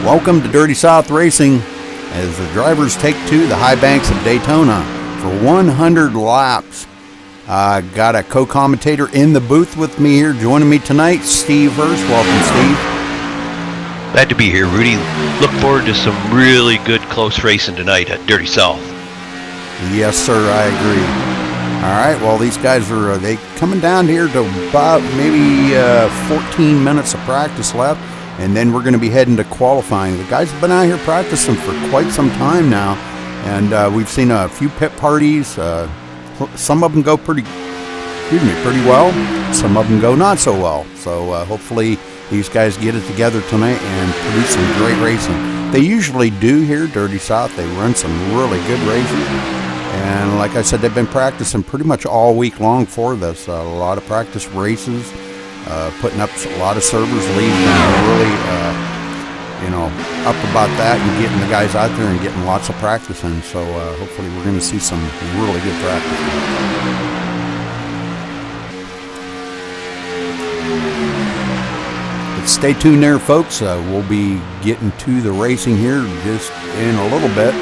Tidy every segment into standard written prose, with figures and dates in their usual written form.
Welcome to Dirty South Racing as the drivers take to the high banks of Daytona for 100 laps. Got a co-commentator in the booth with me here. Joining me tonight, Steve Hurst. Welcome, Steve. Glad to be here, Rudy. Look forward to some really good close racing tonight at Dirty South. Yes, sir, I agree. All right, well, these guys are they coming down here to about maybe 14 minutes of practice left, and then we're going to be heading to qualifying. The guys have been out here practicing for quite some time now, and we've seen a few pit parties. Some of them go pretty well. Some of them go not so well. So hopefully these guys get it together tonight and produce some great racing. They usually do here, Dirty South. They run some really good races. And like I said, they've been practicing pretty much all week long for this. A lot of practice races, putting up a lot of servers, leading really, up about that and getting the guys out there and getting lots of practice in. So hopefully we're going to see some really good practice. But stay tuned there, folks. We'll be getting to the racing here just in a little bit.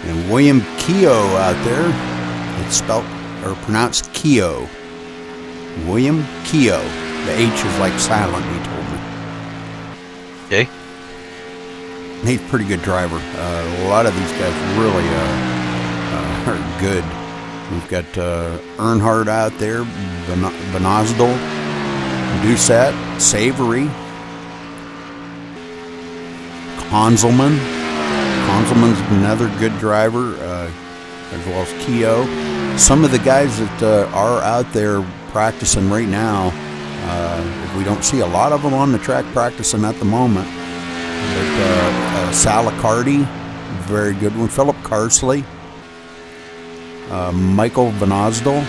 And William Keogh out there. It's spelled or pronounced Keogh. William Keogh. The H is like silent, he told me. Okay. He's a pretty good driver. A lot of these guys really are good. We've got Earnhardt out there, Benazdel, Doucette, Savory, Konzelman. Konzelman's another good driver, as well as Keogh. Some of the guys that are out there practicing right now, we don't see a lot of them on the track practicing at the moment. But Salicardi, very good one. Philip Carsley, Michael Benazdel,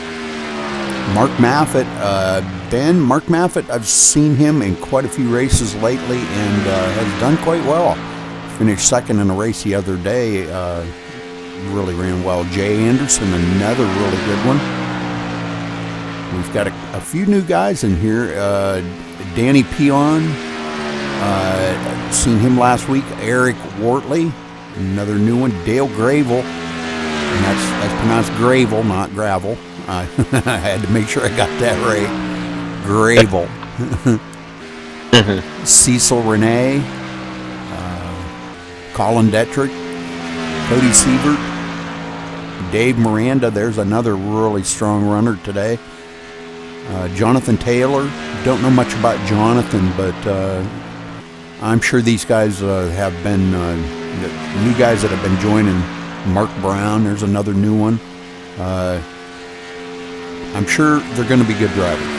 Mark Maffitt. Mark Maffitt, I've seen him in quite a few races lately and has done quite well. Finished second in a race the other day. Really ran well. Jay Anderson, another really good one. We've got a few new guys in here. Danny Peon, seen him last week. Eric Wortley, another new one. Dale Gravel, and that's pronounced Gravel, not gravel. I had to make sure I got that right. Gravel. Cecil Renee, Colin Detrick, Cody Siebert, Dave Miranda. There's another really strong runner today. Jonathan Taylor. Don't know much about Jonathan, but I'm sure these guys have been new guys that have been joining. Mark Brown, there's another new one. I'm sure they're going to be good drivers.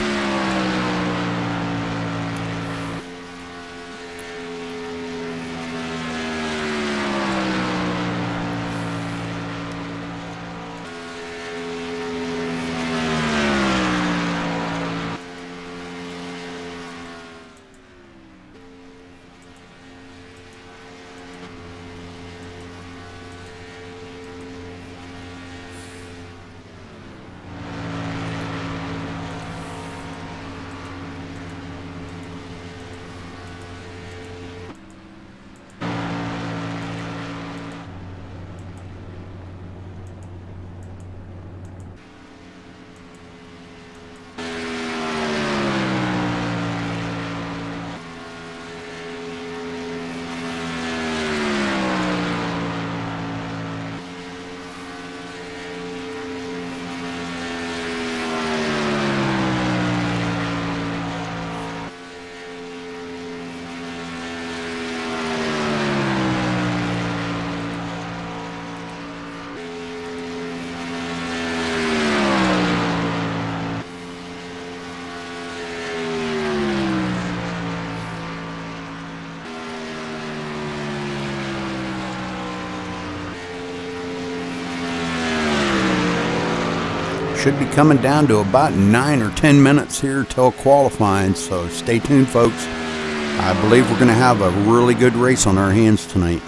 should be coming down to about 9 or 10 minutes here till qualifying, so stay tuned, folks. I believe we're going to have a really good race on our hands tonight.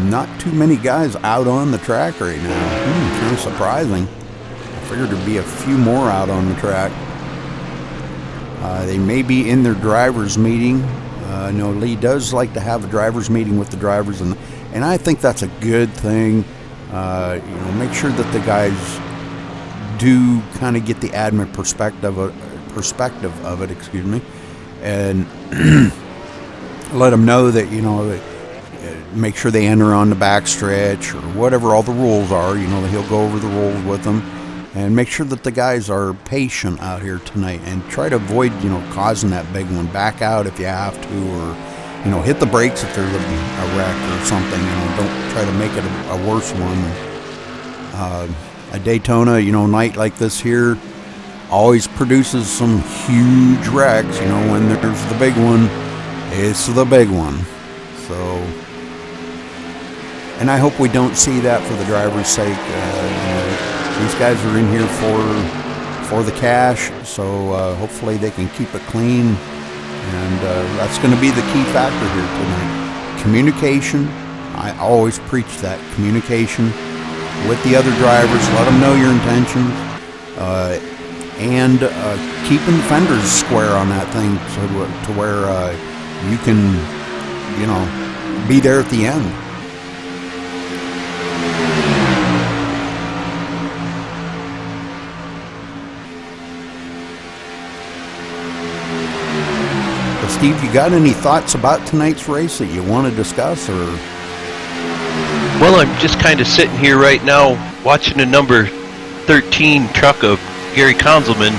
Not too many guys out on the track right now. Kind of surprising. I figured there'd be a few more out on the track. They may be in their driver's meeting. No, Lee does like to have a driver's meeting with the drivers, and I think that's a good thing. Make sure that the guys do kind of get the admin perspective of it, excuse me, and let them know that make sure they enter on the backstretch or whatever all the rules are. He'll go over the rules with them, and make sure that the guys are patient out here tonight, and try to avoid causing that big one. Back out if you have to, or hit the brakes if there's a wreck or something. Don't try to make it a worse one. A Daytona night like this here always produces some huge wrecks. When there's the big one, it's the big one. So, and I hope we don't see that for the driver's sake. These guys are in here for the cash, so hopefully they can keep it clean, and that's going to be the key factor here tonight. Communication. I always preach that. Communication with the other drivers. Let them know your intentions, and keeping the fenders square on that thing to where you can, be there at the end. Steve, you got any thoughts about tonight's race that you want to discuss, or? Well, I'm just kind of sitting here right now watching the number 13 truck of Gary Konzelman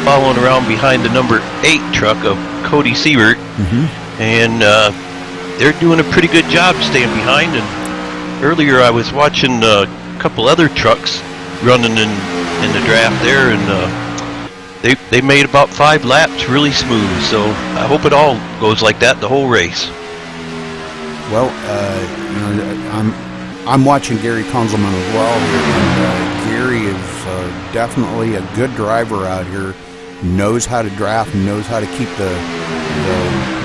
following around behind the number 8 truck of Cody Siebert, and they're doing a pretty good job staying behind. And earlier I was watching a couple other trucks running in the draft there, and they made about 5 laps really smooth. So I hope it all goes like that the whole race. Well, I'm watching Gary Konzelman as well, and Gary is definitely a good driver out here. Knows how to draft, knows how to keep the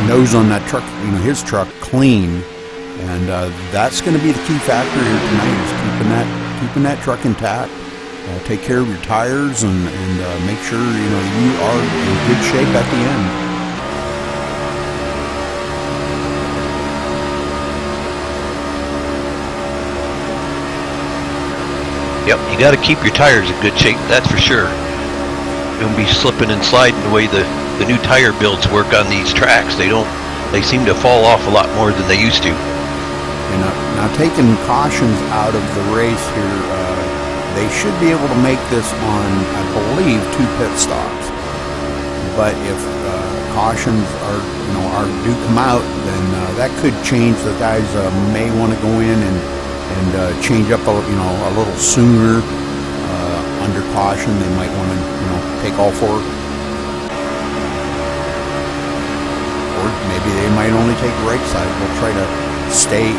nose on that truck, his truck clean, and that's going to be the key factor here tonight, is keeping that truck intact. Take care of your tires, and make sure you are in good shape at the end. Yep, you got to keep your tires in good shape, that's for sure. Don't be slipping and sliding the way the new tire builds work on these tracks. They seem to fall off a lot more than they used to. And now taking cautions out of the race here, they should be able to make this on, I believe, 2 pit stops. But if cautions do come out, then that could change. The guys may want to go in and change up a little sooner under caution. They might want to take all 4, or maybe they might only take the right side. We'll try to stay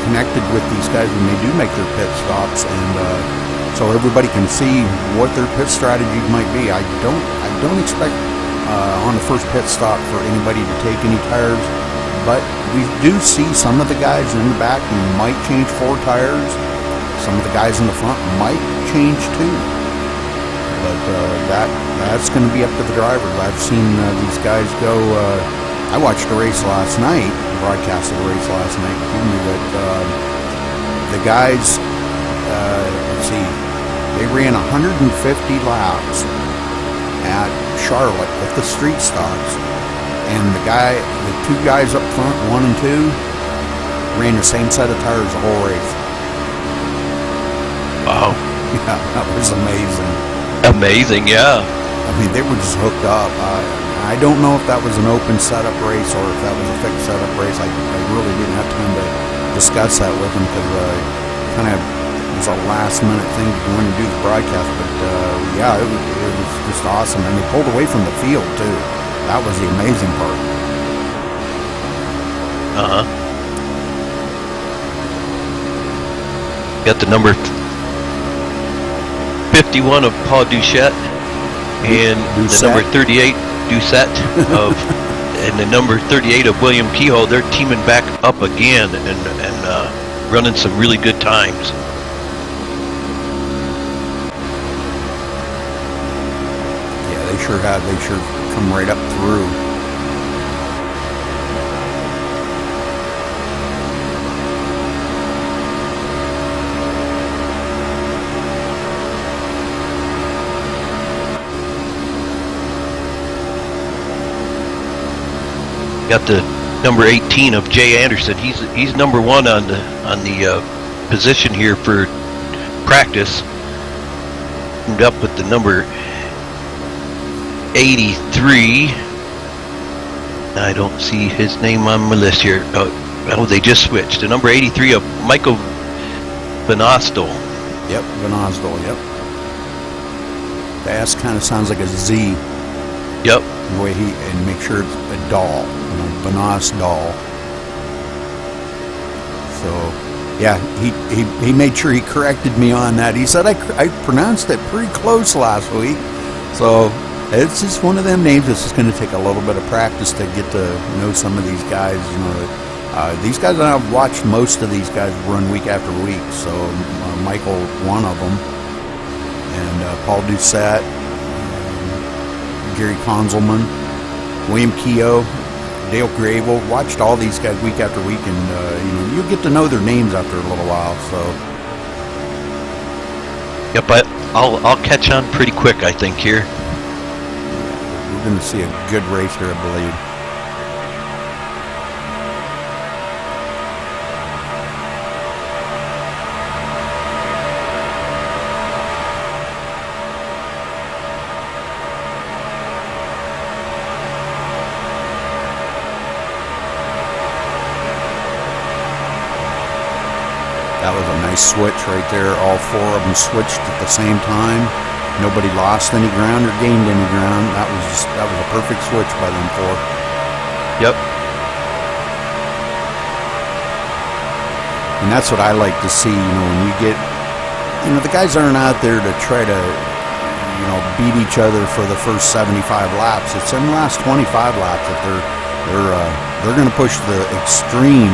connected with these guys when they do make their pit stops, and so everybody can see what their pit strategy might be. I don't expect on the first pit stop for anybody to take any tires, but we do see some of the guys in the back might change 4 tires. Some of the guys in the front might change 2. But that's going to be up to the drivers. I've seen these guys go. I watched a race last night, broadcasted a race last night, that the guys, let's see, they ran 150 laps at Charlotte with the street stocks. And the 2 guys up front, 1 and 2, ran the same set of tires the whole race. Wow. Yeah, that was amazing. Amazing, yeah. I mean, they were just hooked up. I don't know if that was an open setup race or if that was a fixed setup race. I really didn't have time to discuss that with them because kind of it was a last minute thing to go in and do the broadcast. But yeah, it was just awesome. And they pulled away from the field too. That was the amazing part. Got the number 51 of Paul Doucette and the number 38 Doucette of and the number 38 of William Kehoe. They're teaming back up again and running some really good times. Yeah, they sure have. They sure come right up through. Got the number 18 of Jay Anderson. He's number 1 on the position here for practice. Teamed up with the number 83. I don't see his name on my list here. Oh, they just switched. The number 83 of Michael Vanastel. Yep, Vanastel. Yep. The S kind of sounds like a Z. Yep. The way and make sure it's a doll, Banas doll. So, yeah, he made sure he corrected me on that. He said I pronounced it pretty close last week. So it's just one of them names that's just going to take a little bit of practice to get to know some of these guys. These guys, I've watched most of these guys run week after week. So Michael, one of them, and Paul Doucette, Gary Konzelman, William Kehoe, Dale Gravel. Watched all these guys week after week, and you'll get to know their names after a little while. So, yep, but I'll catch on pretty quick, I think here. We're going to see a good race here, I believe. That was a nice switch right there. All 4 of them switched at the same time. Nobody lost any ground or gained any ground. That was a perfect switch by them 4. Yep. And that's what I like to see. When you get, the guys aren't out there to try to, beat each other for the first 75 laps. It's in the last 25 laps that they're going to push the extreme,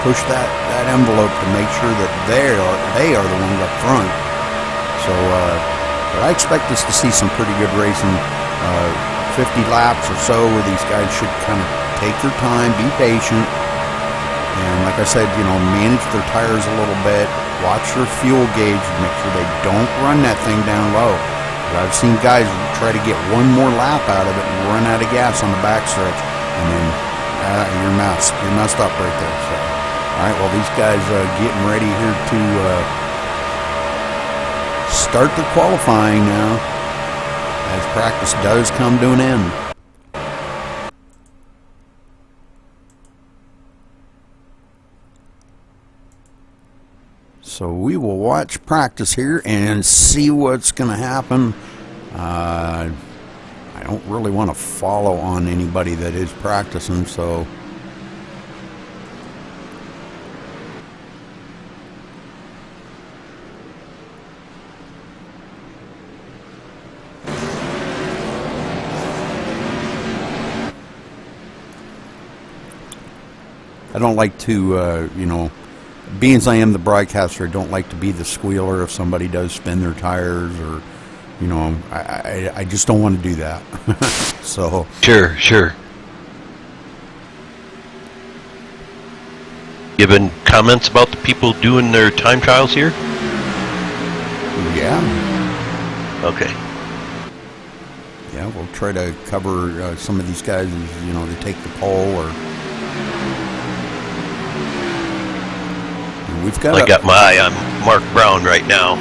push that envelope to make sure that they are the ones up front. So, but I expect us to see some pretty good racing. 50 laps or so where these guys should kind of take their time, be patient, and like I said, manage their tires a little bit, watch their fuel gauge, make sure they don't run that thing down low. But I've seen guys try to get one more lap out of it and run out of gas on the backstretch, and then you're messed up right there. So. All right, well, these guys getting ready here to start their qualifying now as practice does come to an end. So we will watch practice here and see what's going to happen. I don't really want to follow on anybody that is practicing, so... I don't like to, you know, being as I am the broadcaster, I don't like to be the squealer if somebody does spin their tires, or, you know, I just don't want to do that. So Sure. You have any comments about the people doing their time trials here? yeah, Okay. yeah, we'll try to cover some of these guys as, you know, they take the pole, or we've got. I got my eye on Mark Brown right now.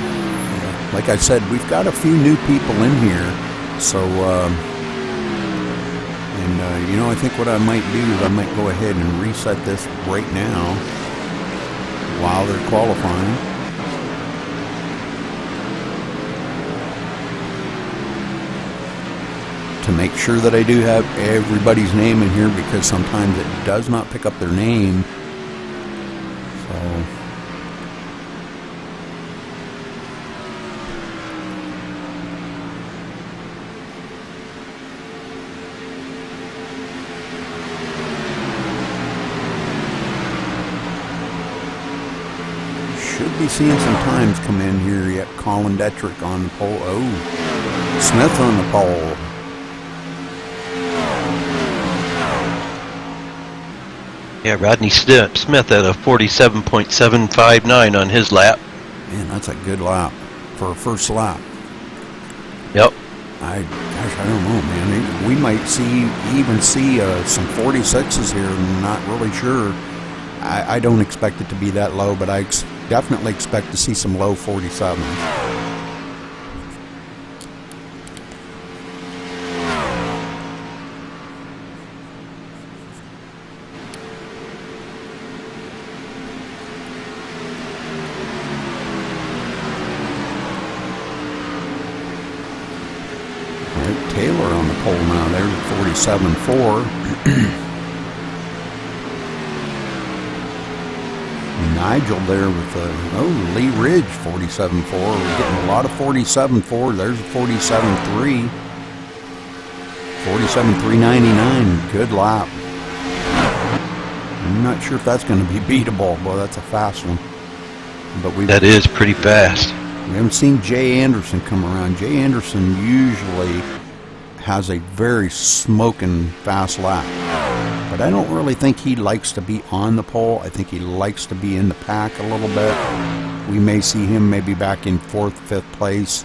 Like I said, we've got a few new people in here, so you know, I think what I might do is I might go ahead and reset this right now while they're qualifying. To make sure that I do have everybody's name in here, because sometimes it does not pick up their name. So should be seeing some times come in here yet. Colin Detrick on the pole. Oh, Smith on the pole. Yeah, Rodney Smith at a 47.759 on his lap. Man, that's a good lap for a first lap. Yep. Gosh, I don't know, man. We might even see some 46s here. I'm not really sure. I don't expect it to be that low, but I definitely expect to see some low 47s. Taylor on the pole now. There's 47.4. Nigel there with Lee Ridge 47.4. We're getting a lot of 47.4. There's a 47.3. 47.399. Good lap. I'm not sure if that's going to be beatable. Boy, that's a fast one. But that is pretty fast. We haven't seen Jay Anderson come around. Jay Anderson usually has a very smoking fast lap, but I don't really think he likes to be on the pole. I think he likes to be in the pack a little bit. We may see him maybe back in 4th, 5th place.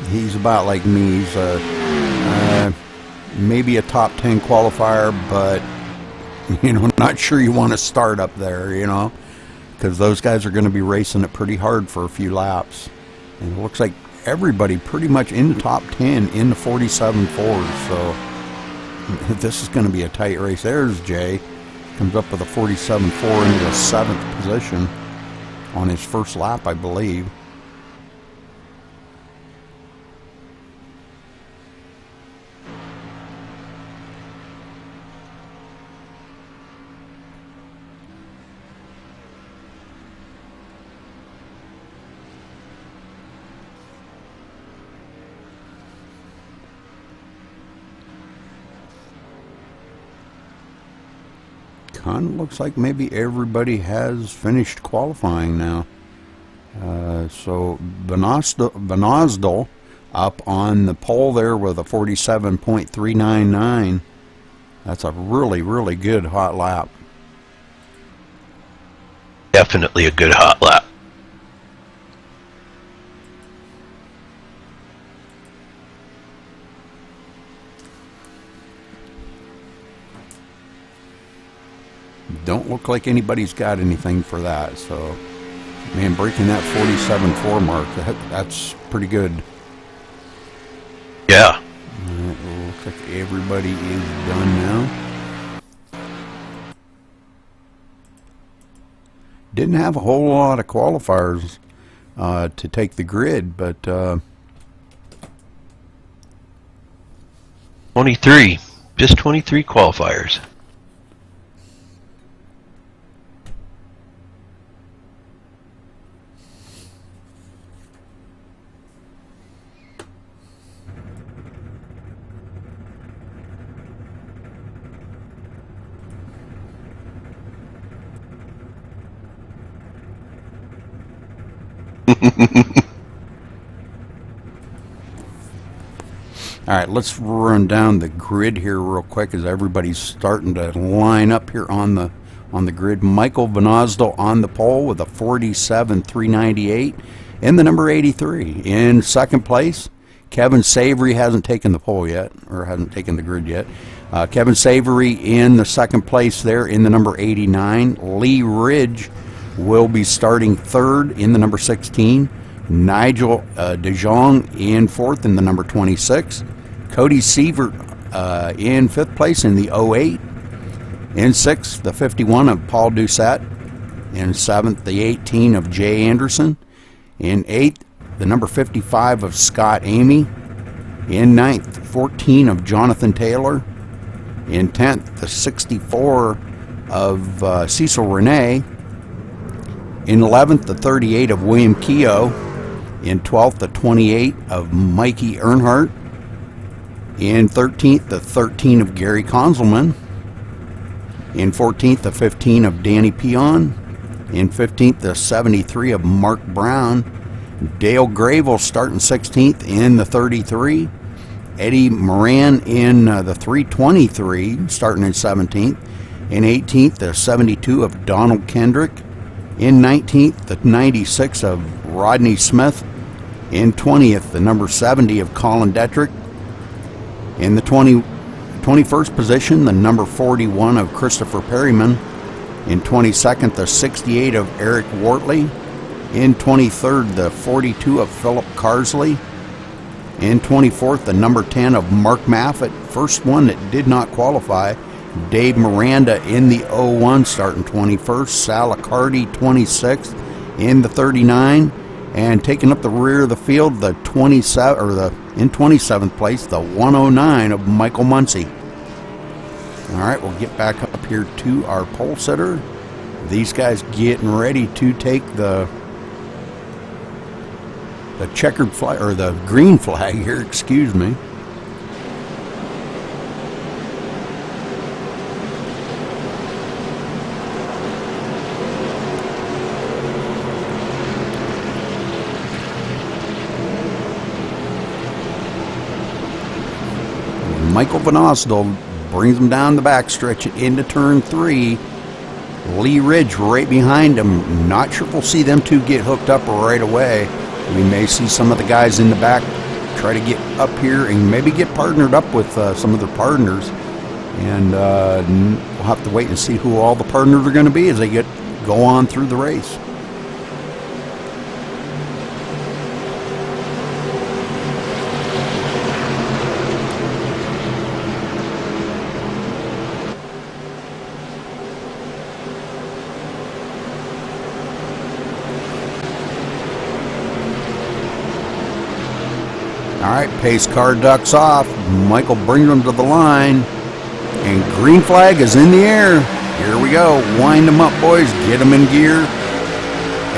He's about like me. He's maybe a top 10 qualifier, but you know, not sure you want to start up there, you know, because those guys are going to be racing it pretty hard for a few laps. And it looks like everybody pretty much in the top 10 in the 47.4s, so this is going to be a tight race. There's Jay. Comes up with a 47.4 into the 7th position on his first lap, I believe. Kind of looks like maybe everybody has finished qualifying now. So Benosdal up on the pole there with a 47.399. That's a really, really good hot lap. Definitely a good hot lap. Don't look like anybody's got anything for that. So, man, breaking that 47.4 mark, that's pretty good. Yeah. It looks like everybody is done now. Didn't have a whole lot of qualifiers to take the grid, but 23. Just 23 qualifiers. All right, let's run down the grid here real quick as everybody's starting to line up here on the grid. Michael Vanozdo on the pole with a 47,398 and the number 83. In second place, Kevin Savory hasn't taken the pole yet, or hasn't taken the grid yet. Kevin Savory in the second place there in the number 89. Lee Ridge will be starting third in the number 16. Nigel DeJong in fourth in the number 26. Cody Sievert in fifth place in the 08. In sixth, the 51 of Paul Doucette. In seventh, the 18 of Jay Anderson. In eighth, the number 55 of Scott Amy. In ninth, 14 of Jonathan Taylor. In 10th, the 64 of Cecil Renee. In 11th, the 38 of William Keogh. In 12th, the 28 of Mikey Earnhardt. In 13th, the 13 of Gary Konzelman. In 14th, the 15 of Danny Peon. In 15th, the 73 of Mark Brown. Dale Gravel starting 16th in the 33. Eddie Moran in the 323 starting in 17th. In 18th, the 72 of Donald Kendrick. In 19th, the 96 of Rodney Smith. In 20th, the number 70 of Colin Detrick. In the 21st position, the number 41 of Christopher Perryman. In 22nd, the 68 of Eric Wortley. In 23rd, the 42 of Philip Carsley. In 24th, the number 10 of Mark Maffett. First one that did not qualify. Dave Miranda in the 01 starting 21st. Sal Accardi 26th in the 39. And taking up the rear of the field, the 27 or the in 27th place, the 109 of Michael Muncie. All right, we'll get back up here to our pole sitter. These guys getting ready to take the checkered flag, or the green flag here, excuse me. Michael Vanozdo brings him down the backstretch into turn 3. Lee Ridge right behind him. Not sure if we'll see them two get hooked up right away. We may see some of the guys in the back try to get up here and maybe get partnered up with some of their partners. And we'll have to wait and see who all the partners are going to be as they go on through the race. All right, pace car ducks off. Michael brings them to the line. And green flag is in the air. Here we go. Wind them up, boys. Get them in gear.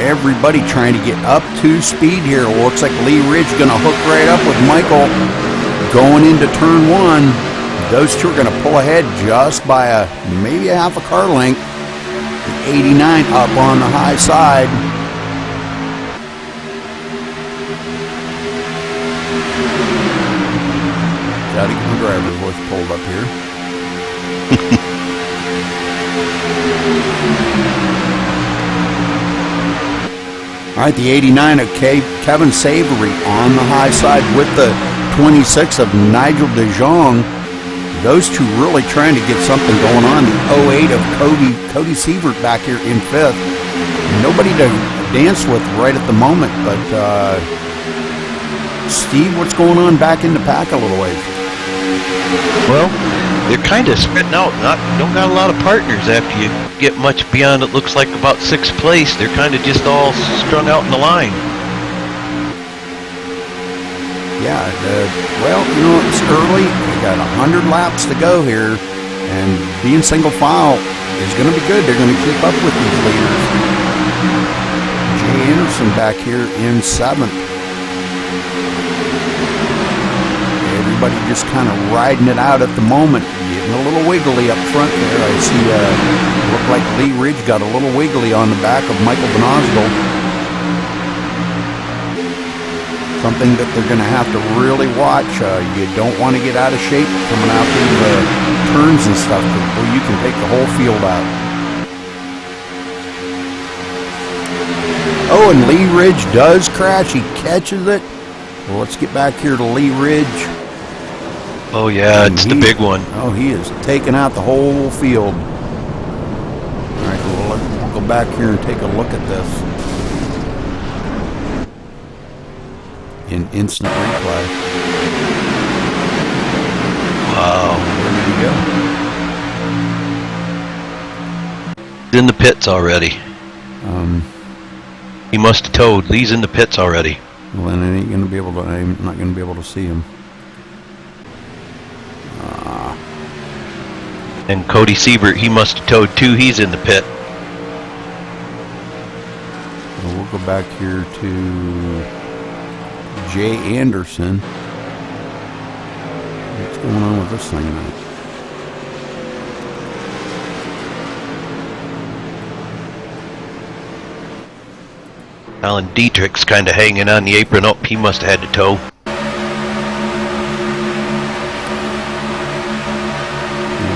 Everybody trying to get up to speed here. Looks like Lee Ridge going to hook right up with Michael going into turn 1. Those two are going to pull ahead just by maybe a half a car length. 89 up on the high side. Gotta get my driver's voice pulled up here. All right, the 89 of Kevin Savory on the high side with the 26 of Nigel DeJong. Those two really trying to get something going on. The 08 of Cody Sievert back here in 5th. Nobody to dance with right at the moment, but Steve, what's going on back in the pack a little ways? Well, they're kind of spreading out. Don't got a lot of partners after you get much beyond, it looks like, about 6th place. They're kind of just all strung out in the line. Yeah, well, you know, it's early. We got 100 laps to go here, and being single file is going to be good. They're going to keep up with these leaders. Jay Anderson back here in 7th. Everybody just kind of riding it out at the moment, getting a little wiggly up front there. I see, looked like Lee Ridge got a little wiggly on the back of Michael Vanozdo. something that they're going to have to really watch. You don't want to get out of shape coming out through the turns and stuff, because you can take the whole field out. Oh, and Lee Ridge does crash. He catches it. Well, let's get back here to Lee Ridge. Oh yeah, it's the big one. Oh, he is taking out the whole field. All right, we'll go back here and take a look at this in instant replay. Wow. Where did he go? He's in the pits already. He must have towed. Lee's in the pits already. Well, then I ain't gonna be able to. I'm not gonna be able to see him. And Cody Siebert, he must have towed too. He's in the pit. Well, we'll go back here to Jay Anderson. What's going on with this thing now? Alan Dietrich's kind of hanging on the apron up. He must have had to tow.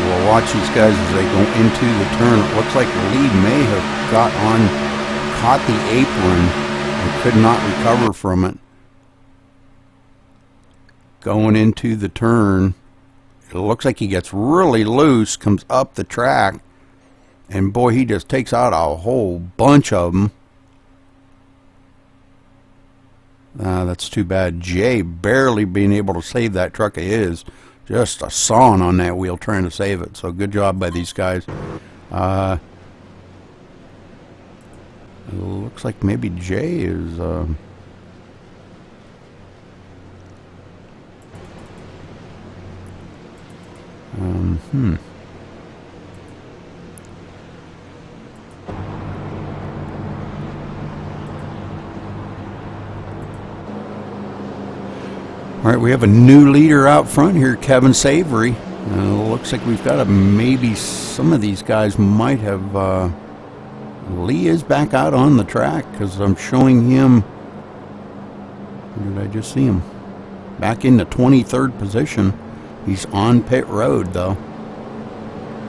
We'll watch these guys as they go into the turn. It looks like Lee may have caught the apron and could not recover from it. Going into the turn, it looks like he gets really loose, comes up the track, and boy, he just takes out a whole bunch of them. That's too bad. Jay barely being able to save that truck of his. Just a sawing on that wheel trying to save it. So good job by these guys. It looks like maybe Jay is... All right, we have a new leader out front here, Kevin Savory. Looks like we've got maybe some of these guys might have... Lee is back out on the track because I'm showing him... Where did I just see him? Back in the 23rd position. He's on pit road, though.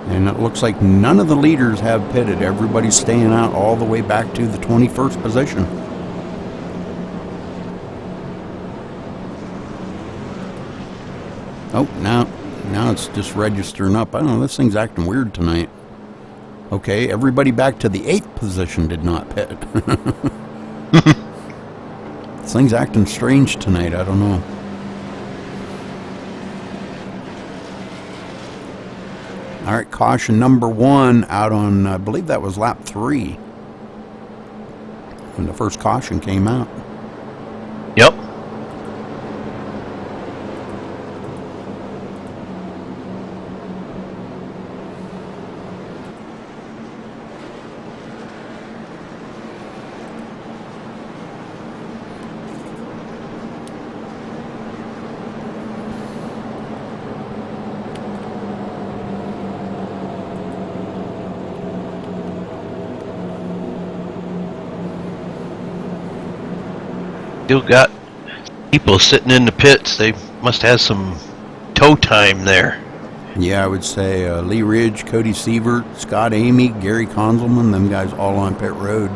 And it looks like none of the leaders have pitted. Everybody's staying out all the way back to the 21st position. Oh, now it's just registering up. I don't know, this thing's acting weird tonight. Okay, everybody back to the 8th position did not pit. This thing's acting strange tonight, I don't know. All right, caution number 1 out on, I believe that was lap 3 when the first caution came out. Yep. Still got people sitting in the pits. They must have some tow time there. Yeah, I would say Lee Ridge, Cody Siebert, Scott Amy, Gary Konzelman, them guys all on pit road.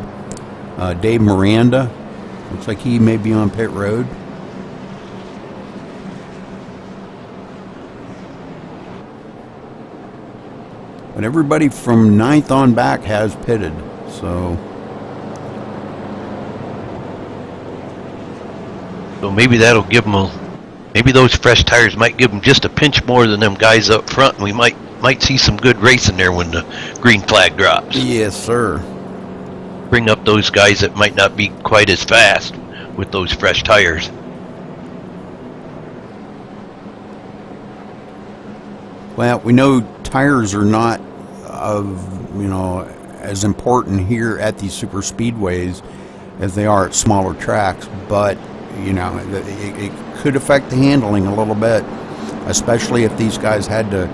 Dave Miranda, looks like he may be on pit road. But everybody from 9th on back has pitted, so... So maybe that'll give them maybe those fresh tires might give them just a pinch more than them guys up front, and we might see some good racing there when the green flag drops. Yes, sir. Bring up those guys that might not be quite as fast with those fresh tires. Well, we know tires are not as important here at these super speedways as they are at smaller tracks, but it could affect the handling a little bit, especially if these guys had to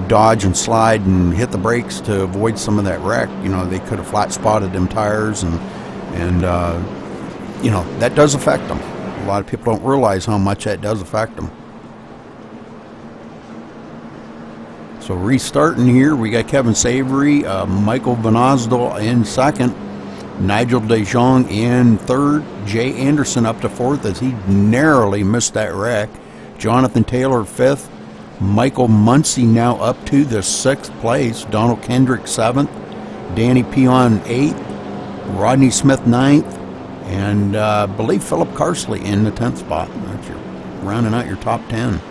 dodge and slide and hit the brakes to avoid some of that wreck. They could have flat spotted them tires, and that does affect them. A lot of people don't realize how much that does affect them. So restarting here, we got Kevin Savory, Michael Vanasdal in second, Nigel DeJong in third, Jay Anderson up to fourth as he narrowly missed that wreck, Jonathan Taylor fifth, Michael Muncie now up to the sixth place, Donald Kendrick seventh, Danny Peon eighth, Rodney Smith ninth, and I believe Philip Carsley in the 10th spot. That's your rounding out your top 10.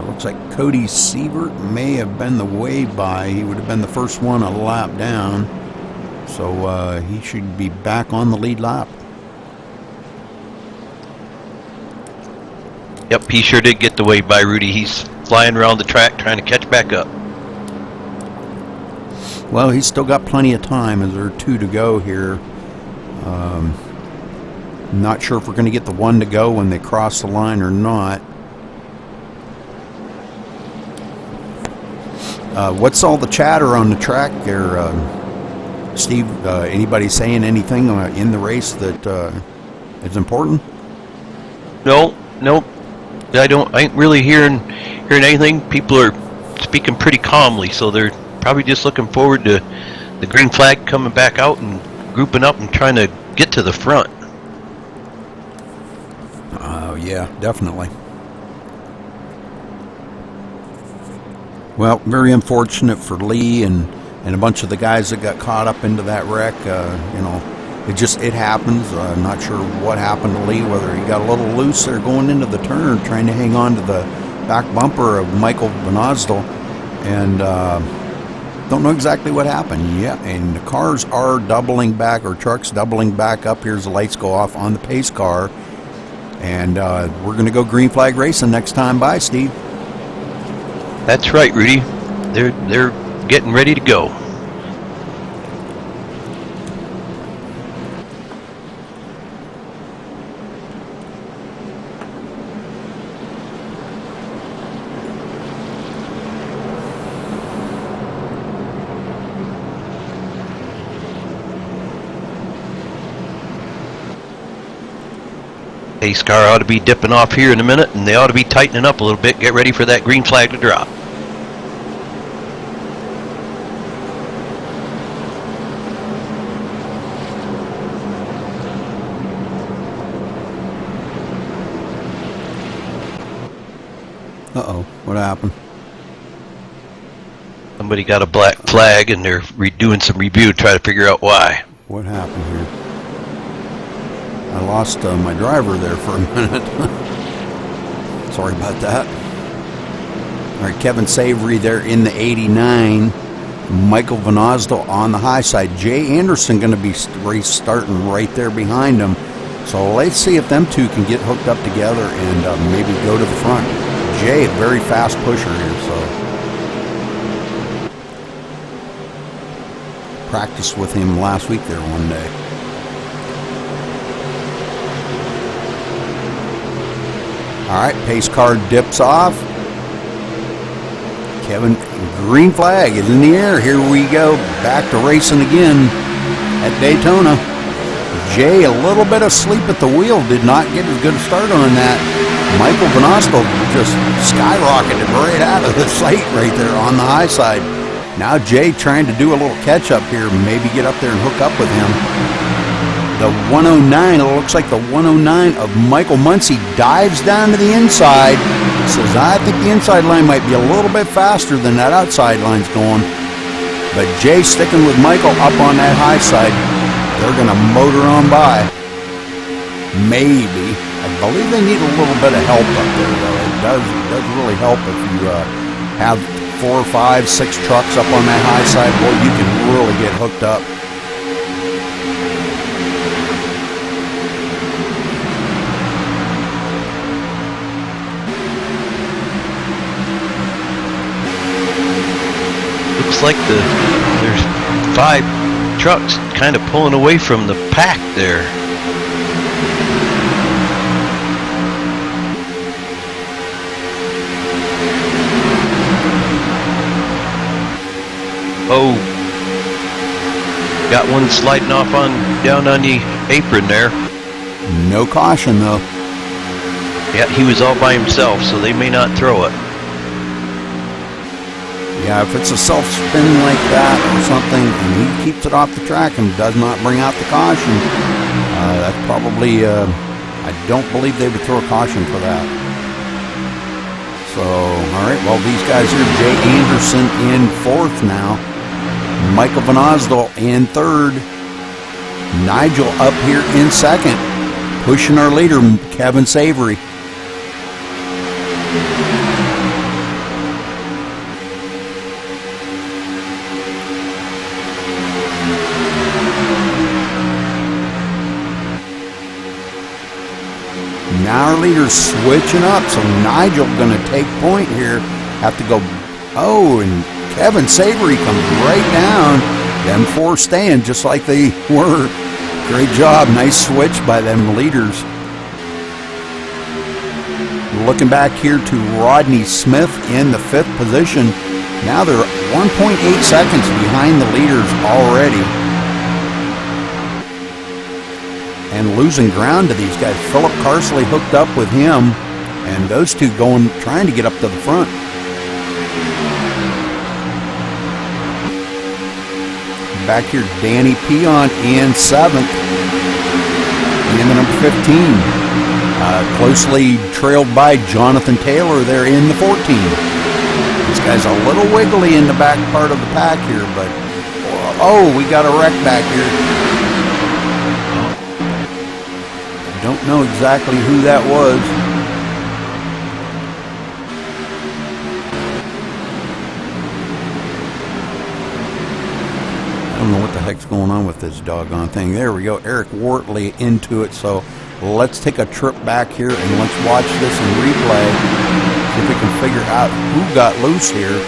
Looks like Cody Sievert may have been the way by. He would have been the first one a lap down. So he should be back on the lead lap. Yep, he sure did get the way by, Rudy. He's flying around the track trying to catch back up. Well, he's still got plenty of time as there are 2 to go here. Not sure if we're going to get the 1 to go when they cross the line or not. What's all the chatter on the track there, Steve? Anybody saying anything in the race that is important? No. I ain't really hearing anything. People are speaking pretty calmly, so they're probably just looking forward to the green flag coming back out and grouping up and trying to get to the front. Yeah, definitely. Well, very unfortunate for Lee and a bunch of the guys that got caught up into that wreck. It happens. Not sure what happened to Lee, whether he got a little loose there going into the turn, trying to hang on to the back bumper of Michael Vanasdal, and don't know exactly what happened. Yeah, and the cars are doubling back, or trucks doubling back up. Here's the lights go off on the pace car, and we're going to go green flag racing next time by, Steve. That's right, Rudy. They're getting ready to go. Pace car ought to be dipping off here in a minute, and they ought to be tightening up a little bit. Get ready for that green flag to drop. Uh-oh, what happened? Somebody got a black flag, and they're doing some review to try to figure out why. What happened here? I lost my driver there for a minute. Sorry about that. All right, Kevin Savory there in the 89. Michael Vanasdal on the high side. Jay Anderson going to be starting right there behind him. So let's see if them two can get hooked up together and maybe go to the front. Jay, a very fast pusher here, so practiced with him last week there one day. All right, pace car dips off. Kevin, green flag is in the air. Here we go, back to racing again at Daytona. Jay, a little bit of sleep at the wheel, did not get as good a start on that. Michael Vanasdal just skyrocketed right out of the sight right there on the high side. Now Jay trying to do a little catch up here, maybe get up there and hook up with him. The 109, it looks like the 109 of Michael Muncie dives down to the inside. Says, I think the inside line might be a little bit faster than that outside line's going. But Jay sticking with Michael up on that high side. They're going to motor on by. Maybe. I believe they need a little bit of help up there, though. It does really help if you have 4, 5, 6 trucks up on that high side. Boy, you can really get hooked up. Looks like there's 5 trucks kind of pulling away from the pack there. Oh, got one sliding off down on the apron there. No caution though. Yeah, he was all by himself, so they may not throw it. Yeah, if it's a self-spin like that or something, and he keeps it off the track and does not bring out the caution, that's probably, I don't believe they would throw a caution for that. So, all right, well, these guys here, Jay Anderson in 4th now, Michael Van Osdol in 3rd, Nigel up here in 2nd, pushing our leader, Kevin Savory. Now our leader's switching up, so Nigel going to take point here. Have to go. Oh, and Kevin Savory comes right down. Them 4 staying just like they were. Great job. Nice switch by them leaders. Looking back here to Rodney Smith in the 5th position. Now they're 1.8 seconds behind the leaders already. And losing ground to these guys. Philip Carsley hooked up with him, and those two trying to get up to the front. Back here, Danny Peon in 7th, and the number 15, closely trailed by Jonathan Taylor there in the 14. This guy's a little wiggly in the back part of the pack here, but oh, we got a wreck back here. Don't know exactly who that was. I don't know what the heck's going on with this doggone thing. There we go. Eric Wortley into it. So let's take a trip back here and let's watch this in replay. See if we can figure out who got loose here.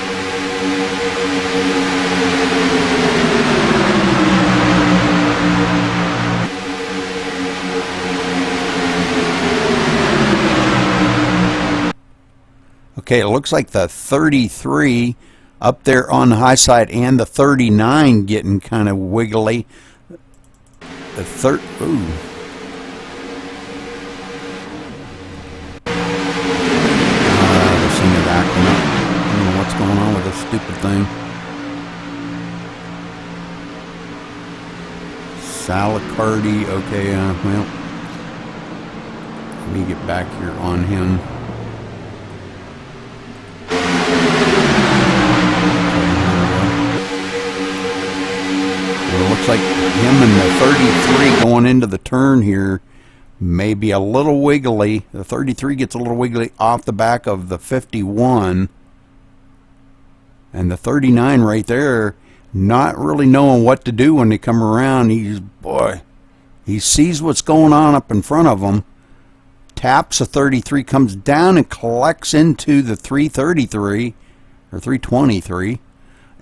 Okay, it looks like the 33 up there on the high side and the 39 getting kind of wiggly. The ooh. This thing is acting up. I don't know what's going on with this stupid thing. Salicardi, okay, well, let me get back here on him. Looks like him and the 33 going into the turn here may be a little wiggly. The 33 gets a little wiggly off the back of the 51. And the 39 right there, not really knowing what to do when they come around. He sees what's going on up in front of him. Taps the 33, comes down and collects into the 333 or 323.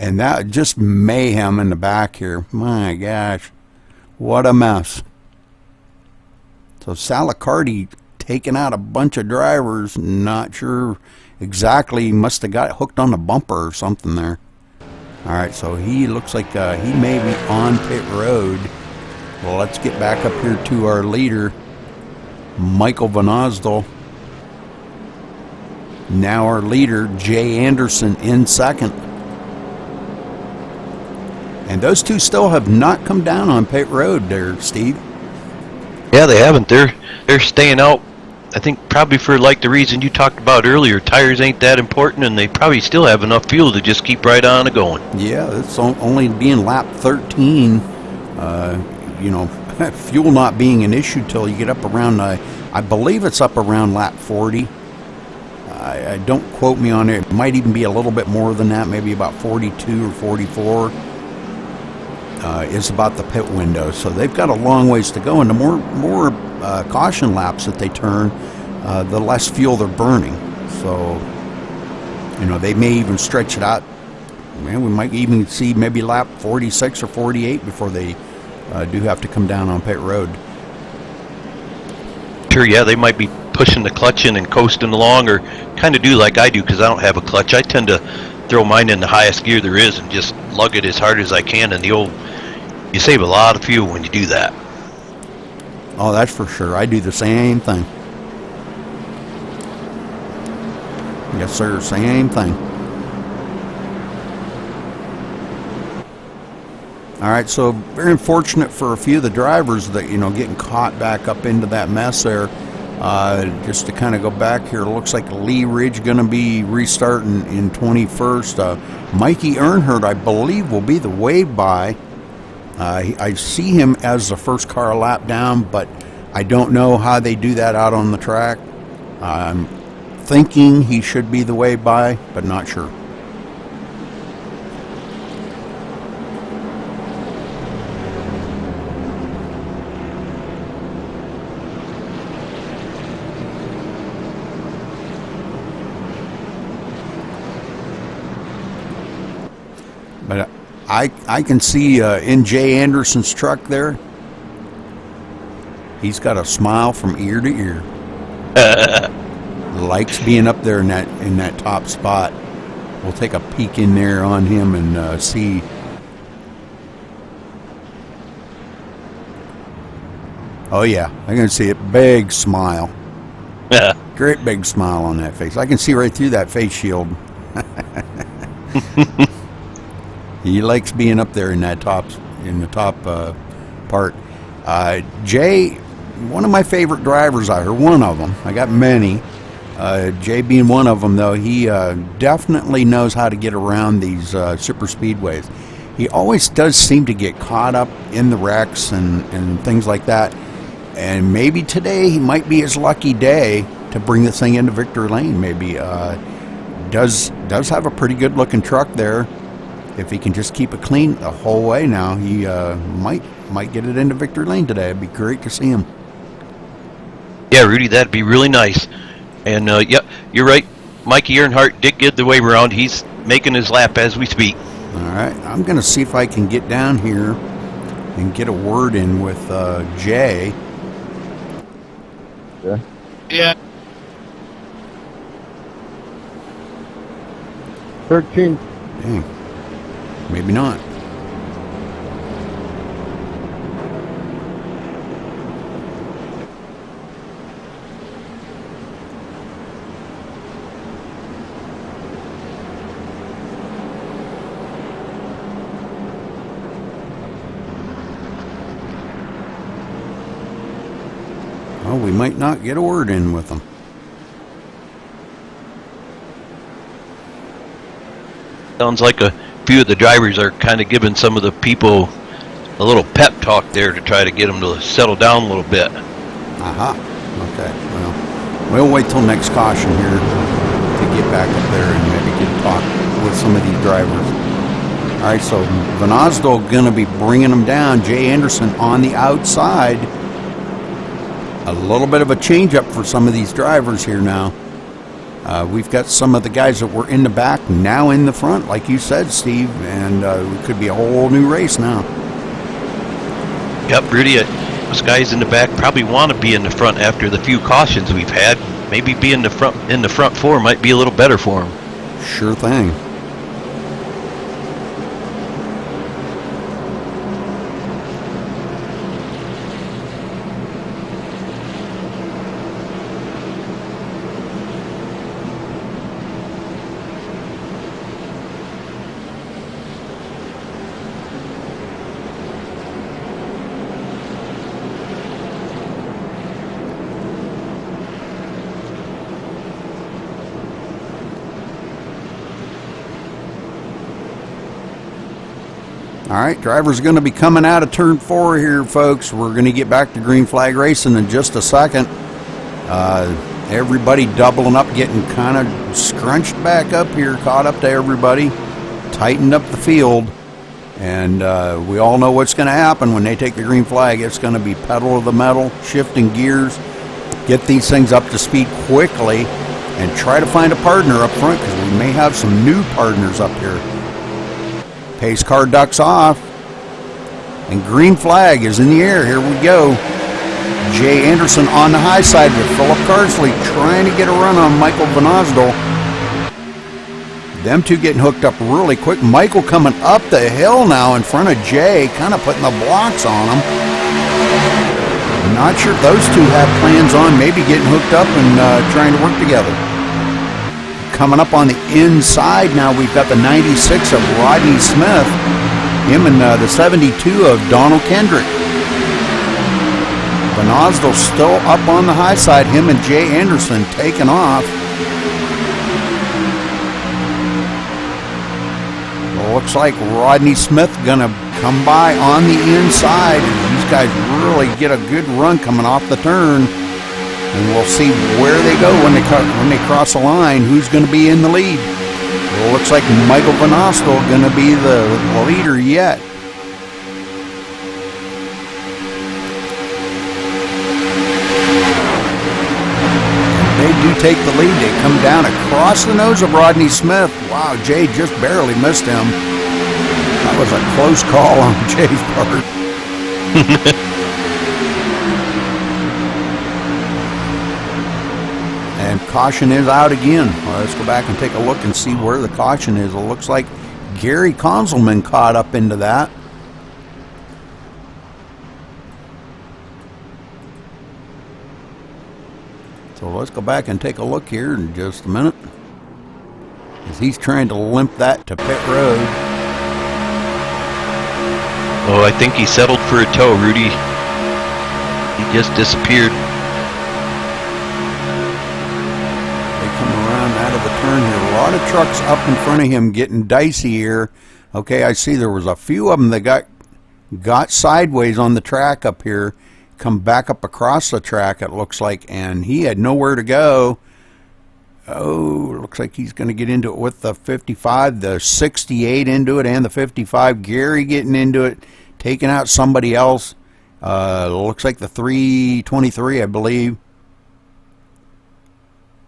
And that just mayhem in the back here. My gosh, what a mess. So Salicardi taking out a bunch of drivers. Not sure exactly. Must have got hooked on the bumper or something there. All right, so he looks like he may be on pit road. Well, let's get back up here to our leader, Michael Van Osdol. Now our leader, Jay Anderson, in 2nd. And those two still have not come down on pit road there, Steve. Yeah, they haven't. They're staying out, I think, probably for like the reason you talked about earlier. Tires ain't that important, and they probably still have enough fuel to just keep right on going. Yeah, it's only being lap 13. You know, fuel not being an issue till you get up around, I believe it's up around lap 40. I don't quote me on it. It might even be a little bit more than that, maybe about 42 or 44. Is about the pit window, so they've got a long ways to go, and the more caution laps that they turn, the less fuel they're burning. So, you know, they may even stretch it out. Man, we might even see maybe lap 46 or 48 before they do have to come down on pit road. Sure, yeah, they might be pushing the clutch in and coasting along, or kind of do like I do because I don't have a clutch. I tend to throw mine in the highest gear there is and just lug it as hard as I can. And you save a lot of fuel when you do that. Oh, that's for sure. I do the same thing. Yes, sir. Same thing. All right, so very unfortunate for a few of the drivers that, getting caught back up into that mess there. Just to kind of go back here, it looks like Lee Ridge going to be restarting in 21st. Mikey Earnhardt, I believe, will be the wave by. I see him as the first car a lap down, but I don't know how they do that out on the track. I'm thinking he should be the wave by, but not sure. But I can see in Jay Anderson's truck there, he's got a smile from ear to ear. Likes being up there in that top spot. We'll take a peek in there on him and see. Oh yeah, I can see it. Big smile. Great big smile on that face. I can see right through that face shield. He likes being up there in the top part. Jay, one of my favorite drivers out here, one of them. I got many. Jay being one of them, though, he definitely knows how to get around these super speedways. He always does seem to get caught up in the wrecks and things like that. And maybe today he might be his lucky day to bring this thing into victory lane. Maybe does have a pretty good looking truck there. If he can just keep it clean the whole way now, he might get it into victory lane today. It'd be great to see him. Yeah, Rudy, that'd be really nice. And yeah, you're right. Mikey Earnhardt did get the wave around. He's making his lap as we speak. All right, I'm going to see if I can get down here and get a word in with Jay. Yeah. 13. Dang. Maybe not. Oh, we might not get a word in with them. Sounds like a few of the drivers are kind of giving some of the people a little pep talk there to try to get them to settle down a little bit. Aha. Okay. Well, we'll wait till next caution here to get back up there and maybe get a talk with some of these drivers. All right, so Van Osdol going to be bringing them down. Jay Anderson on the outside. A little bit of a change-up for some of these drivers here now. We've got some of the guys that were in the back now in the front, like you said, Steve, and it could be a whole new race now. Yep, Rudy, those guys in the back probably want to be in the front after the few cautions we've had. Maybe being in the front four might be a little better for them. Sure thing. All right, drivers are going to be coming out of turn 4 here, folks. We're going to get back to green flag racing in just a second. Everybody doubling up, getting kind of scrunched back up here, caught up to everybody, tightened up the field. And we all know what's going to happen when they take the green flag. It's going to be pedal to the metal, shifting gears, get these things up to speed quickly, and try to find a partner up front because we may have some new partners up here. Pace car ducks off, and green flag is in the air. Here we go. Jay Anderson on the high side with Philip Carsley trying to get a run on Michael Van Osdol. Them two getting hooked up really quick. Michael coming up the hill now in front of Jay, kind of putting the blocks on him. Not sure if those two have plans on maybe getting hooked up and trying to work together. Coming up on the inside now, we've got the 96 of Rodney Smith. Him and the 72 of Donald Kendrick. Van Osdale still up on the high side. Him and Jay Anderson taking off. Looks like Rodney Smith gonna come by on the inside. These guys really get a good run coming off the turn, and we'll see where they go when they cross the line. Who's going to be in the lead? Well, looks like Michael Van Osdale going to be the leader yet. They do take the lead. They come down across the nose of Rodney Smith. Wow, Jay just barely missed him. That was a close call on Jay's part. And caution is out again. Well, let's go back and take a look and see where the caution is. It looks like Gary Konzelman caught up into that. So let's go back and take a look here in just a minute, as he's trying to limp that to pit road. Oh, I think he settled for a tow, Rudy. He just disappeared. They come around out of the turn here. A lot of trucks up in front of him getting dicey here. Okay, I see there was a few of them that got sideways on the track up here. Come back up across the track, it looks like, and he had nowhere to go. Oh, looks like he's going to get into it with the 55, the 68 into it, and the 55. Gary getting into it, taking out somebody else. Looks like the 323, I believe.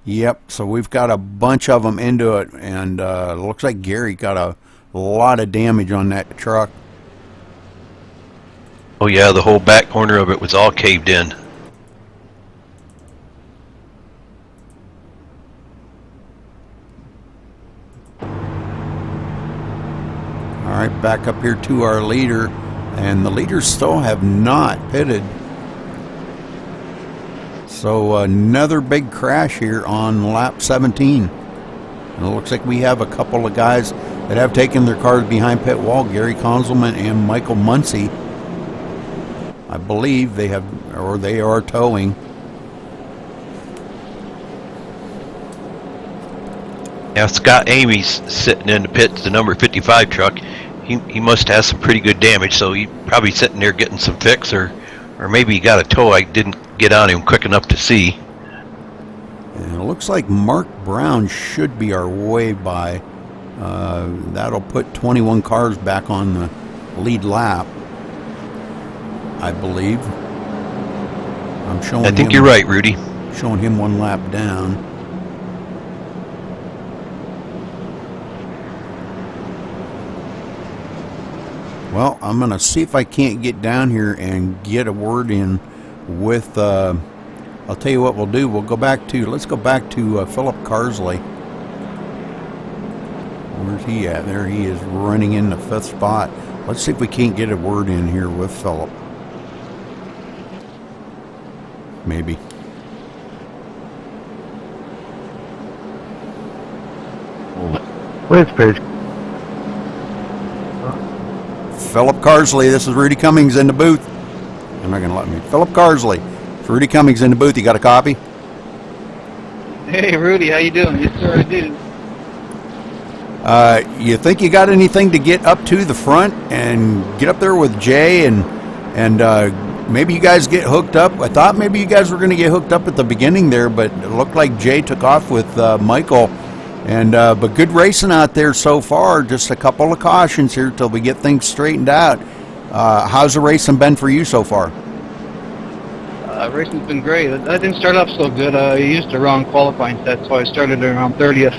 Yep, so we've got a bunch of them into it, and looks like Gary got a lot of damage on that truck. Oh yeah, the whole back corner of it was all caved in. All right, back up here to our leader, and the leaders still have not pitted. So another big crash here on lap 17. And it looks like we have a couple of guys that have taken their cars behind pit wall, Gary Konzelman and Michael Muncie. I believe they have, or they are towing. Yeah, Scott Amy's sitting in the pits, the number 55 truck. He must have some pretty good damage, so he probably sitting there getting some fix, or maybe he got a tow. I didn't get on him quick enough to see. And it looks like Mark Brown should be our way by. That'll put 21 cars back on the lead lap, I believe. I'm showing. I think you're right, Rudy. Showing him one lap down. Well, I'm going to see if I can't get down here and get a word in with, I'll tell you what we'll do. We'll go back to, let's go back to Philip Carsley. Where's he at? There he is, running in the 5th spot. Let's see if we can't get a word in here with Philip. Maybe. Where's Paige? Philip Carsley, this is Rudy Cummings in the booth. I'm not going to let me. Philip Carsley, it's Rudy Cummings in the booth. You got a copy? Hey, Rudy, how you doing? Yes, sir, I do. You think you got anything to get up to the front and get up there with Jay and maybe you guys get hooked up? I thought maybe you guys were going to get hooked up at the beginning there, but it looked like Jay took off with Michael. And but good racing out there so far. Just a couple of cautions here till we get things straightened out. How's the racing been for you so far? Racing's been great. I didn't start off so good. I used the wrong qualifying set, so I started around 30th.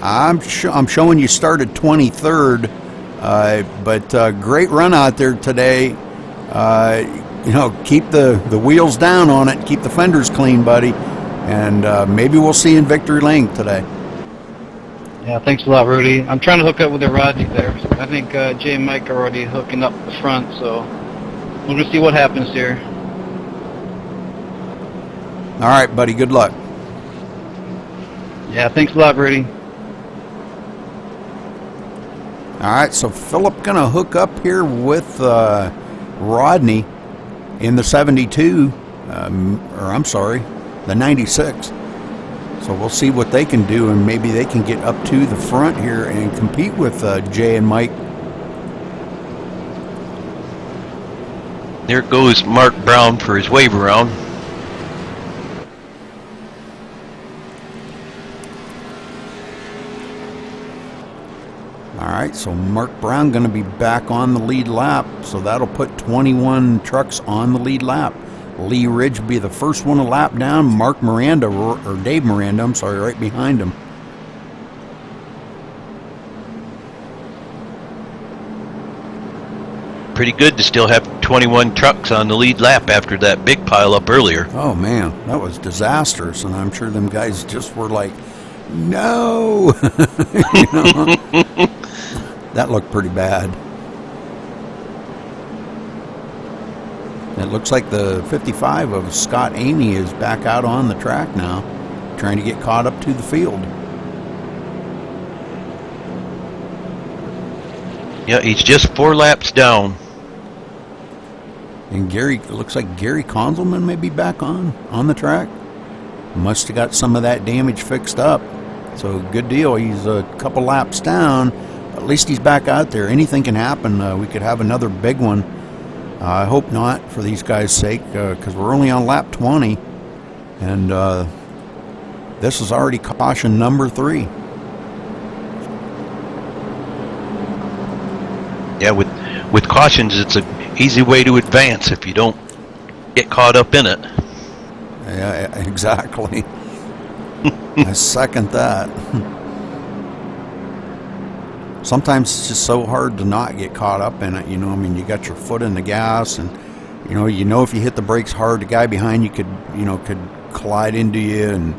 I'm showing you started 23rd, but great run out there today. You know, keep the wheels down on it, keep the fenders clean, buddy. and maybe we'll see in victory lane today. Yeah, thanks a lot, Rudy. I'm trying to hook up with the Rodney there. I think Jay and Mike are already hooking up the front, so we're going to see what happens here. All right, buddy, good luck. Yeah, thanks a lot, Rudy. All right, so Philip going to hook up here with Rodney in the 72, the 96. So we'll see what they can do, and maybe they can get up to the front here and compete with Jay and Mike. There goes Mark Brown for his wave around. All right, so Mark Brown going to be back on the lead lap, so that'll put 21 trucks on the lead lap. Lee Ridge will be the first one a lap down. Mark Miranda, or Dave Miranda, I'm sorry, right behind him. Pretty good to still have 21 trucks on the lead lap after that big pile up earlier. Oh man, that was disastrous, and I'm sure them guys just were like, no. You know? That looked pretty bad. It looks like the 55 of Scott Amy is back out on the track now, trying to get caught up to the field. Yeah, he's just 4 laps down. And it looks like Gary Konzelman may be back on the track. Must have got some of that damage fixed up. So good deal. He's a couple laps down. At least he's back out there. Anything can happen. We could have another big one. I hope not, for these guys' sake, because we're only on lap 20, and this is already caution number 3. Yeah, with cautions, it's an easy way to advance if you don't get caught up in it. Yeah, exactly. I second that. Sometimes it's just so hard to not get caught up in it, you know. I mean, you got your foot in the gas, and you know if you hit the brakes hard, the guy behind you could collide into you, and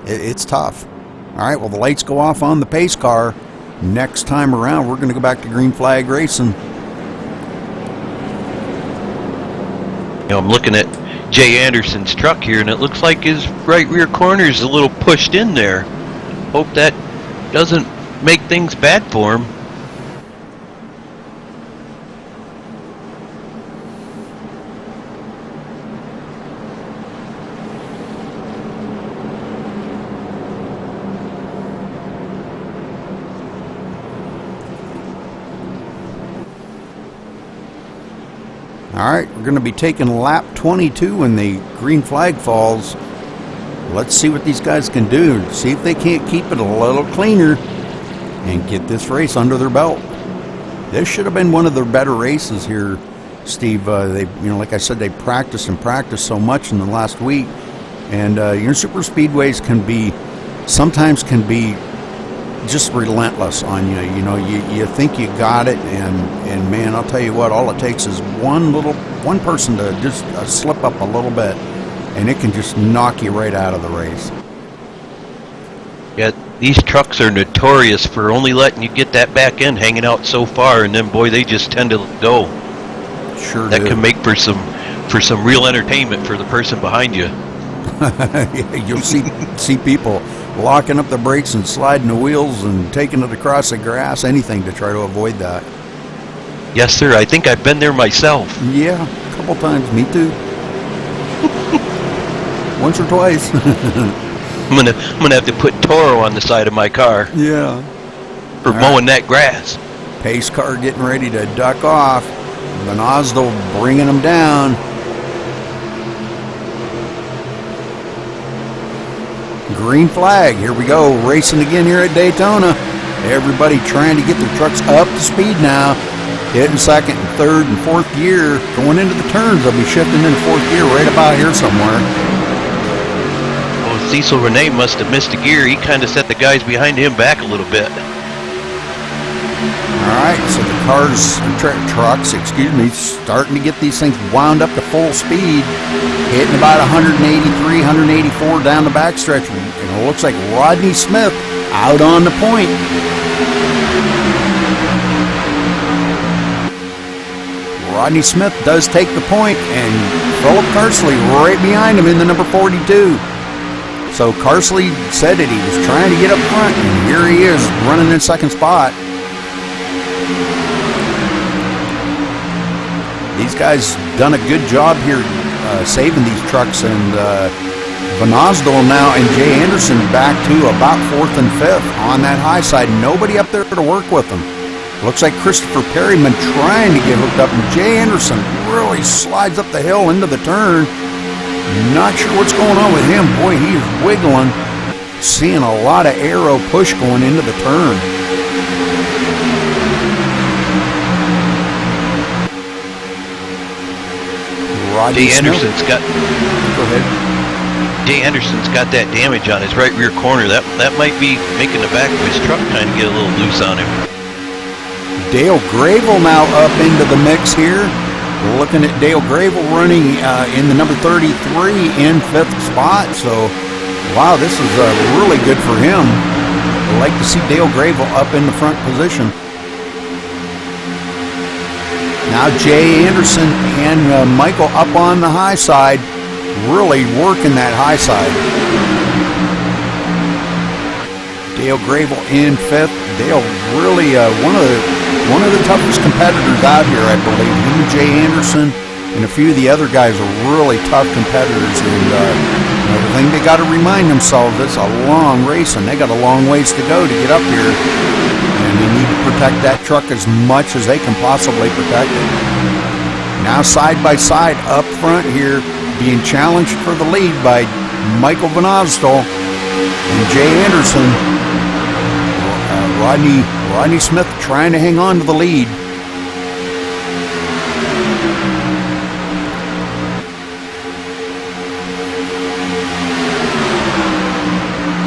it's tough. All right, well, the lights go off on the pace car. Next time around, we're going to go back to green flag racing. I'm looking at Jay Anderson's truck here, and it looks like his right rear corner is a little pushed in there. Hope that doesn't make things bad for him. All right, we're going to be taking lap 22 when the green flag falls. Let's see what these guys can do. See if they can't keep it a little cleaner and get this race under their belt. This should have been one of their better races here, Steve. They, like I said, they practiced so much in the last week, and your super speedways sometimes can be just relentless on you. You think you got it, and man, I'll tell you what, all it takes is one person to just slip up a little bit, and it can just knock you right out of the race. Yeah, these trucks are notorious for only letting you get that back end hanging out so far, and then boy, they just tend to go. Sure that do. can make for some real entertainment for the person behind you. You'll see people locking up the brakes and sliding the wheels and taking it across the grass, anything to try to avoid that. Yes, sir. I think I've been there myself. Yeah, a couple times. Me too. Once or twice. I'm gonna have to put Toro on the side of my car. Yeah. For mowing that grass. Pace car getting ready to duck off. The nozzle bringing them down. Green flag. Here we go. Racing again here at Daytona. Everybody trying to get their trucks up to speed now. Hitting second and third and fourth gear. Going into the turns, they'll be shifting into fourth gear right about here somewhere. Oh, Cecil Renee must have missed a gear. He kind of set the guys behind him back a little bit. Alright, so the cars, trucks, excuse me, starting to get these things wound up to full speed, hitting about 183, 184 down the backstretch. And it looks like Rodney Smith out on the point. Rodney Smith does take the point, and Philip Carsley right behind him in the number 42. So Carsley said that he was trying to get up front, and here he is running in second spot. These guys done a good job here saving these trucks, and Van Osdol now and Jay Anderson back to about 4th and 5th on that high side. Nobody up there to work with them. Looks like Christopher Perryman trying to get hooked up, and Jay Anderson really slides up the hill into the turn. Not sure what's going on with him. Boy, he is wiggling. Seeing a lot of aero push going into the turn. Jay Anderson's got. Go ahead. Jay Anderson's got that damage on his right rear corner. That might be making the back of his truck kind of get a little loose on him. Dale Gravel now up into the mix here. We're looking at Dale Gravel running in the number 33 in 5th spot. So, wow, this is really good for him. I'd like to see Dale Gravel up in the front position. Now Jay Anderson and Michael up on the high side, really working that high side. Dale Gravel in 5th. Dale really one of the toughest competitors out here, I believe. Him and Jay Anderson and a few of the other guys are really tough competitors. And the thing they got to remind themselves, it's a long race, and they got a long ways to go to get up here. And they need to protect that truck as much as they can possibly protect it. Now side by side up front here, being challenged for the lead by Michael Van Osdol and Jay Anderson. Rodney Smith trying to hang on to the lead.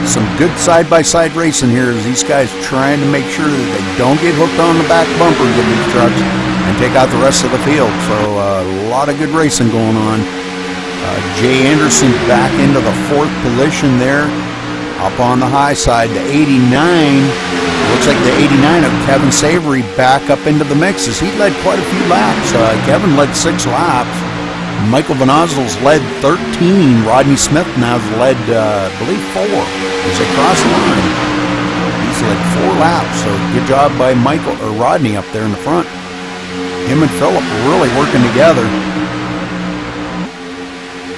Some good side-by-side racing here as these guys trying to make sure that they don't get hooked on the back bumpers of these trucks and take out the rest of the field. So a lot of good racing going on. Jay Anderson back into the 4th position there. Up on the high side, the 89. Looks like the 89 of Kevin Savory back up into the mix as he led quite a few laps. Kevin led 6 laps. Michael Van Osdol's led 13. Rodney Smith now has led, I believe, 4 as they cross the line. He's led 4 laps, so good job by Rodney up there in the front. Him and Philip really working together.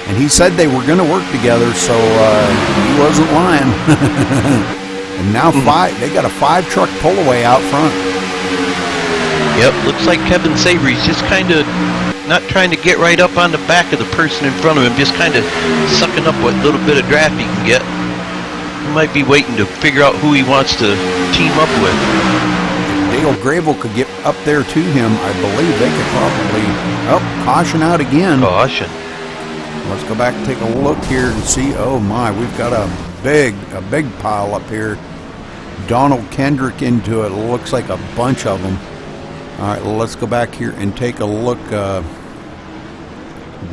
And he said they were going to work together, so he wasn't lying. And now they got a 5-truck pull-away out front. Yep, looks like Kevin Savory's just kind of not trying to get right up on the back of the person in front of him, just kind of sucking up what little bit of draft he can get. He might be waiting to figure out who he wants to team up with. If Dale Gravel could get up there to him, I believe they could probably... Oh, caution out again. Caution. Let's go back and take a look here and see. Oh my, we've got a big pile up here. Donald Kendrick into it. Looks like a bunch of them. All right, well, let's go back here and take a look.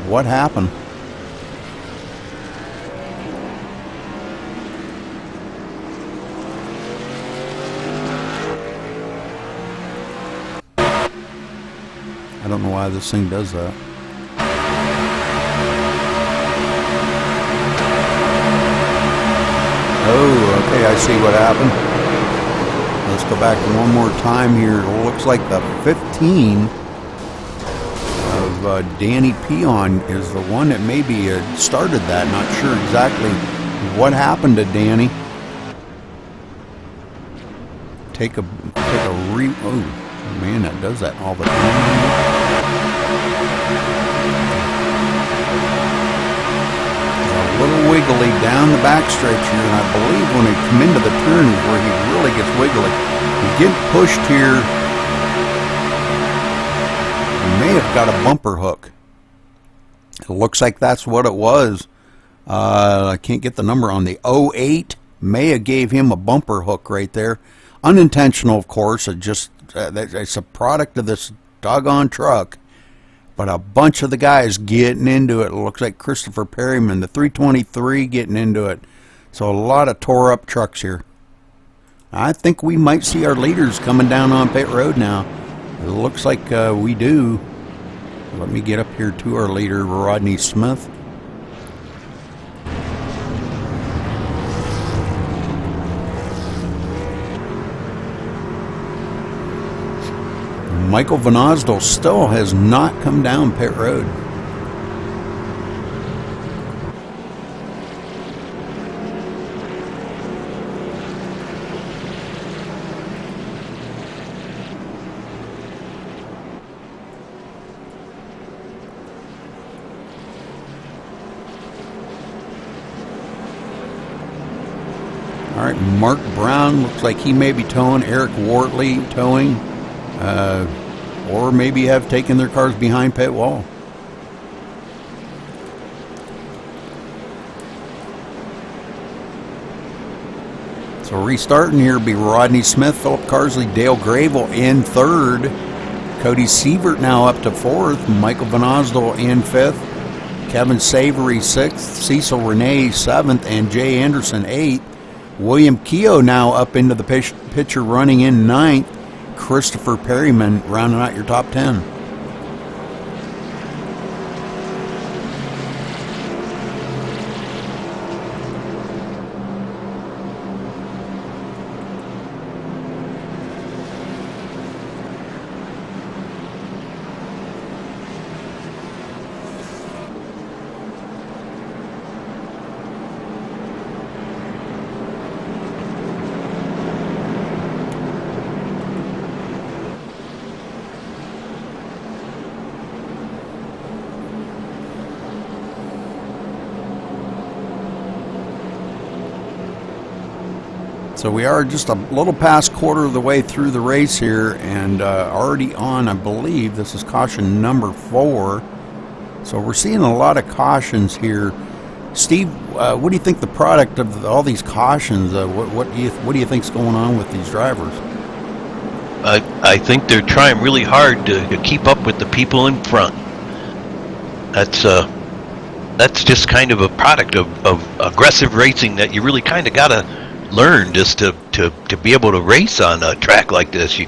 What happened? I don't know why this thing does that. Oh, okay, I see what happened. Let's go back one more time here. It looks like the 15 of Danny Peon is the one that maybe started that. Not sure exactly what happened to Danny. Oh, man, that does that all the time. A little wiggly down the backstretch here, and I believe when he come into the turn is where he really gets wiggly. He's getting pushed here. He may have got a bumper hook. It looks like that's what it was. I can't get the number on the 08. May have gave him a bumper hook right there. Unintentional, of course. It's a product of this doggone truck. But a bunch of the guys getting into it. It looks like Christopher Perryman, the 323, getting into it. So a lot of tore up trucks here. I think we might see our leaders coming down on pit road now. It looks like we do. Let me get up here to our leader, Rodney Smith. Michael Van Osdol still has not come down pit road. All right, Mark Brown looks like he may be towing. Eric Wortley towing. Or maybe have taken their cars behind pit wall. So restarting here be Rodney Smith, Philip Carsley, Dale Gravel in third. Cody Sievert now up to fourth. Michael Van Osdol in fifth. Kevin Savory sixth. Cecil Renee seventh. And Jay Anderson eighth. William Keogh now up into the picture running in ninth. Christopher Perryman rounding out your top 10. So we are just a little past quarter of the way through the race here, and already on, I believe, this is caution number 4. So we're seeing a lot of cautions here. Steve, what do you think the product of all these cautions? What do you think's going on with these drivers? I think they're trying really hard to keep up with the people in front. That's just kind of a product of aggressive racing that you really kind of gotta learn just to be able to race on a track like this. You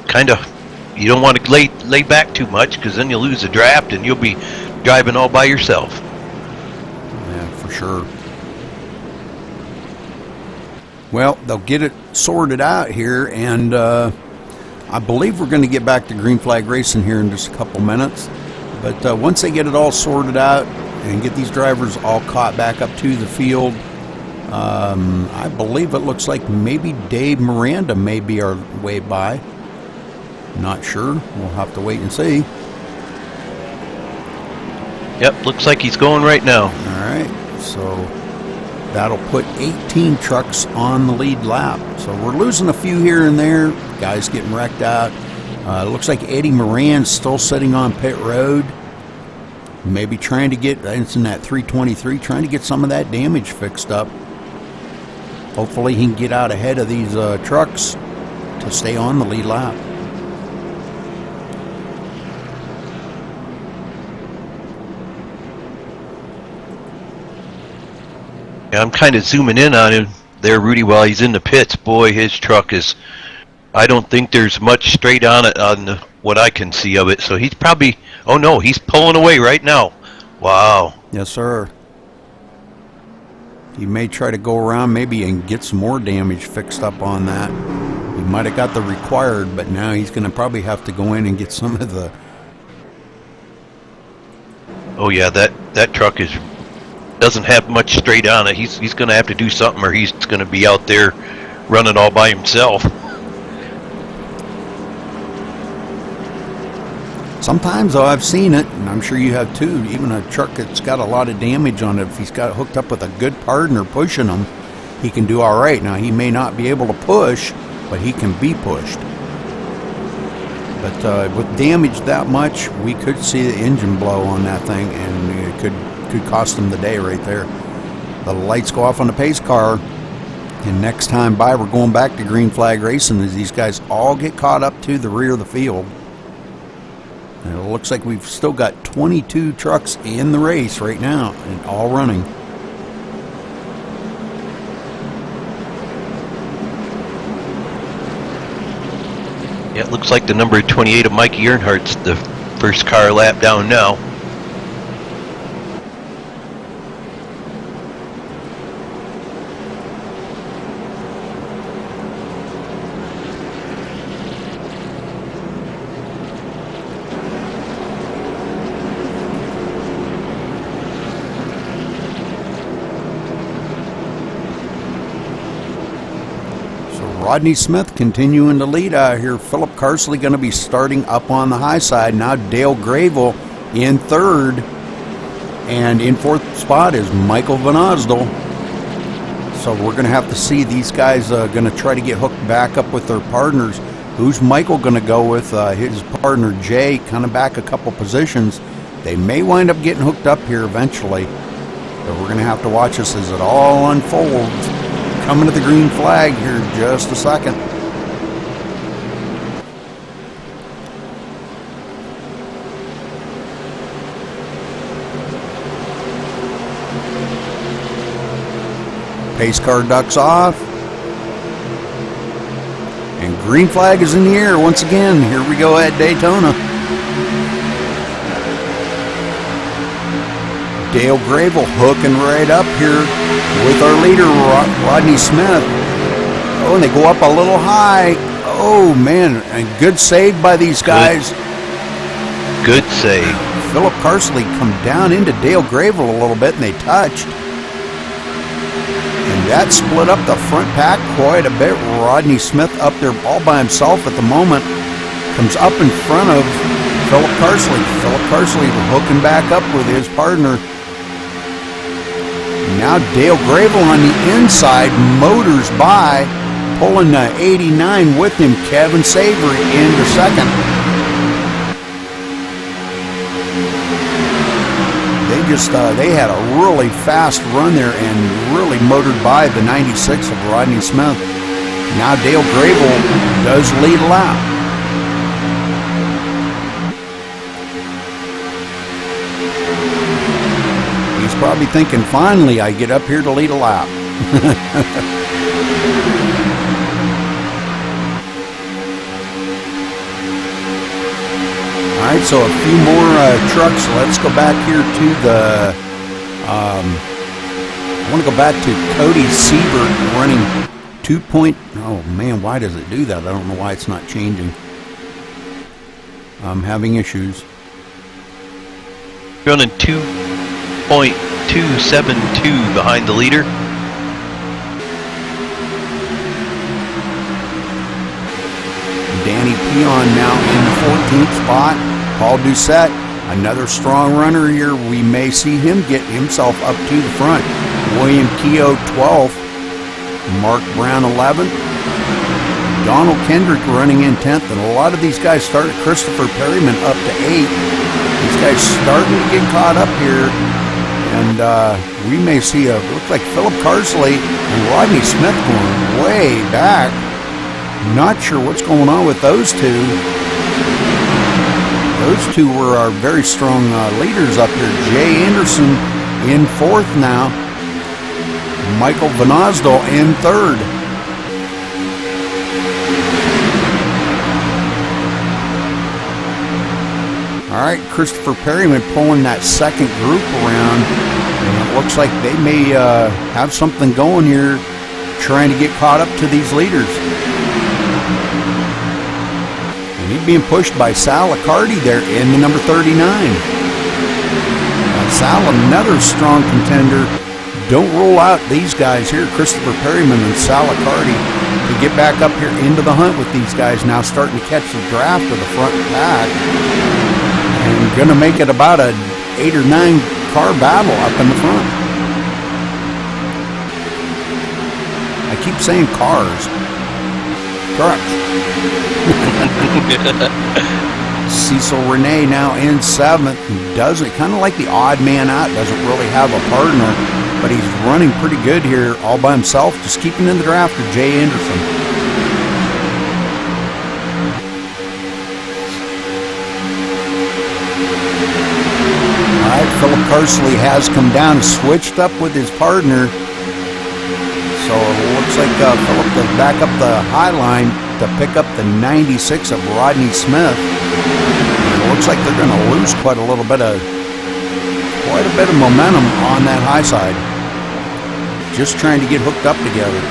don't want to lay back too much, because then you'll lose a draft and you'll be driving all by yourself. Yeah, for sure. Well, they'll get it sorted out here, and I believe we're going to get back to green flag racing here in just a couple minutes. But once they get it all sorted out and get these drivers all caught back up to the field, I believe it looks like maybe Dave Miranda may be our way by. Not sure. We'll have to wait and see. Yep, looks like he's going right now. All right, so that'll put 18 trucks on the lead lap. So we're losing a few here and there. Guys getting wrecked out. It looks like Eddie Moran's still sitting on pit road. Maybe trying to get, it's in that 323, trying to get some of that damage fixed up. Hopefully he can get out ahead of these trucks to stay on the lead lap. Yeah, I'm kind of zooming in on him there, Rudy, while he's in the pits. Boy, his truck is, I don't think there's much straight on it on what I can see of it. So he's probably, oh no, he's pulling away right now. Wow. Yes, sir. He may try to go around maybe and get some more damage fixed up on that. He might have got the required, but now he's going to probably have to go in and get some of the... Oh yeah, that truck doesn't have much straight on it. He's going to have to do something, or he's going to be out there running all by himself. Sometimes, though, I've seen it, and I'm sure you have too, even a truck that's got a lot of damage on it, if he's got hooked up with a good partner pushing him, he can do all right. Now, he may not be able to push, but he can be pushed. But with damage that much, we could see the engine blow on that thing, and it could cost him the day right there. The lights go off on the pace car. And next time by, we're going back to green flag racing as these guys all get caught up to the rear of the field. And it looks like we've still got 22 trucks in the race right now and all running. Yeah, it looks like the number 28 of Mikey Earnhardt's the first car lap down now. Rodney Smith continuing to lead out here. Philip Carsley going to be starting up on the high side. Now Dale Grayville in third. And in fourth spot is Michael Van Osdol. So we're going to have to see these guys going to try to get hooked back up with their partners. Who's Michael going to go with? His partner Jay kind of back a couple positions. They may wind up getting hooked up here eventually. But we're going to have to watch this as it all unfolds. Coming to the green flag here in just a second. Pace car ducks off. And green flag is in the air once again. Here we go at Daytona. Dale Grayville hooking right up here with our leader, Rodney Smith. Oh, and they go up a little high. Oh, man, and good save by these guys. Good save. Philip Carsley come down into Dale Grayville a little bit, and they touched. And that split up the front pack quite a bit. Rodney Smith up there all by himself at the moment. Comes up in front of Philip Carsley. Philip Carsley hooking back up with his partner. Now Dale Grayville on the inside motors by, pulling the 89 with him. Kevin Savory into second. They had a really fast run there and really motored by the 96 of Rodney Smith. Now Dale Grayville does lead a lap. Probably thinking, finally I get up here to lead a lap. All right, so a few more trucks. Let's go back here to the I want to go back to Cody Siebert running 2 oh man, why does it do that? I don't know why it's not changing. I'm having issues. Running 2.272 behind the leader. Danny Peon now in the 14th spot. Paul Doucette, another strong runner here. We may see him get himself up to the front. William Keogh 12th. Mark Brown 11th. Donald Kendrick running in 10th. And a lot of these guys started. Christopher Perryman up to 8th. These guys starting to get caught up here. And we may see looks like Philip Carsley and Rodney Smith going way back. Not sure what's going on with those two. Those two were our very strong leaders up here. Jay Anderson in 4th now. Michael Van Osdol in 3rd. All right, Christopher Perryman pulling that second group around. And it looks like they may have something going here, trying to get caught up to these leaders. And he's being pushed by Sal Accardi there in the number 39. Sal, another strong contender. Don't rule out these guys here, Christopher Perryman and Sal Accardi, to get back up here into the hunt with these guys now, starting to catch the draft of the front and back. And going to make it about a 8 or 9 car battle up in the front. I keep saying cars. Trucks. Cecil Renee now in 7th. Doesn't, kind of like the odd man out, doesn't really have a partner. but he's running pretty good here all by himself, just keeping in the draft with Jay Anderson. All right, Philip Carsley has come down, switched up with his partner. So it looks like Philip to back up the high line to pick up the 96 of Rodney Smith. And it looks like they're going to lose quite a bit of momentum on that high side. Just trying to get hooked up together.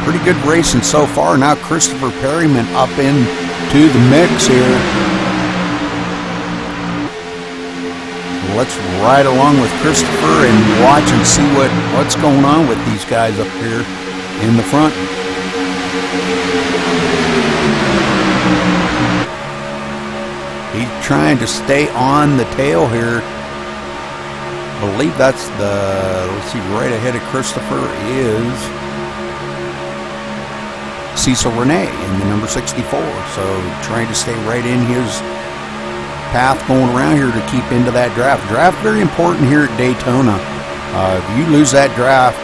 Pretty good racing so far. Now Christopher Perryman up into the mix here. Let's ride along with Christopher and watch and see what's going on with these guys up here in the front. He's trying to stay on the tail here. I believe that's let's see, right ahead of Christopher is Cecil Renee in the number 64. So trying to stay right in his path going around here to keep into that draft. Draft very important here at Daytona. If you lose that draft,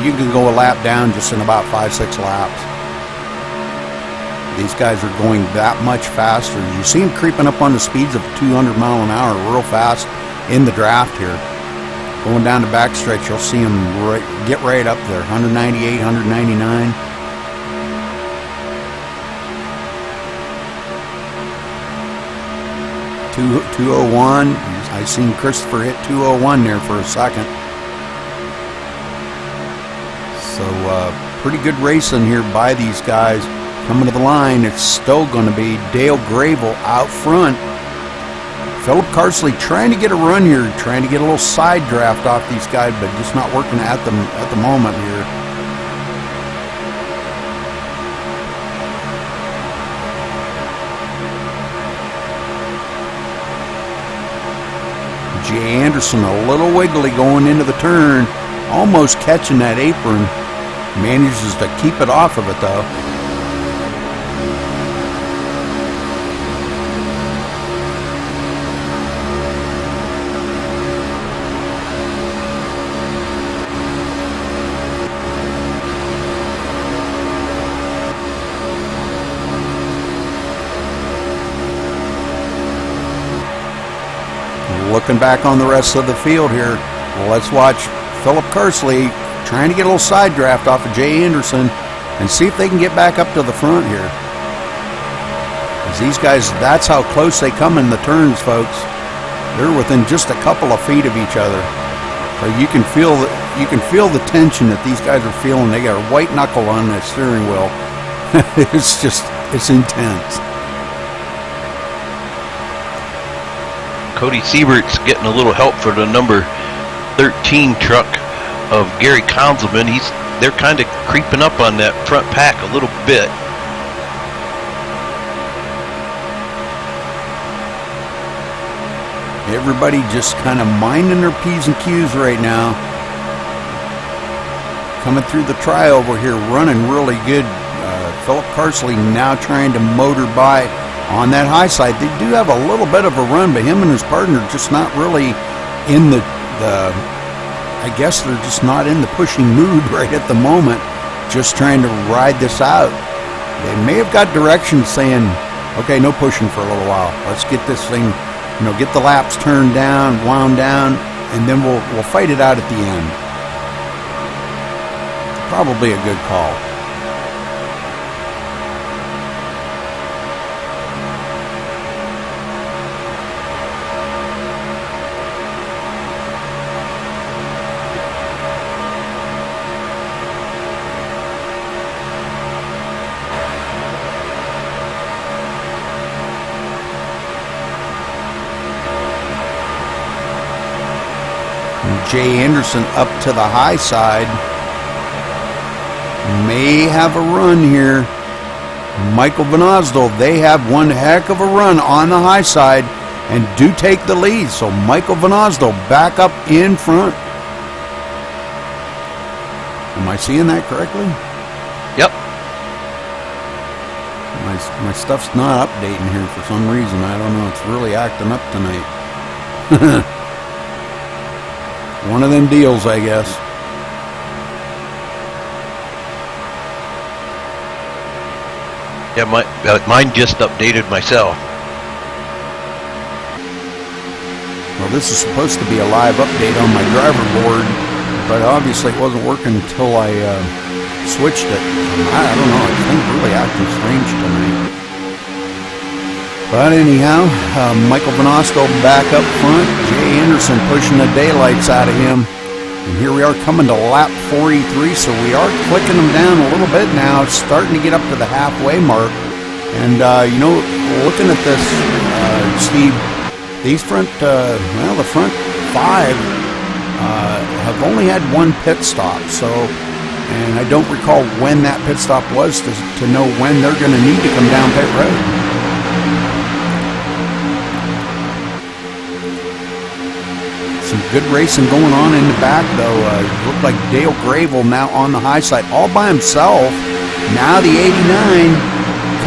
you can go a lap down just in about 5-6 laps. These guys are going that much faster. You see them creeping up on the speeds of 200 mile an hour real fast in the draft here. Going down the backstretch, you'll see them get right up there, 198, 199. .201. I seen Christopher hit 201 there for a second. So pretty good racing here by these guys. Coming to the line, it's still going to be Dale Gravel out front. Philip Carsley trying to get a run here, trying to get a little side draft off these guys, but just not working at the moment here. Jay Anderson a little wiggly going into the turn, almost catching that apron. Manages to keep it off of it though. Looking back on the rest of the field here, let's watch Philip Carsley trying to get a little side draft off of Jay Anderson and see if they can get back up to the front here. As these guys, that's how close they come in the turns, folks. They're within just a couple of feet of each other. So you can feel the tension that these guys are feeling. They got a white knuckle on that steering wheel. It's intense. Cody Siebert's getting a little help for the number 13 truck of Gary Conzelman. They're kind of creeping up on that front pack a little bit. Everybody just kind of minding their P's and Q's right now. Coming through the trioval here, running really good. Philip Carsley now trying to motor by on that high side. They do have a little bit of a run, but him and his partner just not really in the I guess they're just not in the pushing mood right at the moment, just trying to ride this out. They may have got directions saying, okay, no pushing for a little while. Let's get this thing, get the laps turned down, wound down, and then we'll fight it out at the end. Probably a good call. Jay Anderson up to the high side. May have a run here. Michael Van Osdol, they have one heck of a run on the high side and do take the lead. So Michael Van Osdol back up in front. Am I seeing that correctly? Yep. Am I My stuff's not updating here for some reason. I don't know. It's really acting up tonight. One of them deals, I guess. Yeah, mine just updated myself. Well, this is supposed to be a live update on my driver board, but obviously it wasn't working until I switched it. I don't know, it's really acting strange tonight. But anyhow, Michael Vanasco back up front, Jay Anderson pushing the daylights out of him. And here we are coming to lap 43, so we are clicking them down a little bit now. It's starting to get up to the halfway mark. And, you know, looking at this, Steve, these front, the front five have only had one pit stop. So, and I don't recall when that pit stop was to know when they're going to need to come down pit road. Some good racing going on in the back, though. It looked like Dale Gravel now on the high side all by himself. Now the 89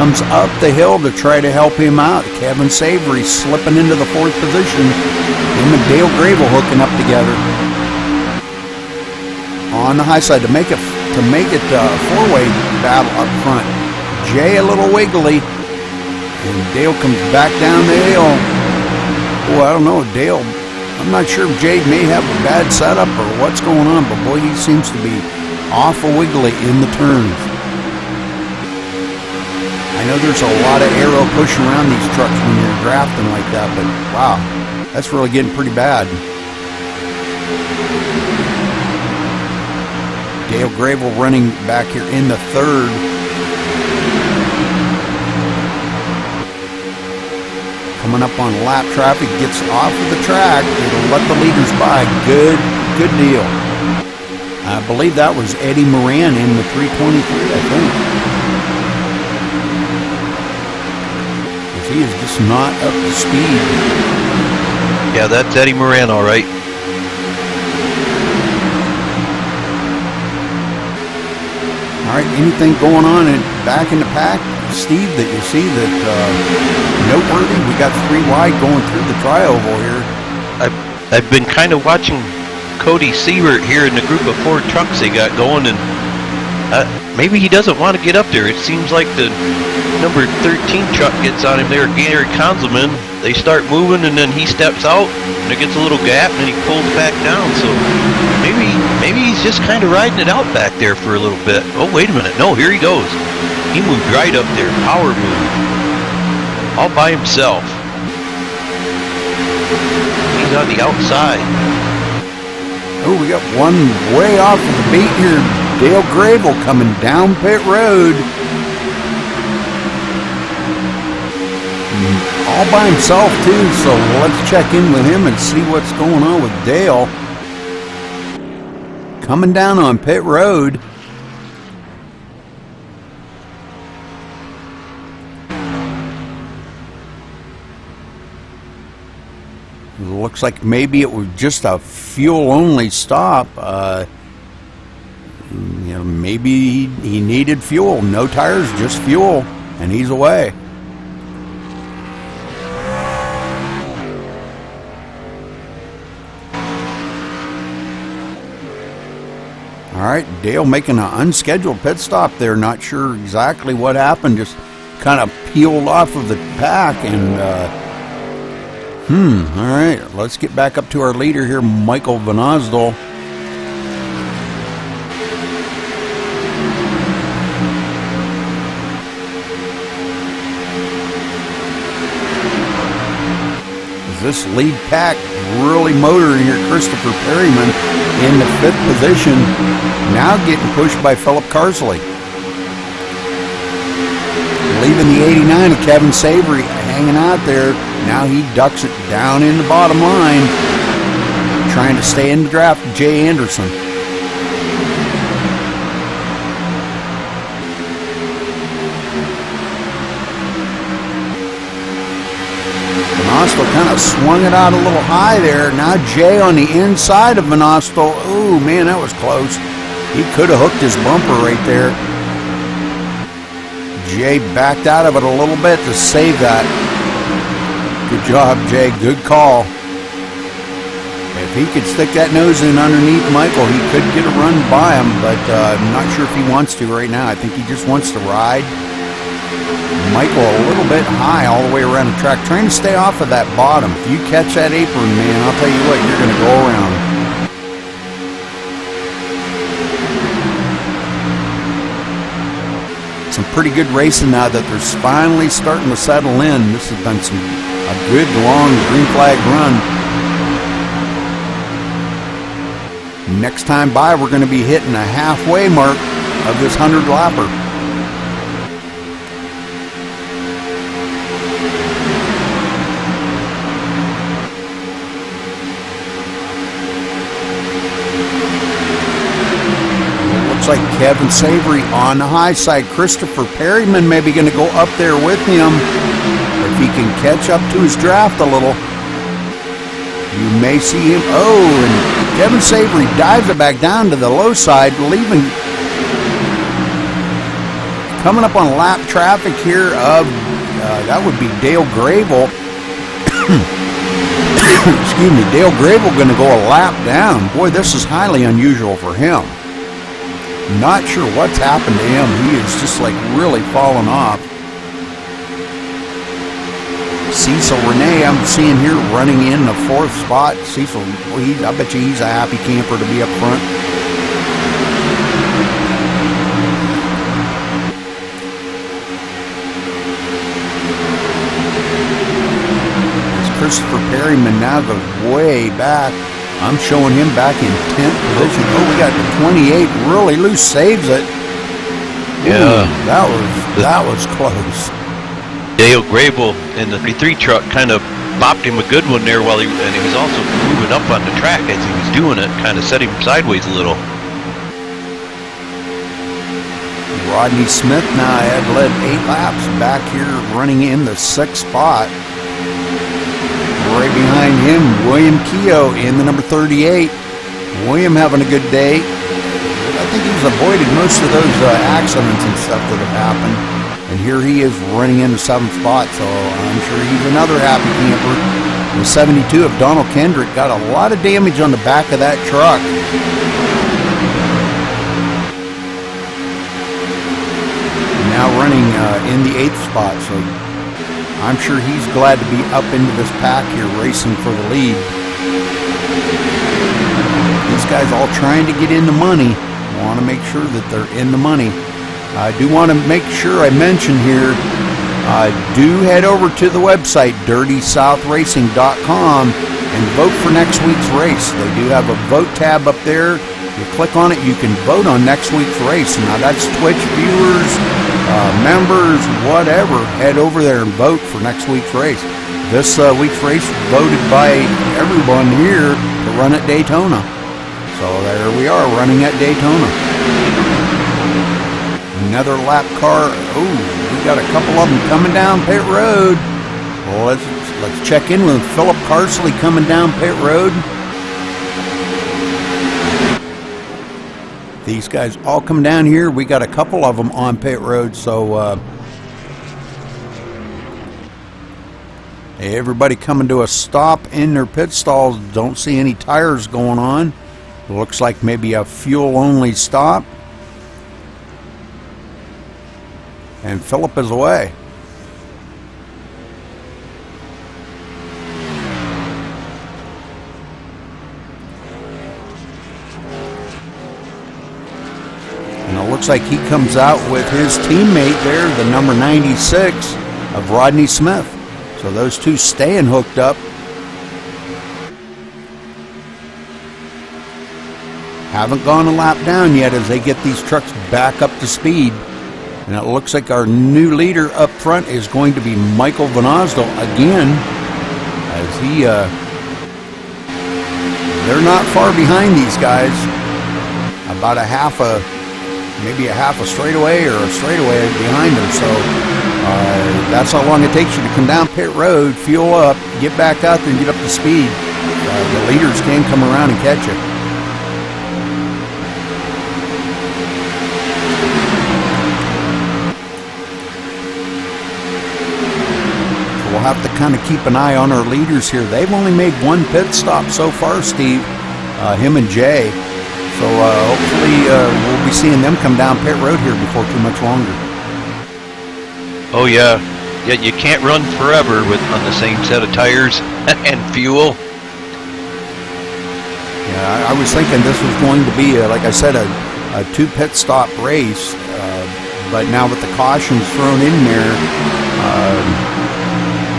comes up the hill to try to help him out. Kevin Savory slipping into the fourth position. Him and Dale Gravel hooking up together on the high side to make it a four-way battle up front. Jay a little wiggly, and Dale comes back down the hill. Oh, I don't know, Dale. I'm not sure if Jade may have a bad setup or what's going on, but boy, he seems to be awful wiggly in the turns. I know there's a lot of aero pushing around these trucks when you're drafting like that, but wow, that's really getting pretty bad. Dale Gravel running back here in the third. Coming up on lap traffic, gets off of the track. It'll let the leaders by. Good deal. I believe that was Eddie Moran in the 323, I think. Because he is just not up to speed. Yeah, that's Eddie Moran, all right. All right, anything going on back in the pack, Steve, that you see that noteworthy? We got 3 wide going through the tri-oval here. I've been kind of watching Cody Siebert here in the group of 4 trucks they got going, and maybe he doesn't want to get up there. It seems like the number 13 truck gets on him there, Gary Konzelman. They start moving, and then he steps out, and there gets a little gap, and then he pulls back down. So maybe he's just kind of riding it out back there for a little bit. Oh, wait a minute. No, here he goes. He moved right up there. Power move. All by himself. He's on the outside. Oh, we got one way off of the beat here. Dale Gravel coming down pit road. All by himself, too, so let's check in with him and see what's going on with Dale. Coming down on pit road. Looks like maybe it was just a fuel-only stop. Maybe he needed fuel. No tires, just fuel, and he's away. All right, Dale making an unscheduled pit stop there. Not sure exactly what happened. Just kind of peeled off of the pack and... all right, let's get back up to our leader here, Michael Van Osdol. This lead pack really motoring here. Christopher Perryman in the 5th position, now getting pushed by Philip Carsley. Leaving the 89 of Kevin Savory hanging out there. Now he ducks it down in the bottom line, trying to stay in the draft with Jay Anderson. Vanasco kind of swung it out a little high there. Now Jay on the inside of Vanasco. Oh, man, that was close. He could have hooked his bumper right there. Jay backed out of it a little bit to save that. Good job, Jay. Good call. If he could stick that nose in underneath Michael, he could get a run by him, but I'm not sure if he wants to right now. I think he just wants to ride. Michael a little bit high all the way around the track, trying to stay off of that bottom. If you catch that apron, man, I'll tell you what, you're going to go around. Some pretty good racing now that they're finally starting to settle in. This has been a good long green flag run. Next time by, we're going to be hitting a halfway mark of this 100 lapper. Looks like Kevin Savory on the high side. Christopher Perryman maybe going to go up there with him if he can catch up to his draft a little. You may see him. Oh, and Kevin Savory dives it back down to the low side, leaving. Coming up on lap traffic here of, that would be Dale Gravel. Excuse me, Dale Gravel going to go a lap down. Boy, this is highly unusual for him. Not sure what's happened to him. He is just like really fallen off. Cecil Renee, I'm seeing here running in the 4th spot. Cecil, I bet you he's a happy camper to be up front. As Christopher Perryman now goes way back. I'm showing him back in 10th position. Oh, we got the 28. Really loose, saves it. Yeah. Ooh, that was close. Dale Grable in the 33 truck kind of bopped him a good one there and he was also moving up on the track as he was doing it, kind of set him sideways a little. Rodney Smith now had led 8 laps back here, running in the 6th spot. Right behind him, William Keogh in the number 38. William having a good day. I think he's avoided most of those accidents and stuff that have happened. And here he is running in the 7th spot, so I'm sure he's another happy camper. The 72 of Donald Kendrick got a lot of damage on the back of that truck. Now running in the 8th spot, so I'm sure he's glad to be up into this pack here racing for the lead. These guys all trying to get in the money. Want to make sure that they're in the money. I do want to make sure I mention here, do head over to the website, DirtySouthRacing.com, and vote for next week's race. They do have a vote tab up there. You click on it, you can vote on next week's race. Now that's Twitch viewers, members, whatever. Head over there and vote for next week's race. This week's race voted by everyone here to run at Daytona. So there we are, running at Daytona. Another lap car. Oh, we got a couple of them coming down pit road. Well, let's check in with Philip Carsley coming down pit road. These guys all come down here. We got a couple of them on pit road, so everybody coming to a stop in their pit stalls. Don't see any tires going on. Looks like maybe a fuel-only stop. And Philip is away. And it looks like he comes out with his teammate there, the number 96 of Rodney Smith. So those two staying hooked up. Haven't gone a lap down yet as they get these trucks back up to speed. And it looks like our new leader up front is going to be Michael Van Osdol again, as they're not far behind these guys. About maybe a half a straightaway or a straightaway behind them. So that's how long it takes you to come down pit road, fuel up, get back out there and get up to speed. The leaders can come around and catch you. we'll have to kind of keep an eye on our leaders here. They've only made one pit stop so far, Steve, him and Jay. So hopefully we'll be seeing them come down pit road here before too much longer. Oh yeah, you can't run forever on the same set of tires and fuel. Yeah, I was thinking this was going to be, like I said, a 2 pit stop race, but now with the cautions thrown in there,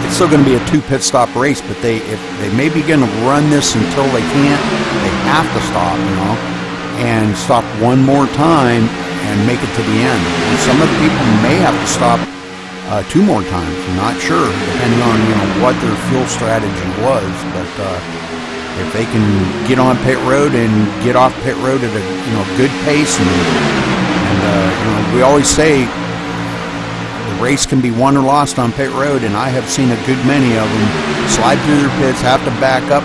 it's still going to be a 2 pit stop race. But if they may be going to run this until they can't, they have to stop, and stop one more time and make it to the end. And some of the people may have to stop 2 more times. I'm not sure, depending on what their fuel strategy was, but if they can get on pit road and get off pit road at a good pace, and we always say the race can be won or lost on pit road, and I have seen a good many of them slide through their pits, have to back up.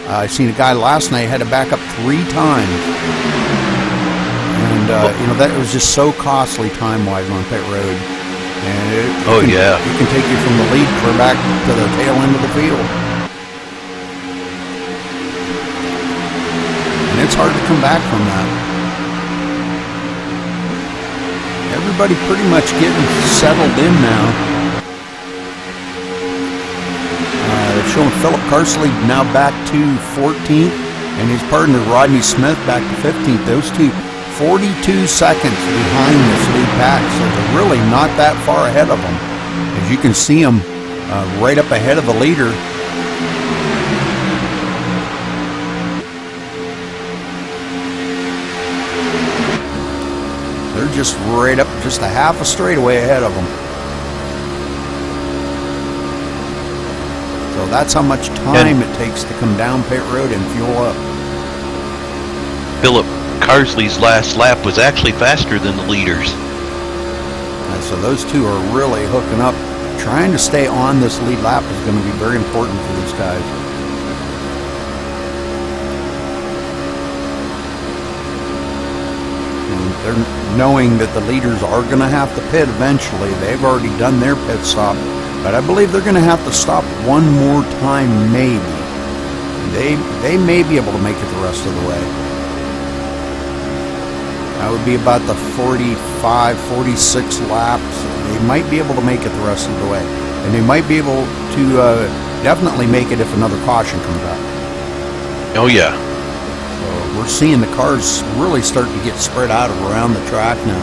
I seen a guy last night had to back up 3 times, and that was just so costly time-wise on pit road. And it can take you from the lead clear back to the tail end of the field. And it's hard to come back from that. Everybody pretty much getting settled in now. They're showing Philip Carsley now back to 14th, and his partner Rodney Smith back to 15th. Those two 42 seconds behind this lead pack, so they're really not that far ahead of them. As you can see them right up ahead of the leader. They're just right up, just a half a straightaway ahead of them. So that's how much time it takes to come down pit road and fuel up. Philip Carsley's last lap was actually faster than the leaders. And so those two are really hooking up. Trying to stay on this lead lap is going to be very important for these guys. And they're knowing that the leaders are going to have to pit eventually. They've already done their pit stop, but I believe they're going to have to stop one more time maybe. They may be able to make it the rest of the way. That would be about the 45, 46 laps. They might be able to make it the rest of the way. And they might be able to definitely make it if another caution comes out. Oh, yeah. So we're seeing the cars really start to get spread out around the track now.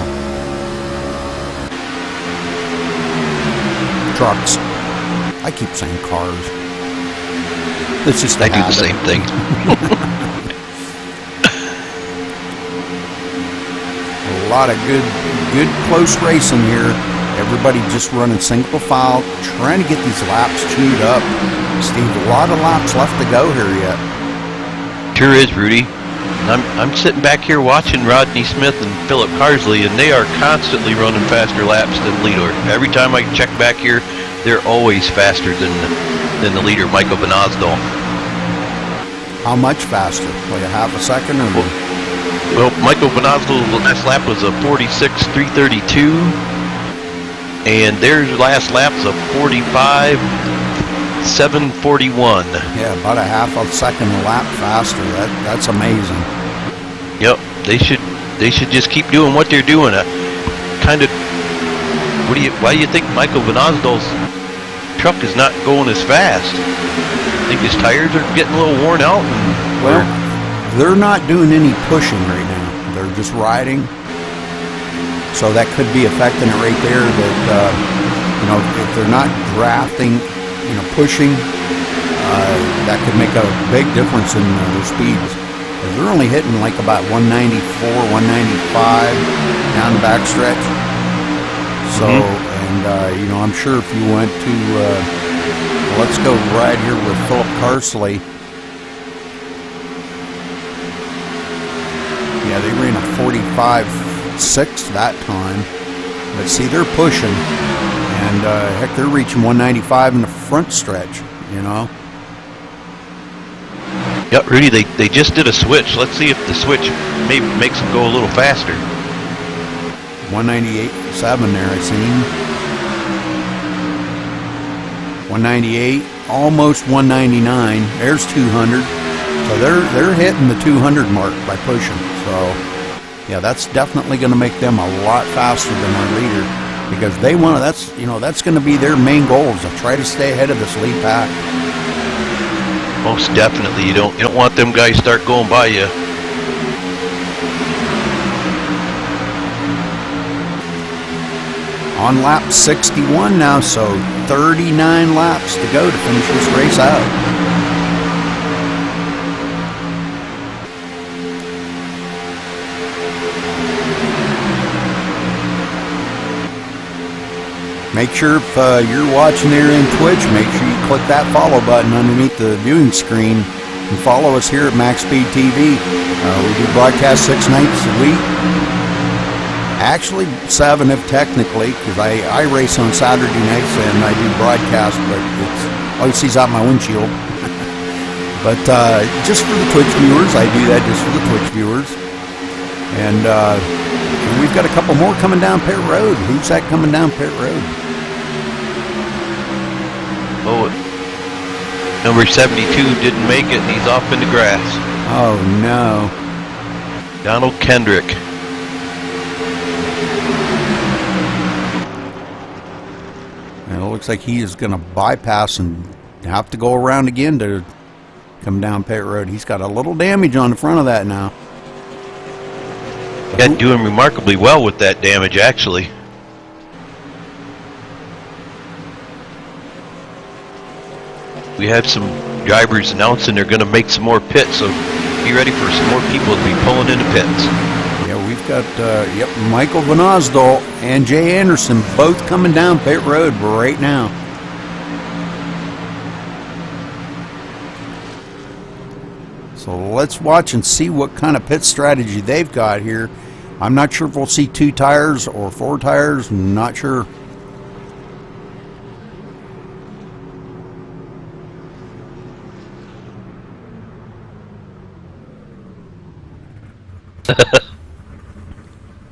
Trucks. I keep saying cars. It's just a habit. I do the same thing. A lot of good close racing here. Everybody just running single file, trying to get these laps chewed up. Steve, a lot of laps left to go here yet. Sure is, Rudy. I'm sitting back here watching Rodney Smith and Philip Carsley, and they are constantly running faster laps than the leader. Every time I check back here, they're always faster than the leader, Michael Benazdo. How much faster? Like a half a second or more? Well, Michael Benazdo's last lap was a 46.332, and their last lap's a 45.741. Yeah, about a half a second a lap faster. That's amazing. Yep, they should just keep doing what they're doing. Why do you think Michael Benazdo's truck is not going as fast? I think his tires are getting a little worn out. Well, they're not doing any pushing right now. They're just riding. So that could be affecting it right there. That if they're not drafting, pushing, that could make a big difference in their speeds. They're only hitting like about 194, 195 down the backstretch. So, and I'm sure if you went to, let's go right here with Philip Carsley. Yeah, they ran a 45.6 that time. But see, they're pushing. And heck, they're reaching 195 in the front stretch, Yep, Rudy, they just did a switch. Let's see if the switch maybe makes them go a little faster. 198.7 there, I seen. 198, almost 199. There's 200. So they're hitting the 200 mark by pushing. So yeah, that's definitely going to make them a lot faster than our leader, because they want to. That's going to be their main goal, is to try to stay ahead of this lead pack. Most definitely. You don't want them guys start going by you. On lap 61 now, so 39 laps to go to finish this race out. Make sure if you're watching there in Twitch, make sure you click that follow button underneath the viewing screen and follow us here at MaxSpeedTV. We do broadcast 6 nights a week. Actually 7 if technically, because I race on Saturday nights and I do broadcast, but it's all you see is out my windshield. But just for the Twitch viewers, I do that just for the Twitch viewers. And we've got a couple more coming down Pit Road. Who's that coming down Pit Road? Oh, number 72 didn't make it, and he's off in the grass. Oh no. Donald Kendrick. And it looks like he is going to bypass and have to go around again to come down Pit Road. He's got a little damage on the front of that now. Yeah, doing remarkably well with that damage, actually. We have some drivers announcing they're going to make some more pits, so be ready for some more people to be pulling into pits. Yeah, we've got Michael Van Osdol and Jay Anderson both coming down Pit Road right now. So let's watch and see what kind of pit strategy they've got here. I'm not sure if we'll see 2 tires or 4 tires. Not sure.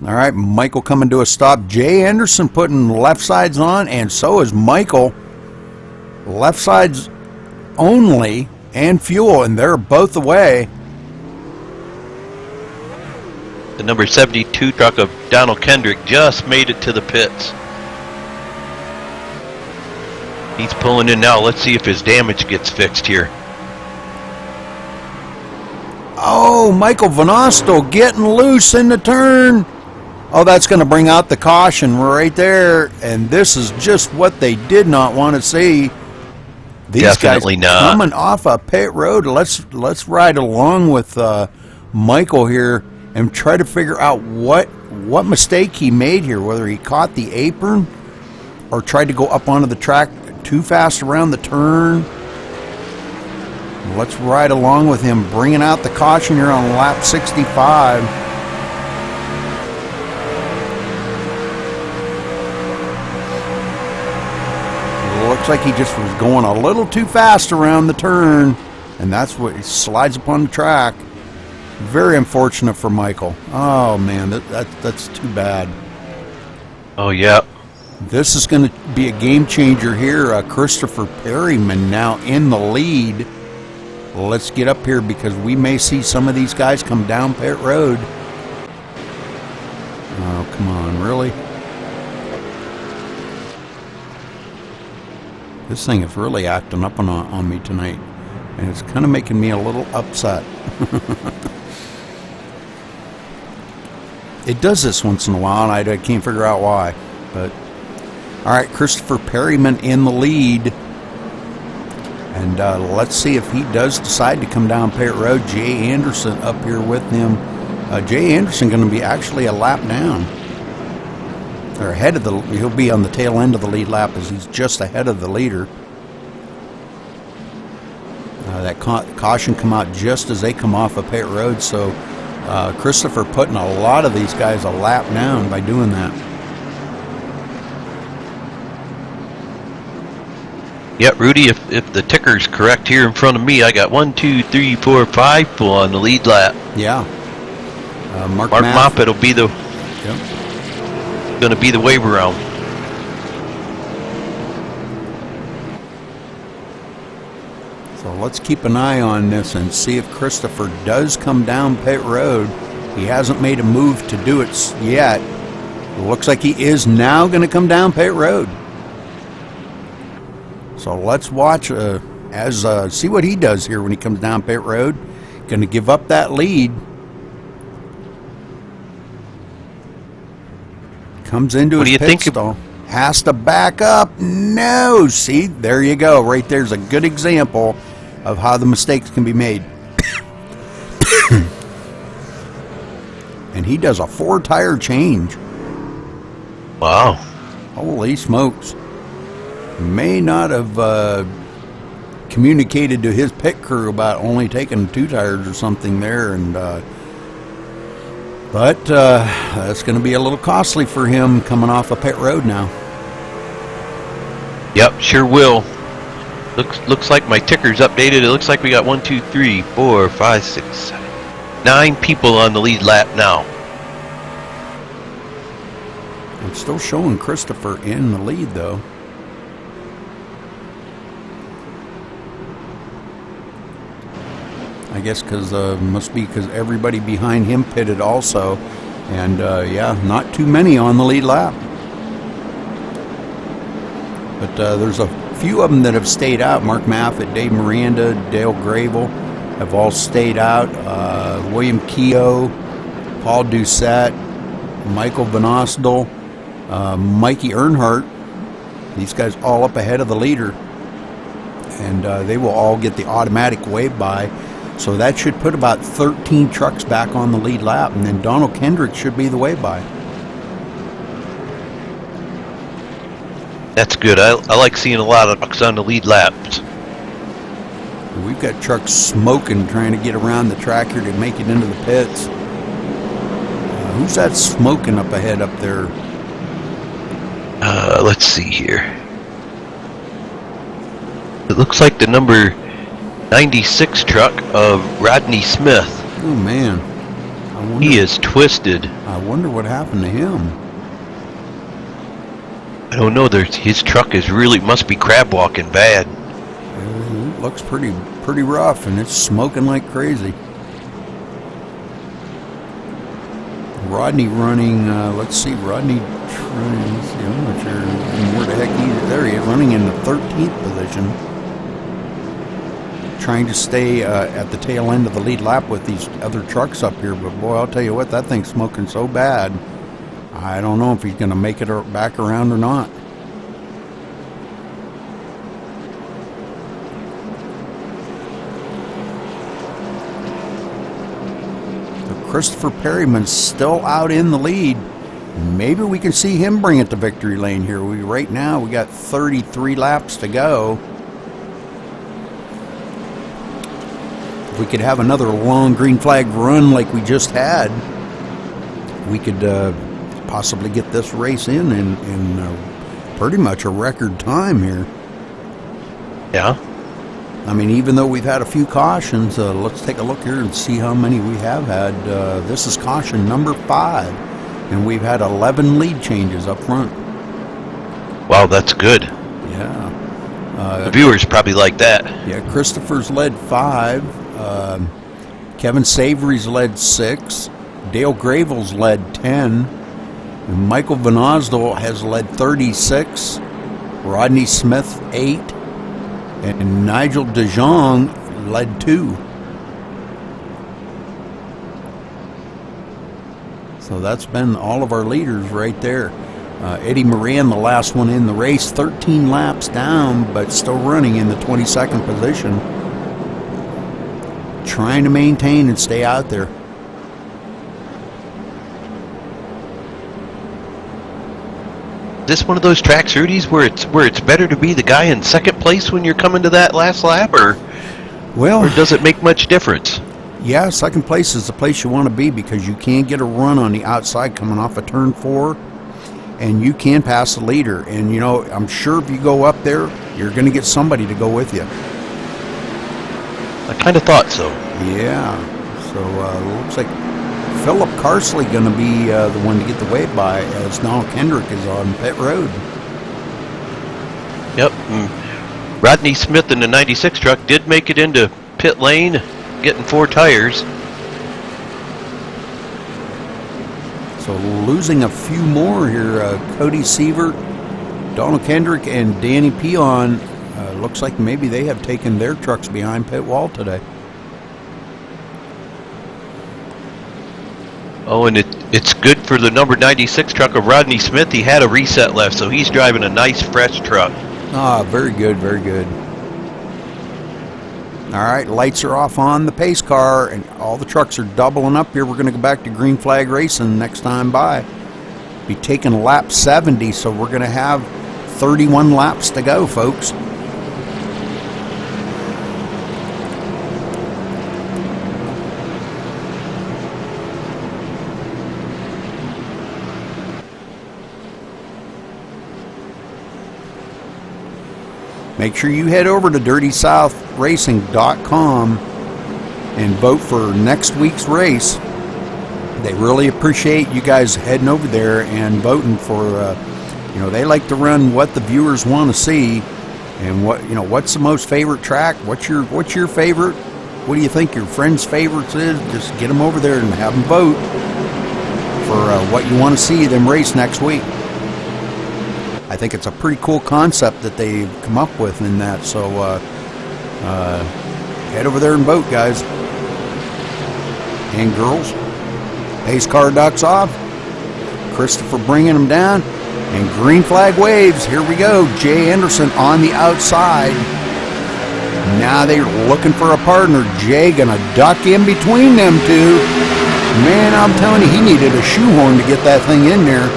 All right, Michael coming to a stop. Jay Anderson putting left sides on, and so is Michael. Left sides only and fuel, and they're both away. The number 72 truck of Donald Kendrick just made it to the pits. He's pulling in now. Let's see if his damage gets fixed here. Oh, Michael Van Ostel getting loose in the turn. Oh, that's going to bring out the caution right there. And this is just what they did not want to see. These Definitely guys not. coming off a pit road. Let's ride along with Michael here and try to figure out what mistake he made here. Whether he caught the apron or tried to go up onto the track too fast around the turn. Let's ride along with him, bringing out the caution here on lap 65. Looks like he just was going a little too fast around the turn, and that's what he slides upon the track. Very unfortunate for Michael. Oh man, that's too bad. Oh yeah. This is going to be a game changer here. Christopher Perryman now in the lead. Let's get up here because we may see some of these guys come down pit road. Oh, come on, really? This thing is really acting up on me tonight, and it's kind of making me a little upset. It does this once in a while, and I can't figure out why. But all right, Christopher Perryman in the lead. And let's see if he does decide to come down pit road. Jay Anderson up here with him. Jay Anderson going to be actually a lap down. Or ahead of he'll be on the tail end of the lead lap as he's just ahead of the leader. That caution come out just as they come off of pit road. So Christopher putting a lot of these guys a lap down by doing that. Yeah, Rudy, if the ticker's correct here in front of me, I got 1, 2, 3, 4, 5 full on the lead lap. Yeah. Mark Moppet will be the going to be the wave around. So let's keep an eye on this and see if Christopher does come down pit road. He hasn't made a move to do it yet. It looks like he is now going to come down pit road. So let's watch see what he does here when he comes down pit road. Going to give up that lead. Comes into his pit stall. Has to back up. No, see, there you go. Right there's a good example of how the mistakes can be made. And he does a 4-tire change. Wow. Holy smokes. May not have communicated to his pit crew about only taking 2 tires or something there, and but that's going to be a little costly for him coming off a pit road now. Yep, sure will. Looks like my ticker's updated. It looks like we got 1, 2, 3, 4, 5, 6, 7, 9 people on the lead lap now. I'm still showing Christopher in the lead, though. I guess must be because everybody behind him pitted also. And yeah, not too many on the lead lap. But there's a few of them that have stayed out. Mark Maffett, Dave Miranda, Dale Gravel have all stayed out. William Keogh, Paul Doucette, Michael Van Osdel, Mikey Earnhardt. These guys all up ahead of the leader. And they will all get the automatic wave by. So that should put about 13 trucks back on the lead lap. And then Donald Kendrick should be the wave by. That's good. I like seeing a lot of trucks on the lead laps. We've got trucks smoking trying to get around the track here to make it into the pits. Who's that smoking up ahead up there? Let's see here. It looks like the number 96 truck of Rodney Smith. Oh man. He is twisted. I wonder what happened to him. I don't know. His truck is must be crab walking bad. It looks pretty rough, and it's smoking like crazy. Rodney running, let's see, I'm not sure where the heck he's there. He is running in the 13th position. Trying to stay at the tail end of the lead lap with these other trucks up here, but boy, I'll tell you what, that thing's smoking so bad. I don't know if he's going to make it back around or not. So Christopher Perryman's still out in the lead. Maybe we can see him bring it to victory lane here. Right now we got 33 laps to go. If we could have another long green flag run like we just had, we could possibly get this race in pretty much a record time here. Yeah. I mean, even though we've had a few cautions, let's take a look here and see how many we have had. This is caution number 5, and we've had 11 lead changes up front. Wow, that's good. Yeah. The viewers probably like that. Yeah, Christopher's led 5. Kevin Savory's led 6. Dale Gravel's led 10. And Michael Van Osdel has led 36. Rodney Smith 8. And Nigel DeJong led 2. So that's been all of our leaders right there. Eddie Moran, the last one in the race, 13 laps down, but still running in the 22nd position. Trying to maintain and stay out there. Is this one of those tracks, Rudy's, where it's better to be the guy in second place when you're coming to that last lap, or does it make much difference? Yeah, second place is the place you want to be because you can get a run on the outside coming off of turn 4, and you can pass the leader. And, you know, I'm sure if you go up there, you're going to get somebody to go with you. I kind of thought so. Yeah. So looks like Philip Carsley going to be the one to get the wave by as Donald Kendrick is on pit road. Yep. Rodney Smith in the 96 truck did make it into pit lane, getting 4 tires. So losing a few more here. Cody Sievert, Donald Kendrick, and Danny Peon. Looks like maybe they have taken their trucks behind pit wall today. Oh, and it's good for the number 96 truck of Rodney Smith. He had a reset left, so he's driving a nice, fresh truck. Ah, very good, very good. All right, lights are off on the pace car, and all the trucks are doubling up here. We're going to go back to green flag racing next time by. Be taking lap 70, so we're going to have 31 laps to go, folks. Make sure you head over to DirtySouthRacing.com and vote for next week's race. They really appreciate you guys heading over there and voting for, they like to run what the viewers want to see, and what's the most favorite track? What's your favorite? What do you think your friends' favorites is? Just get them over there and have them vote for what you want to see them race next week. I think it's a pretty cool concept that they've come up with in that. So head over there and vote, guys and girls. Pace car ducks off. Christopher bringing them down. And green flag waves. Here we go. Jay Anderson on the outside. Now they're looking for a partner. Jay gonna duck in between them two. Man, I'm telling you, he needed a shoehorn to get that thing in there.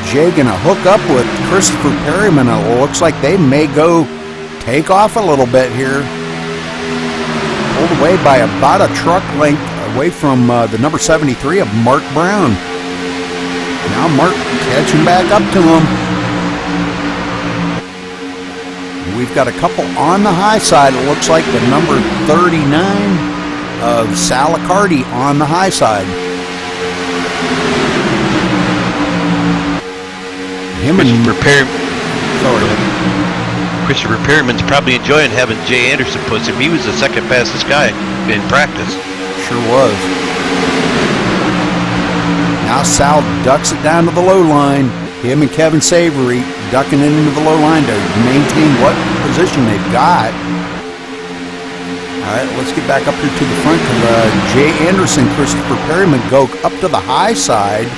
Jay gonna hook up with Christopher Perryman. It looks like they may go take off a little bit here. Pulled away by about a truck length away from the number 73 of Mark Brown. Now Mark catching back up to him. We've got a couple on the high side. It looks like the number 39 of Salicardi on the high side. Christopher Perryman's probably enjoying having Jay Anderson push him. He was the second fastest guy in practice. Sure was. Now Sal ducks it down to the low line. Him and Kevin Savory ducking it into the low line to maintain what position they've got. All right, let's get back up here to the front because Jay Anderson, Christopher Perryman go up to the high side.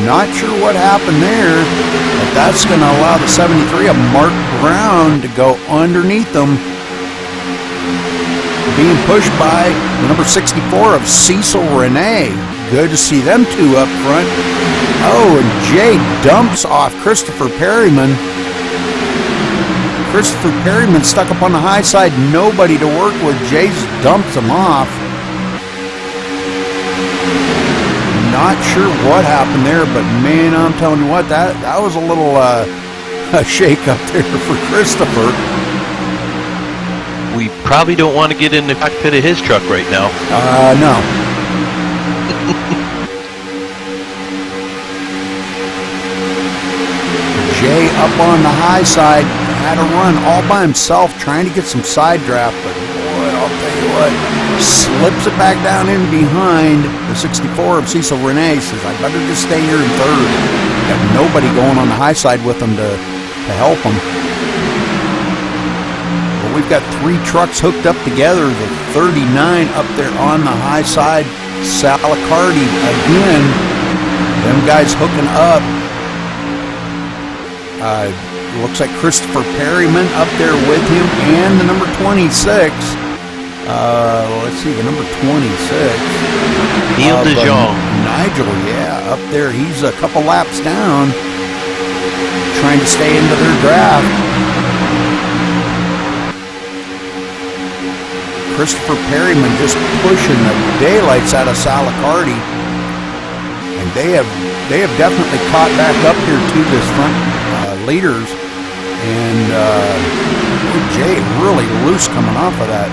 Not sure what happened there, but that's going to allow the 73 of Mark Brown to go underneath them. Being pushed by the number 64 of Cecil Renee. Good to see them two up front. Oh, and Jay dumps off Christopher Perryman. Christopher Perryman stuck up on the high side. Nobody to work with. Jay dumps him off. Not sure what happened there, but man, I'm telling you what, that was a little a shake up there for Christopher. We probably don't want to get in the cockpit of his truck right now. No. Jay up on the high side, had a run all by himself trying to get some side draft, but boy, I'll tell you what, slips it back down in behind the 64 of Cecil Renee. Says, I better just stay here in third. Got nobody going on the high side with him to help him. But we've got 3 trucks hooked up together. The 39 up there on the high side. Salicardi again. Them guys hooking up. Looks like Christopher Perryman up there with him and the number 26. Let's see, the number 26. Neil DeJong. Nigel, yeah, up there. He's a couple laps down, trying to stay into their draft. Christopher Perryman just pushing the daylights out of Salicardi. And they have definitely caught back up here to this front leaders. And Jay really loose coming off of that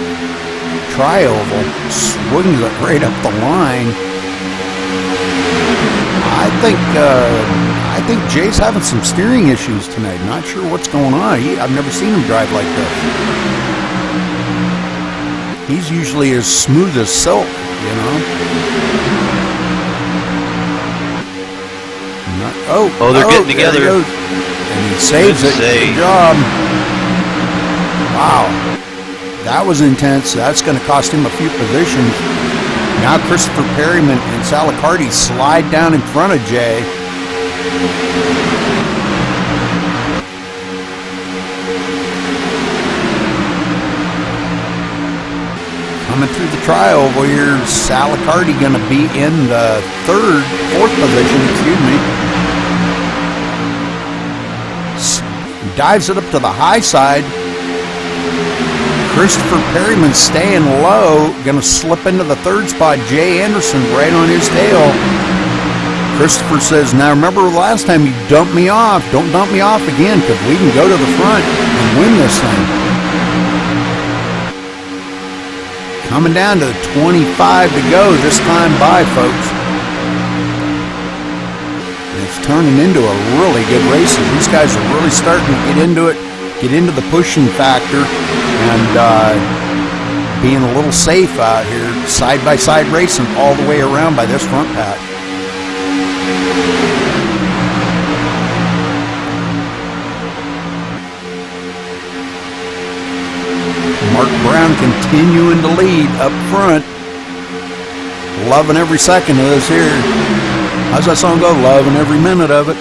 tri-oval, swings it right up the line. I think Jay's having some steering issues tonight. Not sure what's going on. I've never seen him drive like this. He's usually as smooth as silk, you know. Oh, they're getting together. There he goes. And he saves it. Good job. Wow. That was intense. That's going to cost him a few positions. Now Christopher Perryman and Salicardi slide down in front of Jay. Coming through the trioval here, Salicardi going to be in the fourth position, excuse me. Dives it up to the high side. Christopher Perryman staying low, going to slip into the third spot. Jay Anderson right on his tail. Christopher says, now remember last time you dumped me off. Don't dump me off again, because we can go to the front and win this thing. Coming down to 25 to go this time by, folks. And it's turning into a really good race. These guys are really starting to get into it, get into the pushing factor, and being a little safe out here, side-by-side racing all the way around by this front pack. Mark Brown continuing to lead up front. Loving every second of this here. How's that song go? Loving every minute of it.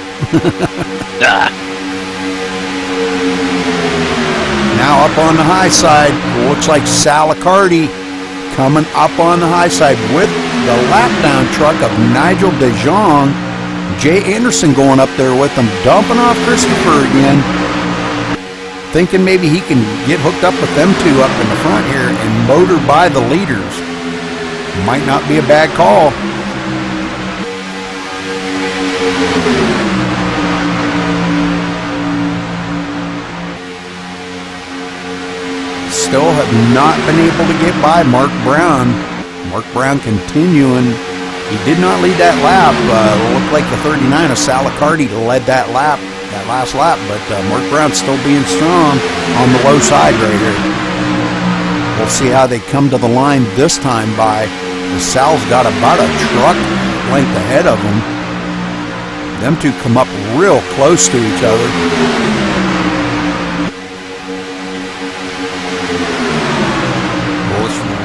Now up on the high side, looks like Salicardi coming up on the high side with the lap down truck of Nigel DeJong. Jay Anderson going up there with them, dumping off Christopher again. Thinking maybe he can get hooked up with them two up in the front here and motor by the leaders. Might not be a bad call. Still have not been able to get by Mark Brown. Mark Brown continuing. He did not lead that lap. It looked like the 39 of Salicardi led that lap, that last lap, but Mark Brown's still being strong on the low side right here. We'll see how they come to the line this time by. Sal's got about a truck length ahead of them. Them two come up real close to each other.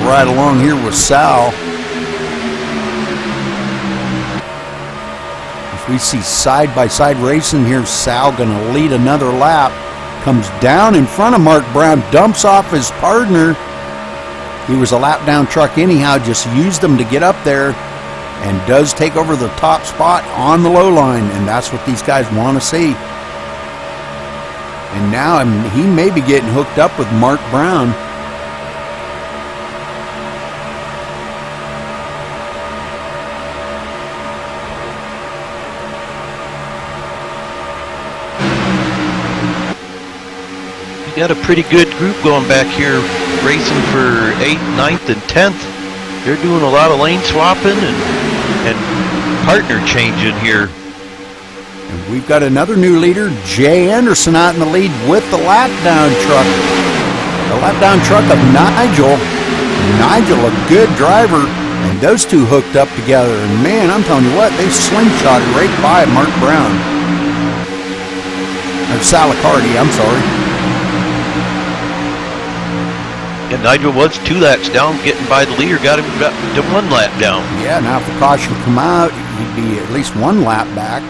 Right along here with Sal. As we see side-by-side racing here, Sal going to lead another lap. Comes down in front of Mark Brown, dumps off his partner. He was a lap down truck anyhow, just used him to get up there, and does take over the top spot on the low line, and that's what these guys want to see. And now he may be getting hooked up with Mark Brown. Got a pretty good group going back here, racing for 8th, 9th, and 10th. They're doing a lot of lane swapping and partner changing here. And we've got another new leader, Jay Anderson, out in the lead with the lap down truck. The lap down truck of Nigel. Nigel, a good driver, and those two hooked up together. And man, I'm telling you what, they slingshotted right by Mark Brown. Or Salicardi, I'm sorry. And Nigel was 2 laps down, getting by the leader, got him to 1 lap down. Yeah, now if the caution come out, he'd be at least 1 lap back.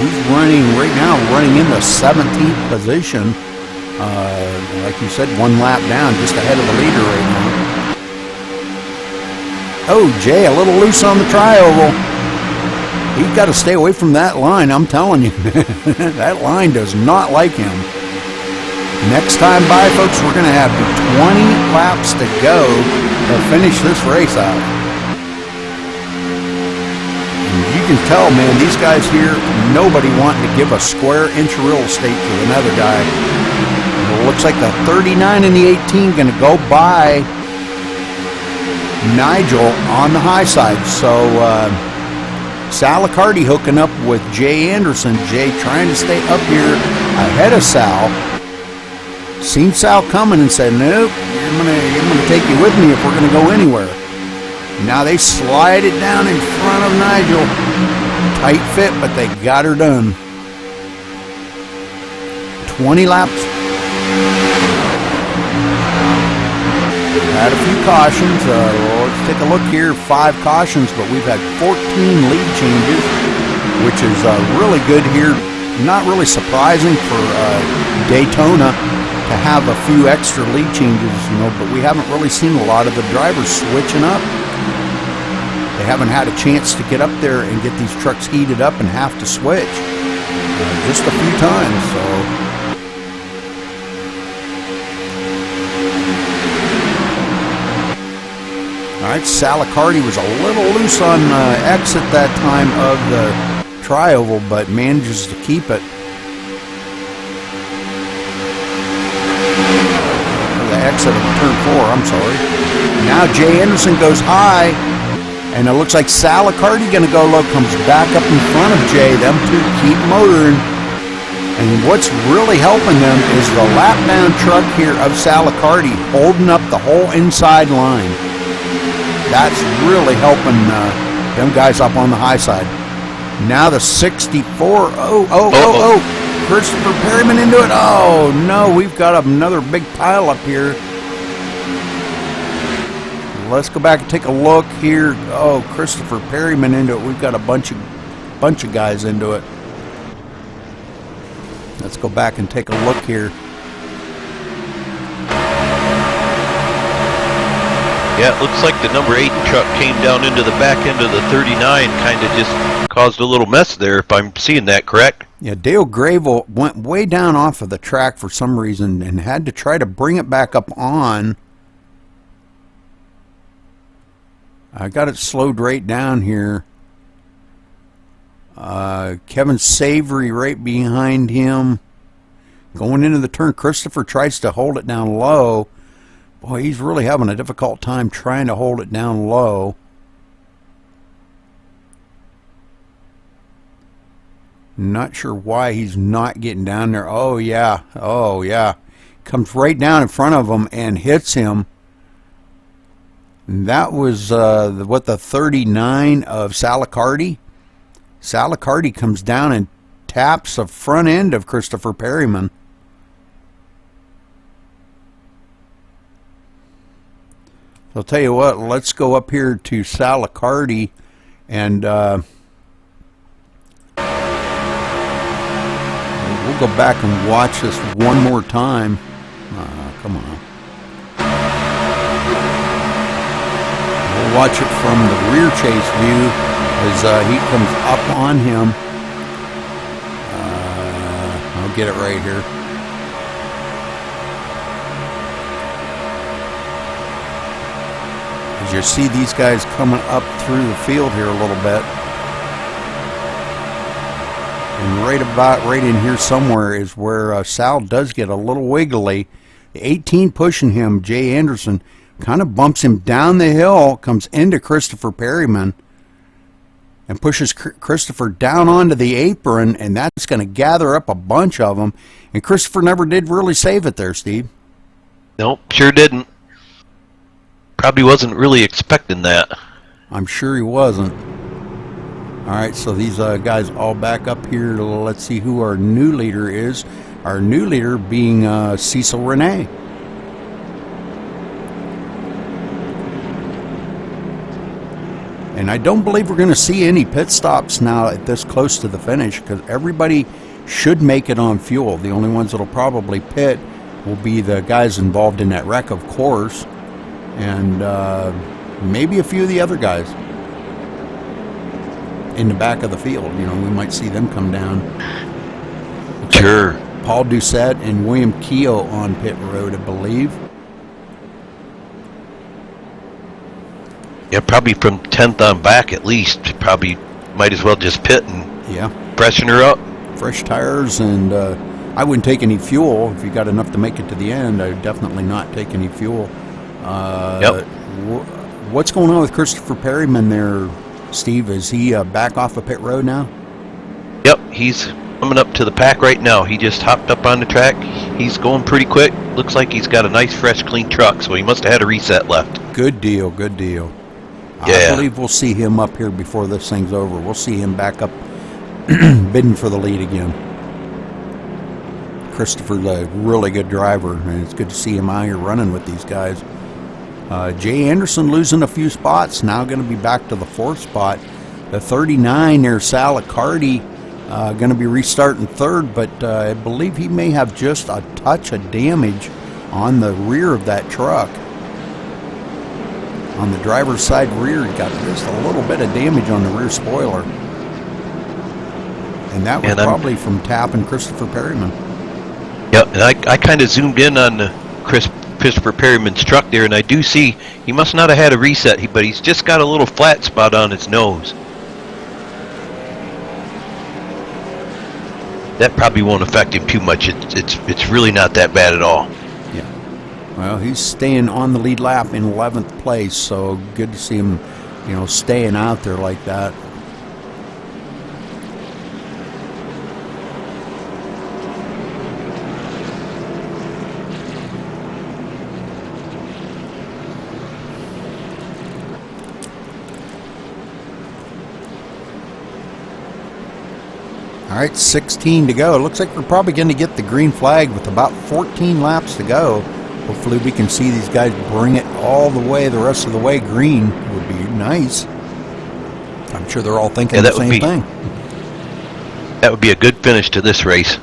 He's running right now, running in the 17th position. Like you said, 1 lap down, just ahead of the leader right now. Oh, Jay, a little loose on the trioval. He's got to stay away from that line, I'm telling you. That line does not like him. Next time by, folks, we're going to have 20 laps to go to finish this race out. And you can tell, man, these guys here, nobody wanting to give a square inch of real estate to another guy. It looks like the 39 and the 18 going to go by Nigel on the high side. So Sal Accardi hooking up with Jay Anderson. Jay trying to stay up here ahead of Sal. Seen Sal coming and said, nope, I'm gonna take you with me if we're gonna go anywhere. Now they slide it down in front of Nigel. Tight fit, but they got her done. 20 laps. Had a few cautions. Well, let's take a look here. 5 cautions, but we've had 14 lead changes, which is really good here. Not really surprising for Daytona to have a few extra lead changes, but we haven't really seen a lot of the drivers switching up. They haven't had a chance to get up there and get these trucks heated up and have to switch. Just a few times, so... Alright, Sal Accardi was a little loose on exit that time of the tri-oval, but manages to keep it. The exit of turn 4, I'm sorry. Now Jay Anderson goes high, and it looks like Sal Accardi gonna go low, comes back up in front of Jay. Them two keep motoring. And what's really helping them is the lap down truck here of Sal Accardi holding up the whole inside line. That's really helping them guys up on the high side. Now the 64. Christopher Perryman into it. Oh, no, we've got another big pile up here. Let's go back and take a look here. Oh, Christopher Perryman into it. We've got a bunch of guys into it. Let's go back and take a look here. Yeah, it looks like the number 8 truck came down into the back end of the 39, kind of just caused a little mess there, if I'm seeing that correct. Yeah, Dale Gravel went way down off of the track for some reason and had to try to bring it back up on. I got it slowed right down here. Kevin Savory right behind him. Going into the turn, Christopher tries to hold it down low. Boy, he's really having a difficult time trying to hold it down low. Not sure why he's not getting down there. Oh, yeah. Oh, yeah. Comes right down in front of him and hits him. And that was, the 39 of Sal Accardi. Sal Accardi comes down and taps the front end of Christopher Perryman. I'll tell you what, let's go up here to Sal Accardi and we'll go back and watch this one more time. Come on. We'll watch it from the rear chase view as he comes up on him. I'll get it right here. As you see these guys coming up through the field here a little bit. And right in here somewhere is where Sal does get a little wiggly. The 18 pushing him, Jay Anderson, kind of bumps him down the hill, comes into Christopher Perryman, and pushes Christopher down onto the apron, and that's going to gather up a bunch of them. And Christopher never did really save it there, Steve. Nope, sure didn't. Probably wasn't really expecting that. I'm sure he wasn't. All right, so these guys all back up here. Let's see who our new leader is. Our new leader being Cecil Renee. And I don't believe we're going to see any pit stops now at this close to the finish because everybody should make it on fuel. The only ones that'll probably pit will be the guys involved in that wreck, of course, and maybe a few of the other guys in the back of the field. You know, we might see them come down. Sure. Paul Doucette and William Keogh on pit road, I believe. Yeah, probably from 10th on back at least. Probably might as well just pit and freshen her up. Fresh tires, and I wouldn't take any fuel. If you got enough to make it to the end, I would definitely not take any fuel. Yep. What's going on with Christopher Perryman there, Steve, is he back off of pit road now? Yep, he's coming up to the pack right now. He just hopped up on the track. He's going pretty quick. Looks like he's got a nice, fresh, clean truck, so he must have had a reset left. Good deal, good deal. Yeah. I believe we'll see him up here before this thing's over. We'll see him back up bidding for the lead again. Christopher's a really good driver, and it's good to see him out here running with these guys. Jay Anderson losing a few spots, now going to be back to the 4th spot. The 39 there, Salicardi, going to be restarting 3rd, but I believe he may have just a touch of damage on the rear of that truck. On the driver's side rear, he got just a little bit of damage on the rear spoiler. And that was probably from tapping Christopher Perryman. Yep, and I kind of zoomed in on the Christopher Perryman's truck there, and I do see he must not have had a reset, but he's just got a little flat spot on his nose. That probably won't affect him too much. It's really not that bad at all. Yeah. Well, he's staying on the lead lap in 11th place, so good to see him, staying out there like that. All right, 16 to go. It looks like we're probably going to get the green flag with about 14 laps to go. Hopefully we can see these guys bring it all the way, the rest of the way green. Would be nice. I'm sure they're all thinking the same thing. That would be a good finish to this race.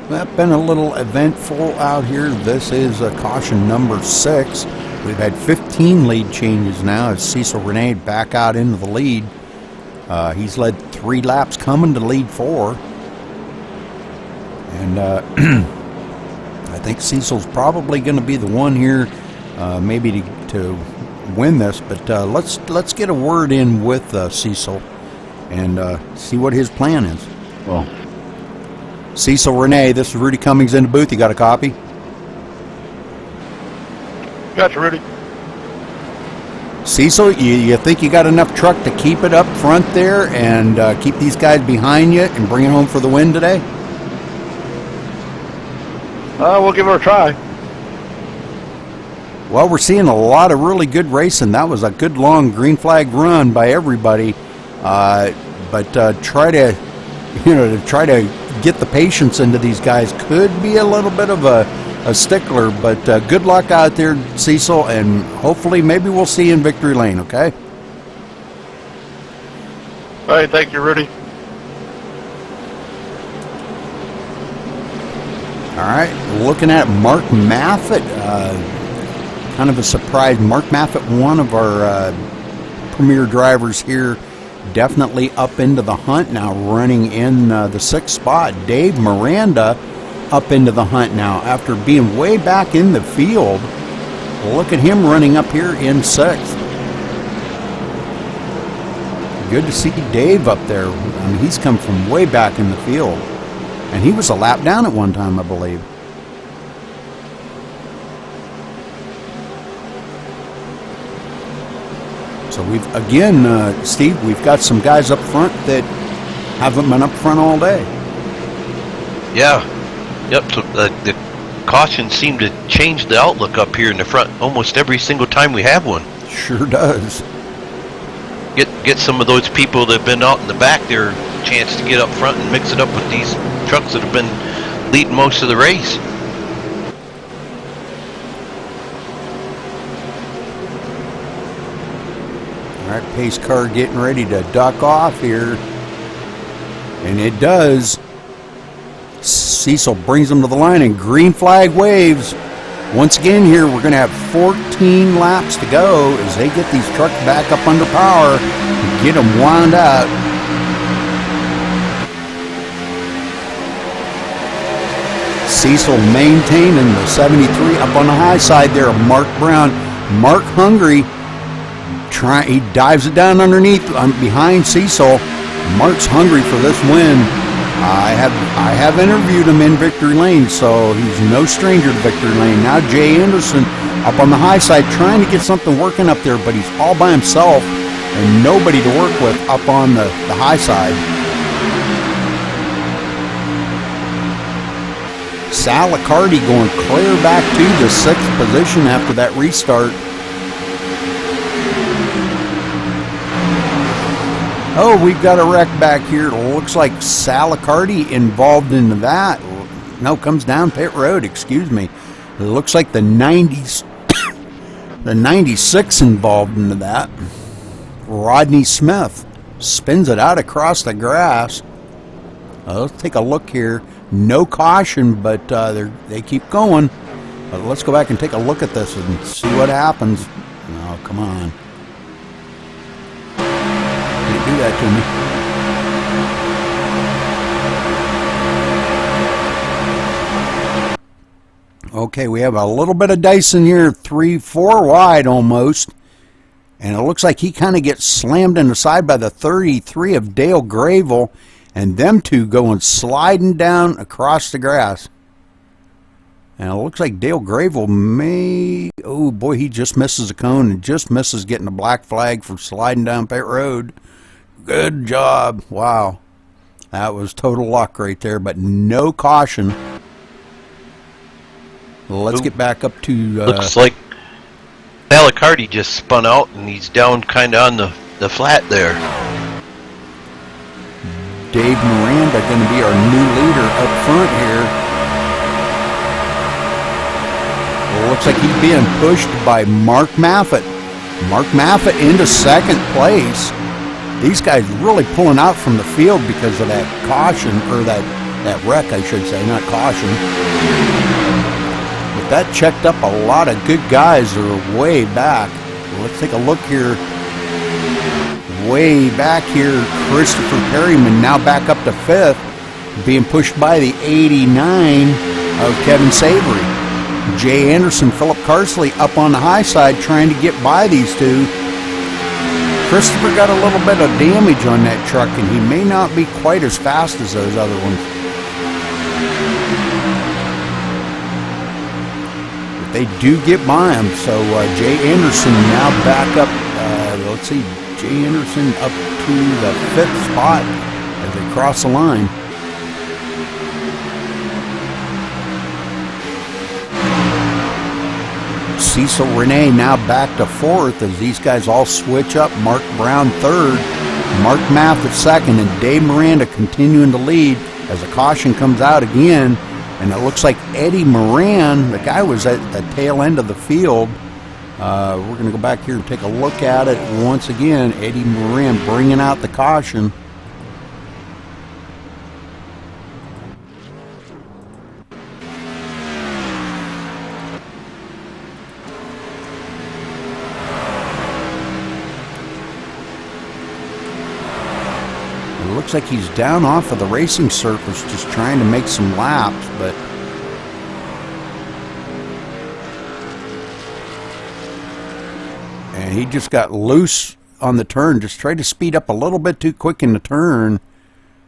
That's been a little eventful out here. This is caution number 6. We've had 15 lead changes now as Cecil Renee back out into the lead. He's led 3 laps coming to lead 4. And I think Cecil's probably going to be the one here maybe to win this. But let's get a word in with Cecil and see what his plan is. Well, Cecil Renee, this is Rudy Cummings in the booth. You got a copy? Gotcha, Rudy. Cecil, you think you got enough truck to keep it up front there and keep these guys behind you and bring it home for the win today? We'll give it a try. Well, we're seeing a lot of really good racing. That was a good long green flag run by everybody. But try to get the patience into these guys could be a little bit of a stickler, but good luck out there, Cecil, and hopefully maybe we'll see you in victory lane, okay? All right, thank you, Rudy. All right, looking at Mark Maffett, kind of a surprise. Mark Maffett, one of our premier drivers here, definitely up into the hunt now, running in the 6th spot. Dave Miranda up into the hunt now after being way back in the field. Look at him running up here in 6th. Good to see Dave up there. I mean, he's come from way back in the field, and he was a lap down at one time, I believe. So we've, again, Steve, we've got some guys up front that haven't been up front all day. Yeah. Yep. So the cautions seem to change the outlook up here in the front almost every single time we have one. Sure does. Get some of those people that have been out in the back there a chance to get up front and mix it up with these trucks that have been leading most of the race. All right, pace car getting ready to duck off here. And it does. Cecil brings them to the line and green flag waves. Once again here, we're going to have 14 laps to go as they get these trucks back up under power and get them wound out. Cecil maintaining the 73 up on the high side there of Mark Brown. Mark hungry. He dives it down underneath behind Cecil. Mark's hungry for this win. I have interviewed him in Victory Lane, so he's no stranger to Victory Lane. Now Jay Anderson up on the high side trying to get something working up there, but he's all by himself and nobody to work with up on the high side. Salicardi going clear back to the 6th position after that restart. Oh, we've got a wreck back here. It looks like Salicardi involved in that. No, comes down pit road, excuse me. It looks like the 90s, the 96 involved into that. Rodney Smith spins it out across the grass. Let's take a look here. No caution, but they keep going. Let's go back and take a look at this and see what happens. Oh, come on. Can't do that to me. Okay, we have a little bit of Dyson here, 3-4 wide almost. And it looks like he kind of gets slammed in the side by the 33 of Dale Gravel. And them two going sliding down across the grass. And it looks like Dale Gravel may... Oh, boy, he just misses a cone and just misses getting a black flag for sliding down pit road. Good job. Wow. That was total luck right there, but no caution. Let's get back up to... Looks like Salicardi just spun out and he's down kind of on the flat there. Dave Miranda going to be our new leader up front here. Well, looks like he's being pushed by Mark Maffett. Mark Maffett into 2nd place. These guys really pulling out from the field because of that caution, or that wreck, I should say, not caution. But that checked up a lot of good guys that are way back. Well, let's take a look here. Way back here, Christopher Perryman now back up to 5th, being pushed by the 89 of Kevin Savory. Jay Anderson, Philip Carsley up on the high side trying to get by these two. Christopher got a little bit of damage on that truck, and he may not be quite as fast as those other ones. But they do get by him, so Jay Anderson now back up, let's see, Jay Anderson up to the 5th spot as they cross the line. Cecil Renee now back to 4th as these guys all switch up. Mark Brown 3rd, Mark Maffett 2nd, and Dave Miranda continuing to lead as a caution comes out again. And it looks like Eddie Moran, the guy was at the tail end of the field. We're going to go back here and take a look at it once again. Eddie Moran bringing out the caution. It looks like he's down off of the racing surface just trying to make some laps, but and he just got loose on the turn, just tried to speed up a little bit too quick in the turn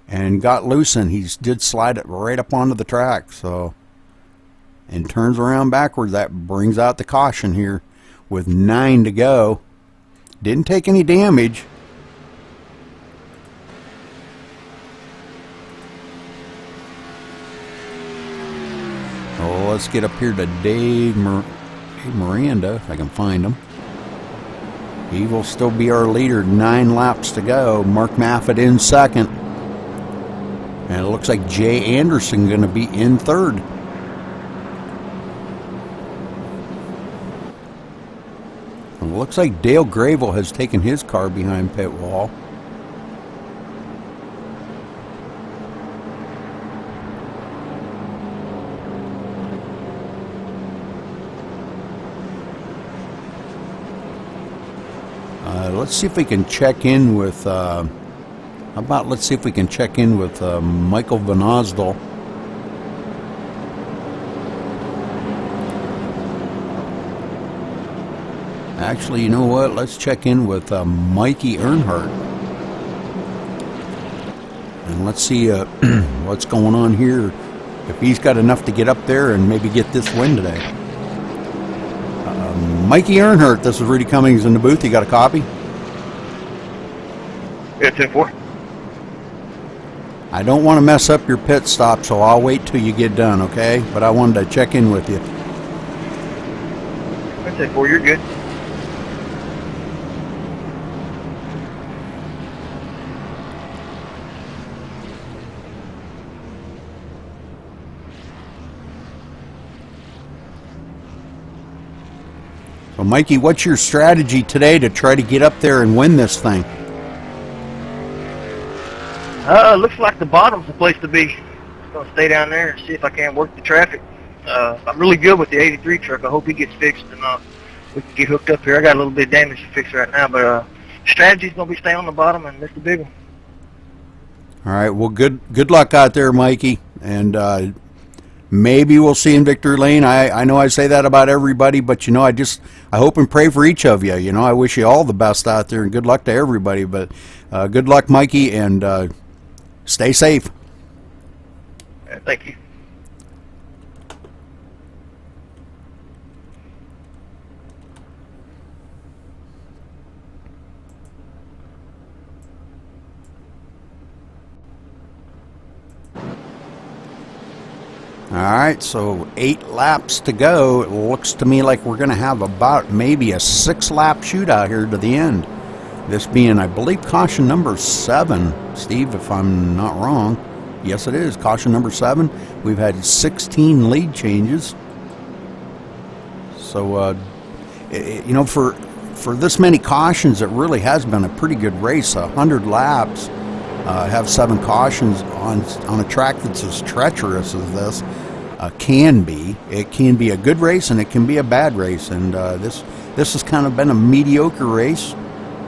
and got loose, and he did slide it right up onto the track. So, and turns around backwards. That brings out the caution here with 9 to go. Didn't take any damage. Oh, let's get up here to Dave Miranda, if I can find him. He will still be our leader, 9 laps to go. Mark Maffett in 2nd. And it looks like Jay Anderson going to be in 3rd. It looks like Dale Gravel has taken his car behind pit wall. Let's see if we can check in with, let's see if we can check in with Michael Van Osdal. Actually, you know what? Let's check in with Mikey Earnhardt. And let's see what's going on here. If he's got enough to get up there and maybe get this win today. Mikey Earnhardt, this is Rudy Cummings in the booth. You got a copy? Yeah, 10-4. I don't want to mess up your pit stop, so I'll wait till you get done, okay? But I wanted to check in with you. 10-4, you're good. So, Mikey, what's your strategy today to try to get up there and win this thing? Looks like the bottom's the place to be. I'm going to stay down there and see if I can work the traffic. I'm really good with the 83 truck. I hope he gets fixed and we can get hooked up here. I got a little bit of damage to fix right now, but strategy's going to be stay on the bottom and miss the big one. All right, well, good luck out there, Mikey. And maybe we'll see in victory lane. I know I say that about everybody, but, you know, I hope and pray for each of you. You know, I wish you all the best out there and good luck to everybody. But good luck, Mikey, and stay safe. Thank you. All right, so 8 laps to go. It looks to me like we're going to have about maybe a 6-lap shootout here to the end. This being, I believe, caution number 7, Steve, if I'm not wrong. Yes, it is, caution number 7. We've had 16 lead changes. So, you know, for this many cautions, it really has been a pretty good race. 100 laps, have 7 cautions on a track that's as treacherous as this can be. It can be a good race and it can be a bad race. And this has kind of been a mediocre race.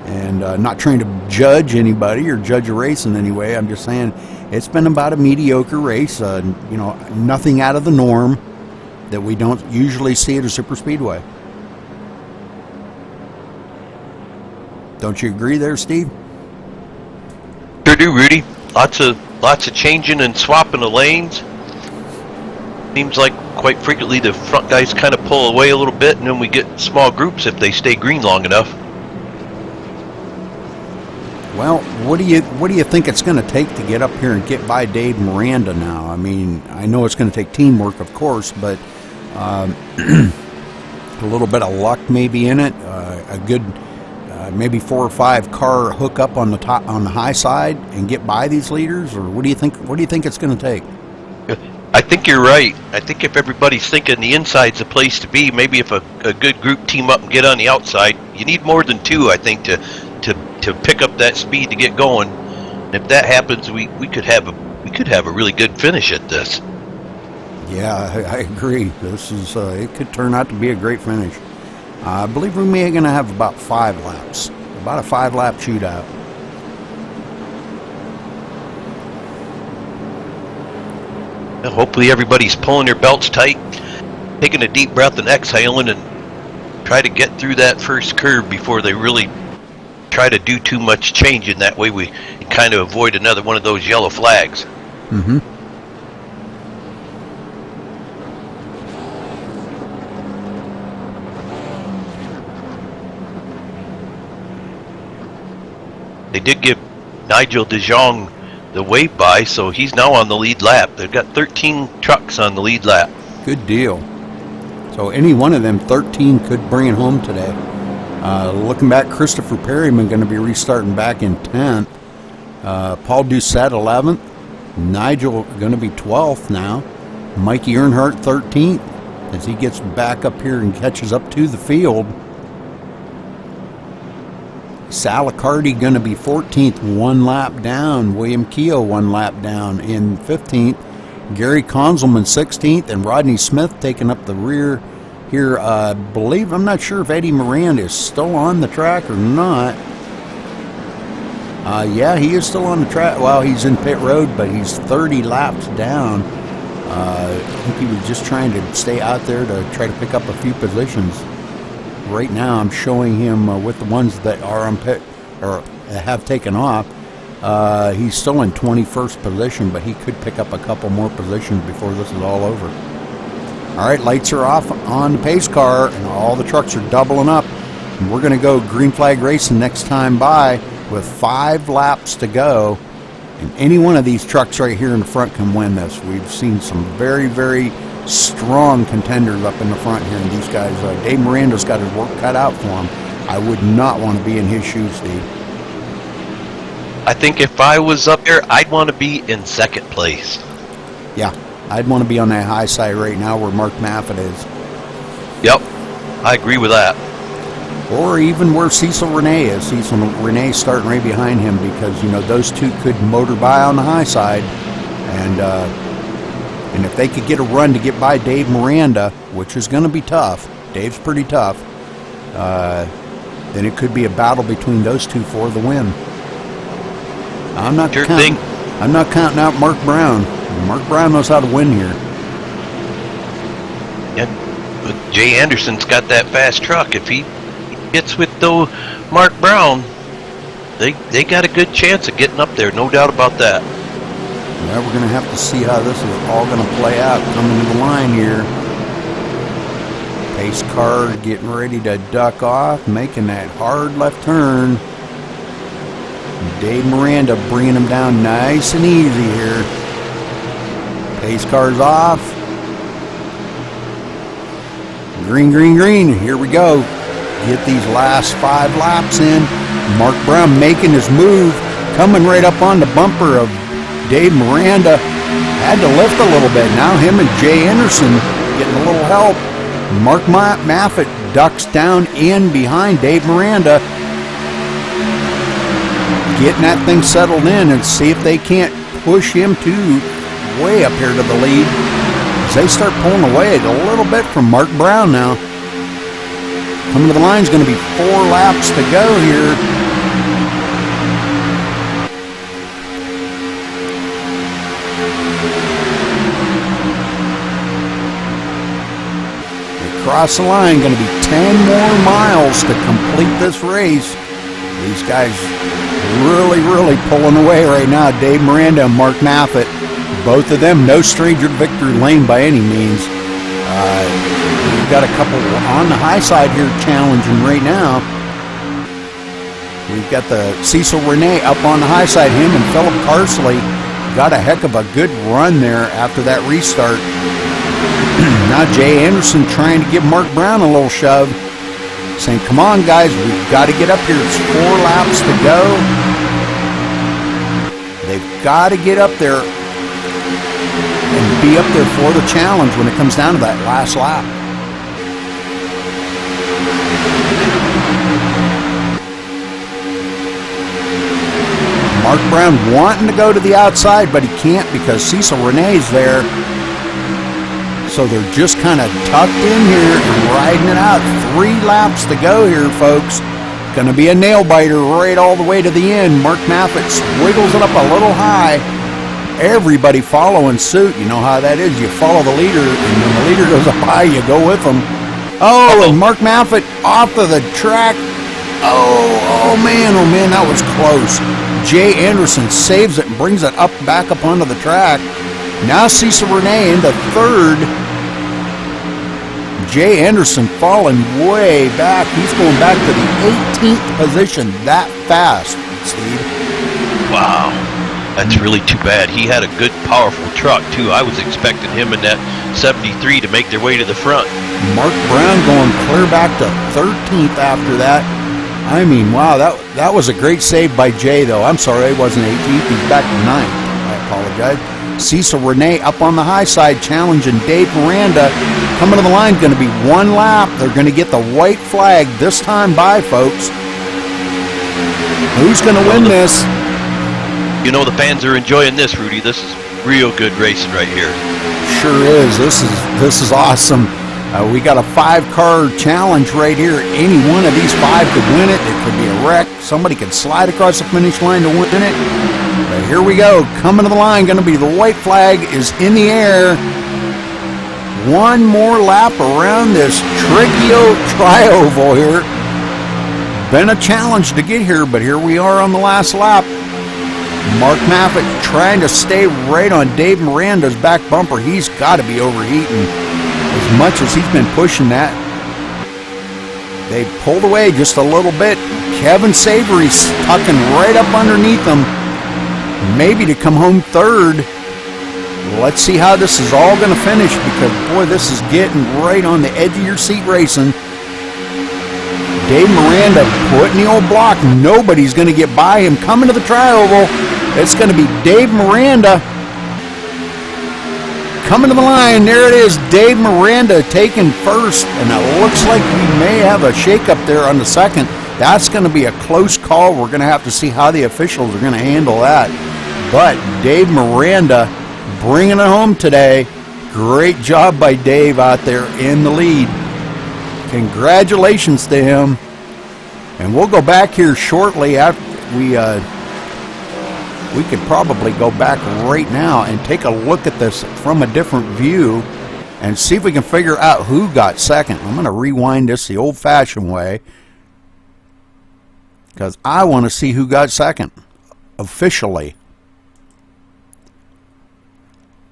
And not trying to judge anybody or judge a race in any way. I'm just saying it's been about a mediocre race. You know, nothing out of the norm that we don't usually see at a super speedway. Don't you agree there, Steve? Sure do, Rudy. Lots of changing and swapping the lanes. Seems like quite frequently the front guys kind of pull away a little bit, and then we get small groups if they stay green long enough. Well, what do you think it's going to take to get up here and get by Dave Miranda now? I mean, I know it's going to take teamwork, of course, but a little bit of luck maybe in it. A good maybe 4 or 5 car hookup on the top, on the high side, and get by these leaders, or what do you think? What do you think it's going to take? I think you're right. I think if everybody's thinking the inside's the place to be, maybe if a good group team up and get on the outside, you need more than 2, I think, to pick up that speed to get going. And if that happens, we could have a really good finish at this. Yeah, I agree. This is it could turn out to be a great finish. I believe we're going to have about 5 laps, about a 5-lap shootout. Well, hopefully everybody's pulling their belts tight, taking a deep breath and exhaling, and try to get through that first curve before they really try to do too much changing. That way we kind of avoid another one of those yellow flags. Mm-hmm. They did give Nigel De Jong the wave by, so he's now on the lead lap. They've got 13 trucks on the lead lap. Good deal. So any one of them 13 could bring it home today. Looking back, Christopher Perryman going to be restarting back in 10th. Paul Doucette 11th. Nigel going to be 12th now. Mikey Earnhardt 13th as he gets back up here and catches up to the field. Sal Accardi going to be 14th, 1 lap down. William Keogh 1 lap down in 15th. Gary Konzelman 16th, and Rodney Smith taking up the rear here. I'm not sure if Eddie Miranda is still on the track or not. Yeah, he is still on the track. Well, he's in pit road, but he's 30 laps down. I think he was just trying to stay out there to try to pick up a few positions. right now I'm showing him with the ones that are on pit or have taken off. He's still in 21st position, but he could pick up a couple more positions before this is all over. All right, lights are off on the pace car, and all the trucks are doubling up. And we're going to go green flag racing next time by with 5 laps to go. And any one of these trucks right here in the front can win this. We've seen some very, very strong contenders up in the front here. And these guys, Dave Miranda's got his work cut out for him. I would not want to be in his shoes, Steve. I think if I was up there, I'd want to be in second place. Yeah, I'd want to be on that high side right now where Mark Maffitt is. Yep, I agree with that. Or even where Cecil Renee is. Cecil Renee's starting right behind him because, you know, those two could motor by on the high side. And if they could get a run to get by Dave Miranda, which is going to be tough, Dave's pretty tough, then it could be a battle between those two for the win. I'm not counting out Mark Brown. Mark Brown knows how to win here. Yeah, Jay Anderson's got that fast truck. If he gets with Mark Brown, they got a good chance of getting up there, no doubt about that. Yeah, we're going to have to see how this is all going to play out coming to the line here. Pace car getting ready to duck off, making that hard left turn. Dave Miranda bringing him down nice and easy here. Pace car's off. Green, green, green. Here we go. Get these last 5 laps in. Mark Brown making his move, coming right up on the bumper of Dave Miranda. Had to lift a little bit. Now him and Jay Anderson getting a little help. Mark Maffitt ducks down in behind Dave Miranda. Getting that thing settled in and see if they can't push him to way up here to the lead. As they start pulling away a little bit from Mark Brown now. Coming to the line is going to be 4 laps to go here. Across the line, going to be 10 more miles to complete this race. These guys really, really pulling away right now. Dave Miranda and Mark Maffitt, both of them no stranger to victory lane by any means. We've got a couple on the high side here challenging right now. We've got the Cecil Renee up on the high side. Him and Philip Carsley got a heck of a good run there after that restart. Now Jay Anderson trying to give Mark Brown a little shove, saying, come on guys, we've got to get up here. It's 4 laps to go. They've got to get up there and be up there for the challenge when it comes down to that last lap. Mark Brown wanting to go to the outside, but he can't because Cecil Renee's there. So they're just kind of tucked in here and riding it out. 3 laps to go here, folks. Going to be a nail biter right all the way to the end. Mark Maffitt wiggles it up a little high. Everybody following suit. You know how that is. You follow the leader, and when the leader goes up high, you go with them. Oh, and Mark Maffitt off of the track. Oh man, that was close. Jay Anderson saves it and brings it back up onto the track. Now Cecil Renee into 3rd. Jay Anderson falling way back. He's going back to the 18th position that fast, Steve. Wow. That's really too bad. He had a good, powerful truck, too. I was expecting him in that 73 to make their way to the front. Mark Brown going clear back to 13th after that. I mean, wow, that was a great save by Jay, though. I'm sorry, it wasn't 18th. He's back to 9th. I apologize. Cecil Renee up on the high side challenging Dave Miranda. Coming to the line, going to be 1 lap. They're going to get the white flag this time by, folks. Who's going to win this? You know the fans are enjoying this, Rudy. This is real good racing right here. Sure is. This is awesome. We got a 5-car challenge right here. Any one of these 5 could win it. It could be a wreck. Somebody could slide across the finish line to win it. But here we go. Coming to the line, going to be the white flag is in the air. one more lap around this Tricchio tri-oval here. Been a challenge to get here, but here we are on the last lap. Mark Maffitt trying to stay right on Dave Miranda's back bumper. He's got to be overheating as much as he's been pushing that. They pulled away just a little bit. Kevin Savory's tucking right up underneath them, maybe to come home third. Let's see how this is all going to finish, because, boy, this is getting right on the edge of your seat racing. Dave Miranda putting the old block. Nobody's going to get by him. Coming to the tri-oval, it's going to be Dave Miranda. Coming to the line, there it is. Dave Miranda taking first, and it looks like we may have a shake-up there on the second. That's going to be a close call. We're going to have to see how the officials are going to handle that. But Dave Miranda bringing it home today. Great job by Dave out there in the lead. Congratulations to him. And we'll go back here shortly after we could probably go back right now and take a look at this from a different view and see if we can figure out who got second. I'm going to rewind this the old-fashioned way, because I want to see who got second officially.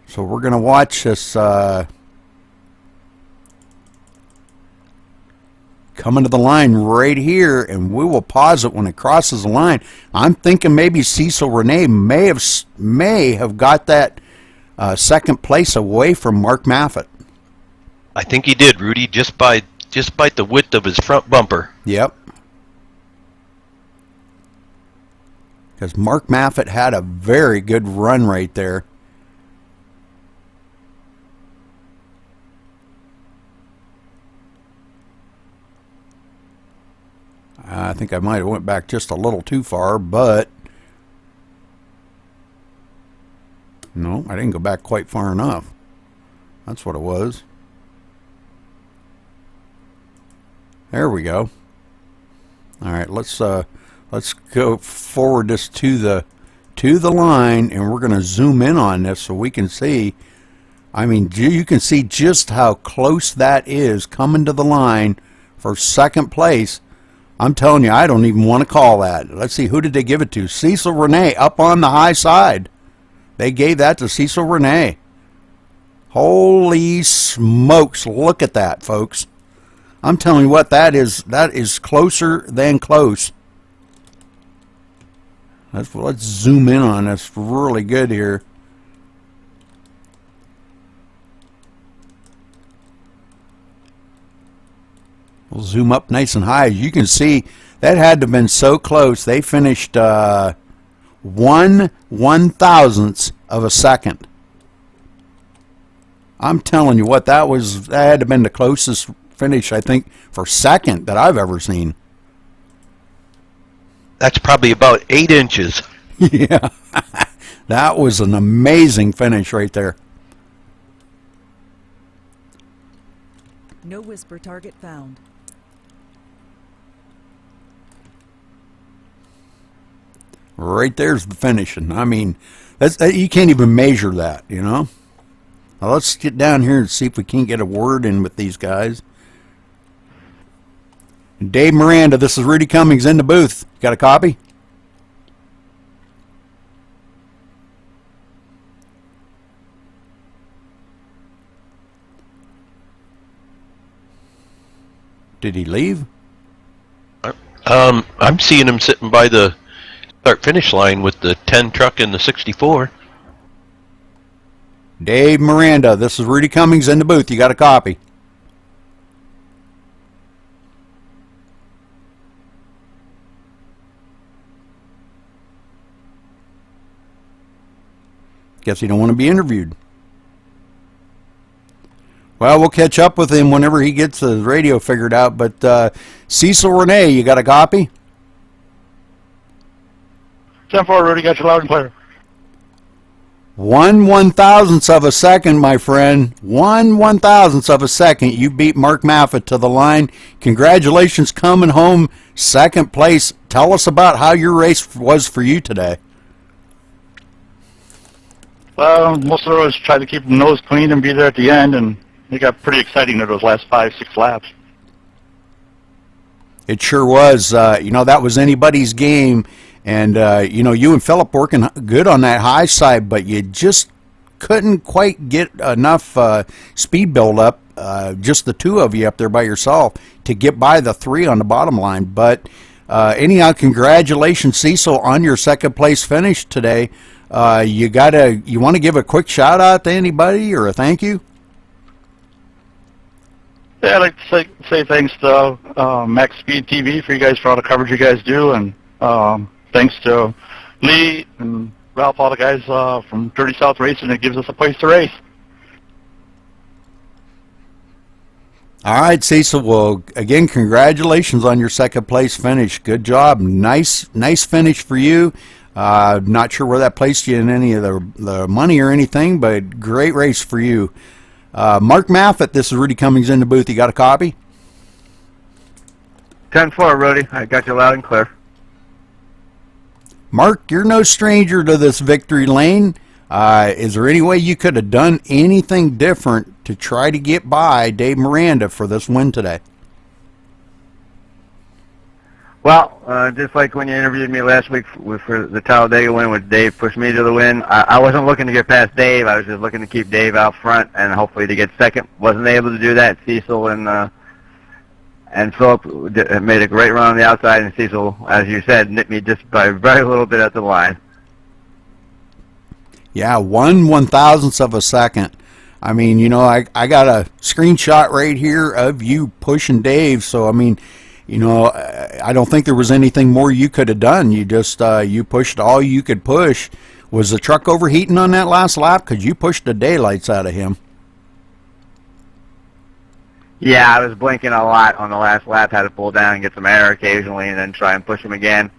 So we're going to watch this coming to the line right here, and we will pause it when it crosses the line. I'm thinking maybe Cecil Renee may have got that second place away from Mark Maffitt. I think he did, Rudy, just by the width of his front bumper. Yep. Because Mark Maffitt had a very good run right there. I think I might have went back just a little too far, but no, I didn't go back quite far enough. That's what it was. There we go. All right, let's go forward this to the line, and we're going to zoom in on this so we can see. I mean, you can see just how close that is coming to the line for second place. I'm telling you, I don't even want to call that. Let's see, who did they give it to? Cecil Renee up on the high side. They gave that to Cecil Renee. Holy smokes, look at that, folks. I'm telling you what, that is closer than close. Let's zoom in on this really good here. We'll zoom up nice and high. You can see that had to have been so close. They finished 1/1000th of a second. I'm telling you what, that had to have been the closest finish, I think, for second that I've ever seen. That's probably about 8 inches. Yeah, that was an amazing finish right there. No whisper target found. Right there's the finishing. I mean, you can't even measure that, you know. Now let's get down here and see if we can't get a word in with these guys. Dave Miranda, this is Rudy Cummings in the booth. Got a copy? Did he leave? I'm seeing him sitting by the start-finish line with the 10 truck and the 64. Dave Miranda, this is Rudy Cummings in the booth. You got a copy? Guess he don't want to be interviewed. Well, we'll catch up with him whenever he gets the radio figured out. But Cecil Renee, you got a copy? 10-4, Rudy, got you loud and clear. 1/1000th of a second, my friend. 1/1000th of a second. You beat Mark Maffitt to the line. Congratulations, coming home second place. Tell us about how your race was for you today. Well, most of the rows tried to keep the nose clean and be there at the end, and it got pretty exciting in those last 5-6 laps. It sure was. That was anybody's game. And, you and Philip working good on that high side, but you just couldn't quite get enough speed build up, just the two of you up there by yourself, to get by the three on the bottom line. But anyhow, congratulations, Cecil, on your second place finish today. You want to give a quick shout out to anybody or a thank you? Yeah, I'd like to say thanks to MaxSpeedTV for you guys, for all the coverage you guys do, and thanks to Lee and Ralph, all the guys from Dirty South Racing that gives us a place to race. All right, Cecil. Well, again, congratulations on your second place finish. Good job. Nice finish for you. Not sure where that placed you in any of the money or anything, but great race for you. Mark Maffett, this is Rudy Cummings in the booth. You got a copy? 10-4, Rudy. I got you loud and clear. Mark, you're no stranger to this victory lane. Is there any way you could have done anything different to try to get by Dave Miranda for this win today? Well, just like when you interviewed me last week for the Talladega win, when Dave pushed me to the win, I wasn't looking to get past Dave. I was just looking to keep Dave out front and hopefully to get second. Wasn't able to do that. Cecil and Philip made a great run on the outside, and Cecil, as you said, nipped me just by very little bit at the line. Yeah, 1/1000th of a second. I mean, I got a screenshot right here of you pushing Dave, so I mean, I don't think there was anything more you could have done. You just you pushed all you could push. Was the truck overheating on that last lap? Because you pushed the daylights out of him. Yeah, I was blinking a lot on the last lap. Had to pull down and get some air occasionally, and then try and push him again.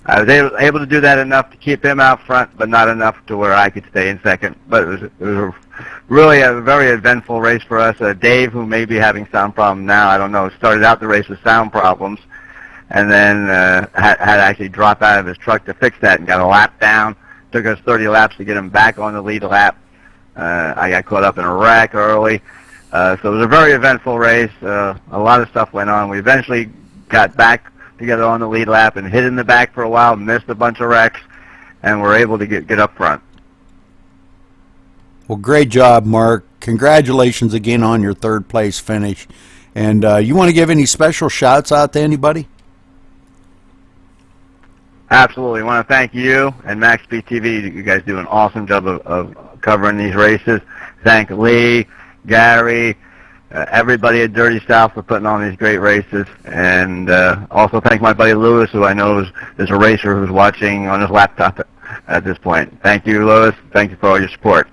I was able to do that enough to keep him out front, but not enough to where I could stay in second. But it was really a very eventful race for us. Dave, who may be having sound problems now, I don't know, started out the race with sound problems, and then had to actually drop out of his truck to fix that and got a lap down. Took us 30 laps to get him back on the lead lap. I got caught up in a wreck early. So it was a very eventful race. A lot of stuff went on. We eventually got back together on the lead lap and hit in the back for a while, missed a bunch of wrecks, and were able to get up front. Well, great job, Mark. Congratulations again on your third place finish. And you want to give any special shouts out to anybody? Absolutely. I want to thank you and MaxSpeedTV. You guys do an awesome job of covering these races. Thank Lee, Gary, everybody at Dirty South for putting on these great races. And also thank my buddy Lewis, who I know is a racer who's watching on his laptop at this point. Thank you, Lewis. Thank you for all your support.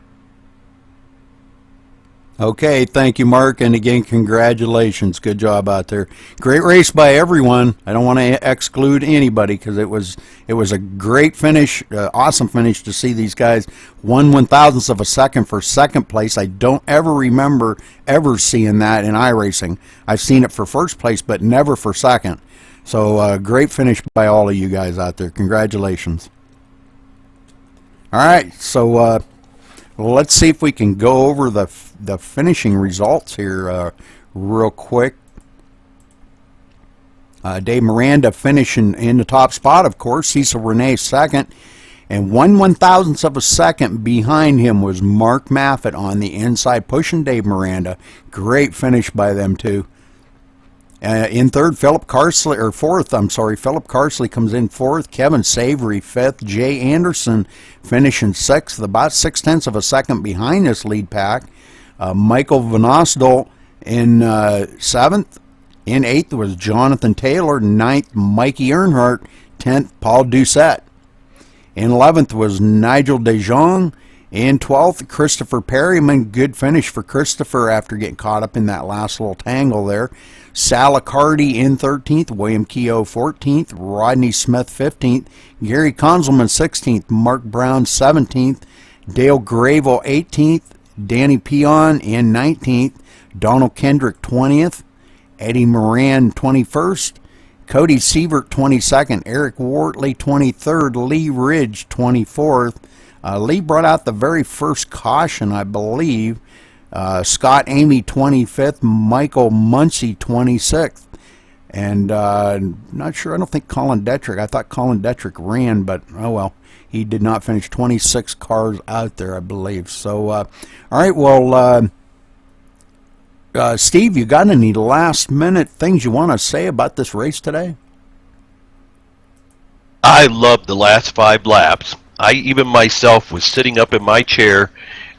Okay, thank you, Mark, and again, congratulations. Good job out there. Great race by everyone. I don't want to exclude anybody because it was a great finish, awesome finish to see these guys. 1/1000th of a second for second place. I don't ever remember ever seeing that in iRacing. I've seen it for first place, but never for second. So great finish by all of you guys out there. Congratulations. All right, so let's see if we can go over the finishing results here real quick. Dave Miranda finishing in the top spot, of course. Cecil Renee second. And 1/1000th of a second behind him was Mark Maffett on the inside, pushing Dave Miranda. Great finish by them two. In third, Philip Carsley comes in fourth. Kevin Savory fifth. Jay Anderson finishing sixth, about 0.6 of a second behind this lead pack. Michael Vanostol in seventh. In eighth was Jonathan Taylor. Ninth, Mikey Earnhardt. 10th, Paul Doucette. In 11th was Nigel DeJong. In 12th, Christopher Perryman. Good finish for Christopher after getting caught up in that last little tangle there. Salacardi in 13th, William Keogh 14th, Rodney Smith 15th, Gary Konzelman 16th, Mark Brown 17th, Dale Gravel 18th, Danny Peon in 19th, Donald Kendrick 20th, Eddie Moran 21st, Cody Sievert 22nd, Eric Wortley 23rd, Lee Ridge 24th. Lee brought out the very first caution, I believe, Scott Amy 25th, Michael Muncie 26th. And not sure, I don't think Colin Detrick. I thought Colin Detrick ran, but oh well. He did not finish. 26 cars out there, I believe. So, all right, well, Steve, you got any last-minute things you want to say about this race today? I loved the last 5 laps. I even myself was sitting up in my chair,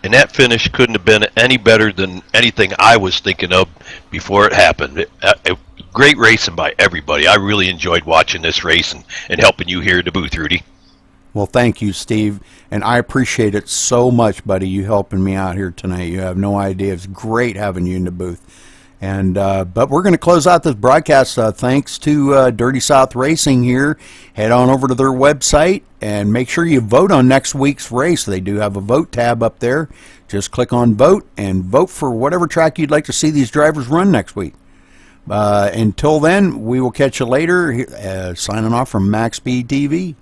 and that finish couldn't have been any better than anything I was thinking of before it happened. Great racing by everybody. I really enjoyed watching this race and helping you here at the booth, Rudy. Well, thank you, Steve, and I appreciate it so much, buddy, you helping me out here tonight. You have no idea. It's great having you in the booth. And but we're going to close out this broadcast thanks to Dirty South Racing here. Head on over to their website and make sure you vote on next week's race. They do have a vote tab up there. Just click on vote and vote for whatever track you'd like to see these drivers run next week. Until then, we will catch you later. Signing off from MaxSpeedTV.